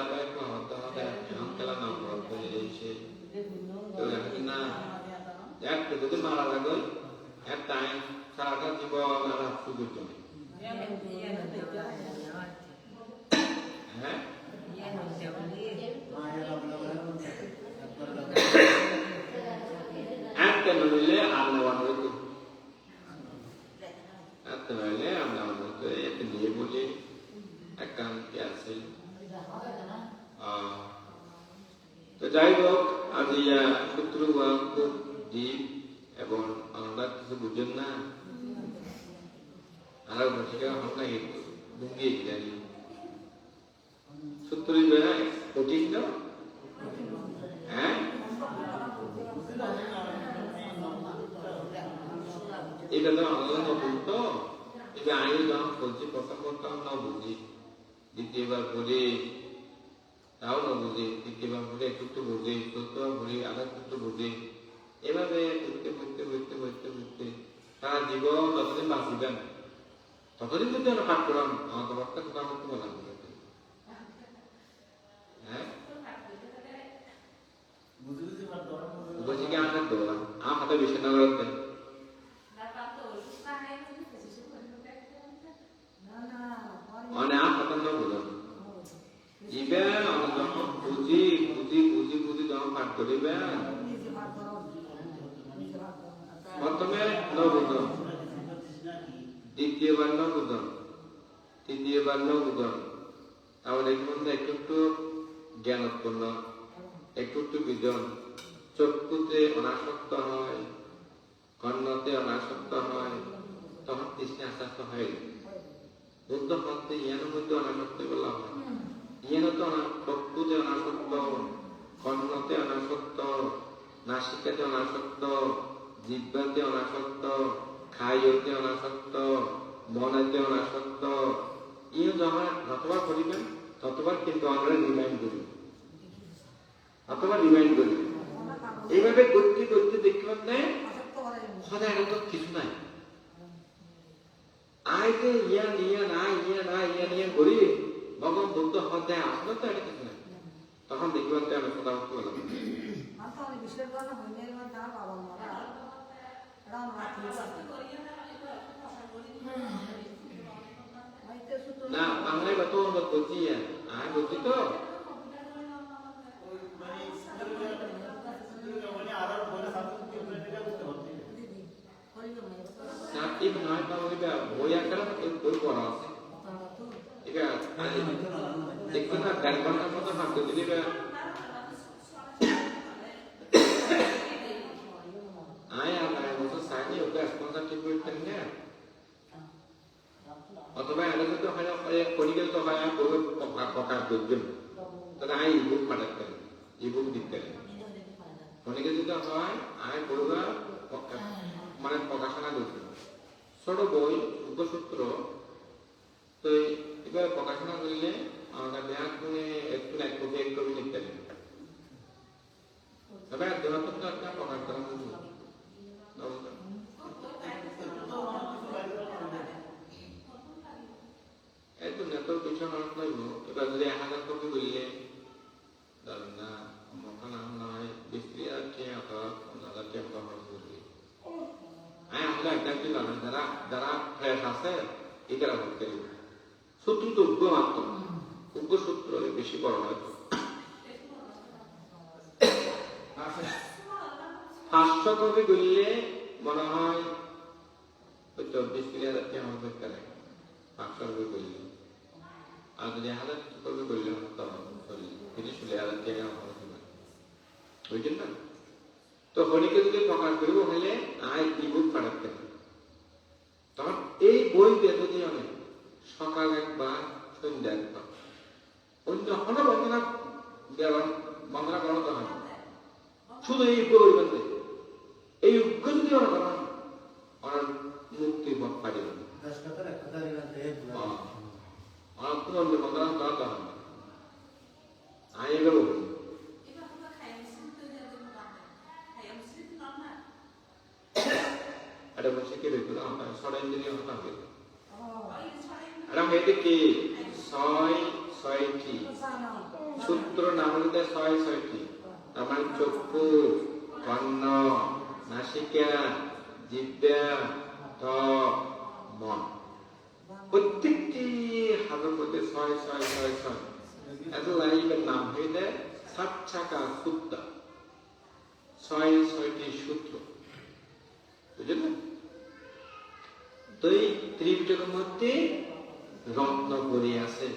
আমরা একটু হতে হবে অঙ্কেলা নাম বলতে এই সেই তো এখন না একটা যদি মারা লাগে একটা আইন সারাটা জীবন আর সুযোগ নেই হ্যাঁ Ate nolile amna wanotu. Ate nolile amna wanotu. Ate niye boli akan kiasi. তো যাই হোক আজি সূত্র খুব ডিপ এবং আমরা কিছু বুঝেন না আর বসে আমরা বুঝিয়ে জানি সূত্র কঠিন তো হ্যাঁ এটা তো আমরা নতুন তো এটা আগে যখন বলছি প্রথম প্রথম না বুঝি দ্বিতীয়বার বলি তাও না বুঝি তৃতীয়বার বলে একটু বুঝি চতুর্থবার বলি আবার একটু বুঝি এভাবে বুঝতে বুঝতে বুঝতে বুঝতে বুঝতে তারা জীবন যতদিন বাঁচিবেন ততদিন যদি আমরা পাঠ করলাম আমার তোমার কাছে তোমার মতো বলা হ্যাঁ বলছি কি আমার তো আমার হাতে বেশি না করতে অনেক হাতে না বুঝলাম ইবেন যখন বুঝি বুঝি বুঝি বুঝি যখন পাঠ করিবেন প্রথমে নবুঝন দ্বিতীয়বার নবুঝন তৃতীয়বার নবুঝন তাহলে এর মধ্যে একটু একটু জ্ঞান উৎপন্ন একটু একটু বিজন চক্ষুতে অনাসক্ত হয় কর্ণতে অনাসক্ত হয় তখন তৃষ্ণা আস্তে হয় বুদ্ধ মধ্যে ইয়ানের মধ্যে অনাসক্ত বলা হয় ইয়ানতে চক্ষুতে অনাসক্ত কর্ণতে অনাসক্ত নাসিকাতে অনাসক্ত জিহ্বাতে অনাসক্ত খাইতে অনাসক্ত মনেতে অনাসক্ত ইয়ে যখন যতবার করিবেন ততবার কিন্তু আমরা রিমাইন্ড করি অথবা রিমাইন্ড করি এইভাবে করতে করতে দেখবেন না সদায় তো কিছু নাই আইতে ইয়া নিয়ে না ইয়া না ইয়া নিয়ে করি ভগবান বুদ্ধ সদায় আসলে তো এটা কিছু নাই তখন দেখবেন তো আমি সদা বলতে বললাম না বাংলায় কত বলছি আর বলছি তো বই একটা বই পড়া আছে এটা দেখবেন না 1.5 ঘন্টার মতো ভাবতে দিলে অথবা আলাদা তো হয় পরিগেল তো হয় প্রকাশ করবেন তাহলে আই ইবুক পাঠাতেন ইবুক দিতেন অনেকে যদি হয় আয় পড়বা মানে প্রকাশনা করতেন ছোট বই সূত্র তো এবার প্রকাশনা করলে আমরা ব্যাগ করে একটু এক কপি লিখতে নেন তবে দেওয়াত্মক একটা প্রকাশ করা একটু নেতার পিছনে অনেক লাগলো এবার যদি 1000 কপি করলে ধরেন না মকা নাম নয় 20,000 টাকা অথবা 15,000 টাকা খরচ করবে হ্যাঁ আমরা একটা কি জানেন যারা ফ্রেশ আছে এটারা ভর্তি করবে সূত্র তো উগ্র মাত্র উগ্র সূত্র বেশি বড় হয় 500 কপি করলে মনে হয় 20,000 টাকা আমার দরকার 500 কপি করলে আর যদি 1000 কপি করলে তখন 30,000 টাকা আমার বুঝলেন না তো হরিকে যদি প্রকাশ করবো হলে আয় ইবুক পাঠাতে তখন এই বই দিয়ে যদি আমি সকাল একবার সন্ধ্যা একবার অন্য কোনো বন্দনা বন্দনা করাতে হয় শুধু এই বই বলতে এই উগ্র যদি ওরা করেন ওরা মুক্তি পাঠিয়ে অনেক অন্য বন্দনা করাতে হয় আয় এগুলো বলি ada musik itu lah, soal ini apa gitu? Ada itu ki, soy ti, sutro nama itu soy ti, nama cokku, kono, nasika, jibda, to, mon. Betik ti, harus betul soy. এত লাইকের নাম হইলে সাত চাকা সূত্র, ছয়টি সূত্র, বুঝলেন না? তো এই ত্রিপিটকের মধ্যে রত্ন পড়ে আছে।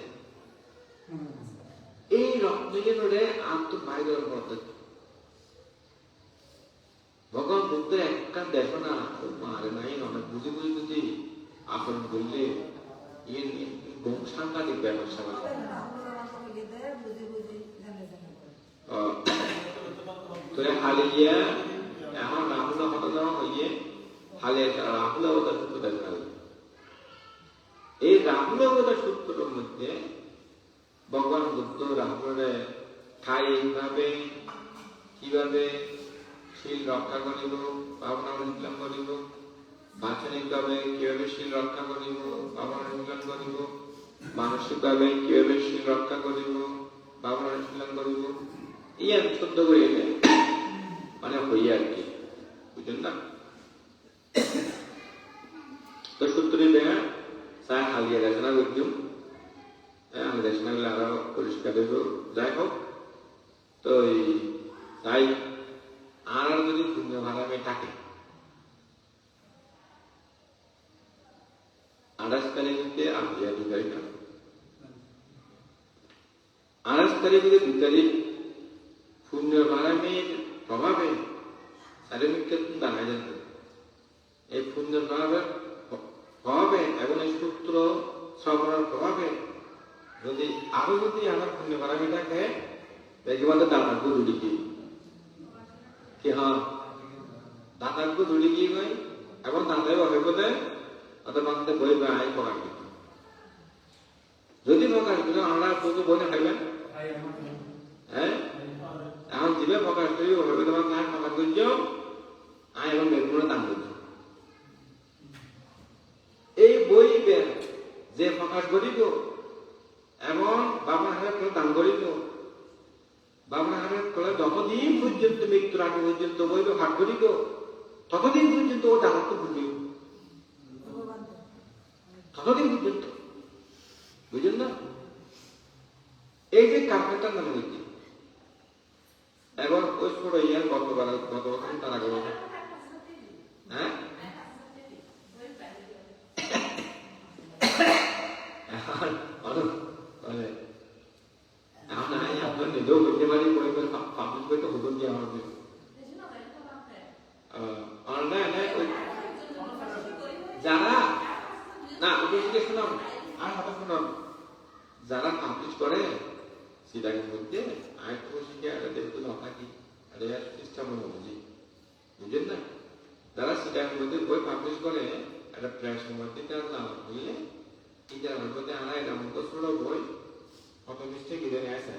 এই রত্নগুলোরে আত্মবাহির পদ্ধতি ভগবান বুদ্ধের একটা দেখো না, মারে নাই অনেক বুঝে বুঝে যদি আচরণ করলে সাংঘাতিক ব্যবসা হালিয়া এখন রাহুল হতা হইয়ে হালিয়া রাহুল অবতার সূত্র দেখা গেল। এই রাহুল অবতার সূত্রের মধ্যে ভগবান বুদ্ধ রাহুলের খাই এইভাবে কিভাবে শীল রক্ষা করিব, ভাবনা অনুশীলন করিব, বাচনিকভাবে কিভাবে শীল রক্ষা করিব, ভাবনা অনুশীলন করিব, মানসিকভাবে কিভাবে শীল রক্ষা করিব, ভাবনা অনুশীলন করিব, এই আর শুদ্ধ করে মানে হইয়া আর কি, বুঝলেন না? তো সূত্রে দেখা চাই হালিয়া রচনা করতাম, আমি রচনা করলে আরো পরিষ্কার হইব। যাই হোক, তো তাই আর যদি পুণ্য ভাড়ামে থাকে 28 তারিখে আলিয়া 2 তারিখ, 28 তারিখে 2 তারিখ পুণ্য ভাড়ামের প্রভাবে চারিমিকের দাঁড়ায় যেত। এই পুণ্য ভাড়ামের প্রভাবে এবং এই সূত্র শ্রবণের প্রভাবে যদি আরো যদি আমার পুণ্য ভাড়ামে থাকে দেখি বলতে দাঁড়াবো দুটি কি হ্যাঁ দাঁতারকে ধুলি গিয়ে গই এবং দাঁতায় অভিজ্ঞতা অত বান্ধে বই বা আয় প্রকাশ দিত। যদি প্রকাশ দিল আমরা তোকে বই না খাইবেন, হ্যাঁ এখন দিবে প্রকাশ করি ওভাবে তোমার আয় প্রকাশ করছ আয় এবং বেগুনের দাম করছ। এই বই যে প্রকাশ করিব এবং বাবার হাতে দান করিব, বাবার হাতে যতদিন পর্যন্ত মৃত্যুর আগে পর্যন্ত বই ভাগ করিব ততদিন পর্যন্ত ও দাঁড়াতে ভুলিব, ততদিন পর্যন্ত, বুঝলেন না? এই যে কার্পেটার নামে হয়েছে এবং ওই ছোট ইয়ার গত বছর তার আগে বছর, হ্যাঁ আপনার নিজেও হইতে পারি বই করে পাবলিশ করতে হুকুম দিয়ে আমার যারা না শুনাম আর হাতে শুনাম যারা পাবলিশ করে সেটাকে মধ্যে আরেকটু শিখে দেখতে থাকি সিস্টেম বুঝি, বুঝলেন না? যারা সেটার মধ্যে বই পাবলিশ করে একটা প্রেসের মধ্যে বুঝলে এটার মধ্যে আনা এটা মতো ছোট বই কত মিস্টেক ইদানি আসে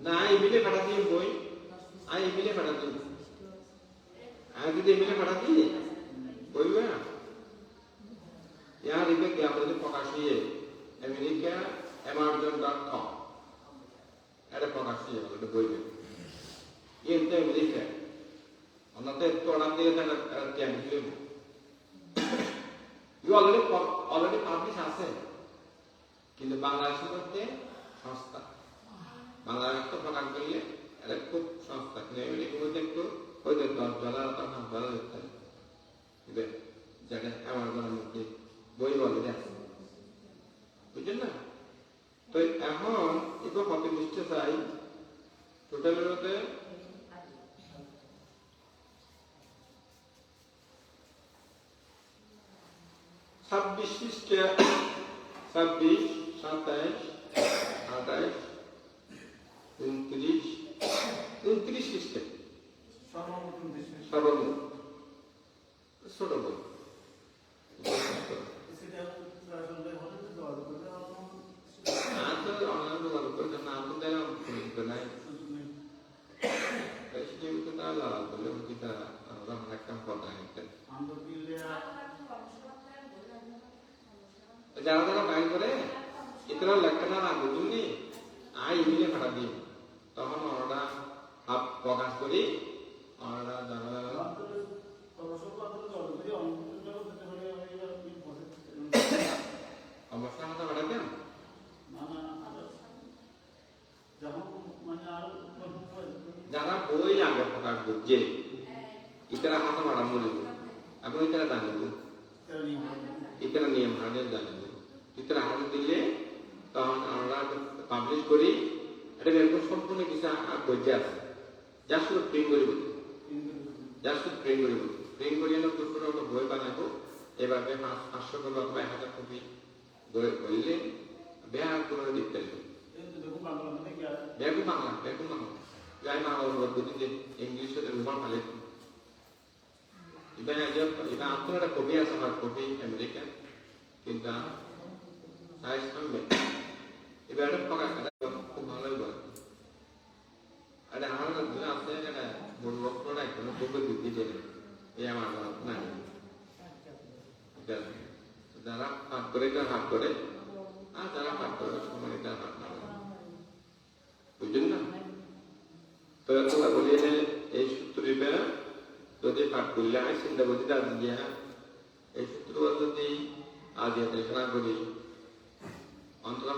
না ইমেলে পাঠাতে বই আর ইমেলে পাঠাতে আর যদি ইমেলে পাঠাতে বইবে यहाँ रिपे क्या बोले प्रकाशिए अमेरिका amazon.com ऐसे प्रकाशिए बोले बोइबे ये इतने अमेरिका अन्यथा तो अनाम दिए था क्या मिले you already publish আছে কিন্তু বাংলাদেশের মধ্যে সংস্থা বাংলাদেশ তো প্রকাশ করলে এটা খুব সংস্থা কিন্তু আমেরিকার মধ্যে একটু হয়তো $10 বা $5 দিতে হবে যেটা অ্যামাজনের মধ্যে বই বলে দেখো, বুঝলেন না? তো এখন এবার কত লিস্টে চাই টোটালের মধ্যে 26 পৃষ্ঠা 26, 27, 28, 29 পৃষ্ঠা সর্বমোট ছোট বই kita orang rekam kota itu. যারা বাইর করে ইতরা লেখনা না বুঝুনি আই ইমেলে পাঠা দিই তখন ওরা হাফ প্রকাশ করি ওরা যারা মশলা মাথা বাড়াতেন যারা বই আগে প্রকাশ করছে ইতারা হাতে বাড়ানো নেব এবং ইতারা জানিব ইতারা নিয়ম হাতে জানিব ইতারা হাতে দিলে তখন আমরা পাবলিশ করি এটা এরকম সম্পূর্ণ কিছু বইতে আছে যা শুধু প্রিন্ট করিব যা শুধু প্রিন্ট করিব প্রিন্ট করিয়ে দুপুরে একটা বই বানাবো এভাবে 500 কপি অথবা 1000 কপি বই বললে বেয়া করে দিতে হবে বেগু বাংলা যাই বাংলা বলতে যে ইংলিশে রুমাল ভালো ইবা আপনার একটা কপি আছে আমার কপি আমেরিকান কিন্তু সাইজ কমবে এবার একটা পকা খুব ভালোই বল আরে আমার না আছে একটা বড় বক্তরা কোনো কপি দিতে দেয় এই আমার না যারা হাত করে হাত করে আর যারা হাত করে সময় এটা হাত না বুঝলেন না তো এখন বলি এই সূত্রটা যদি পাঠ করলে হয় চিন্তা করছি আজ দিয়া এই সূত্র যদি আজ এখানে করি অন্তত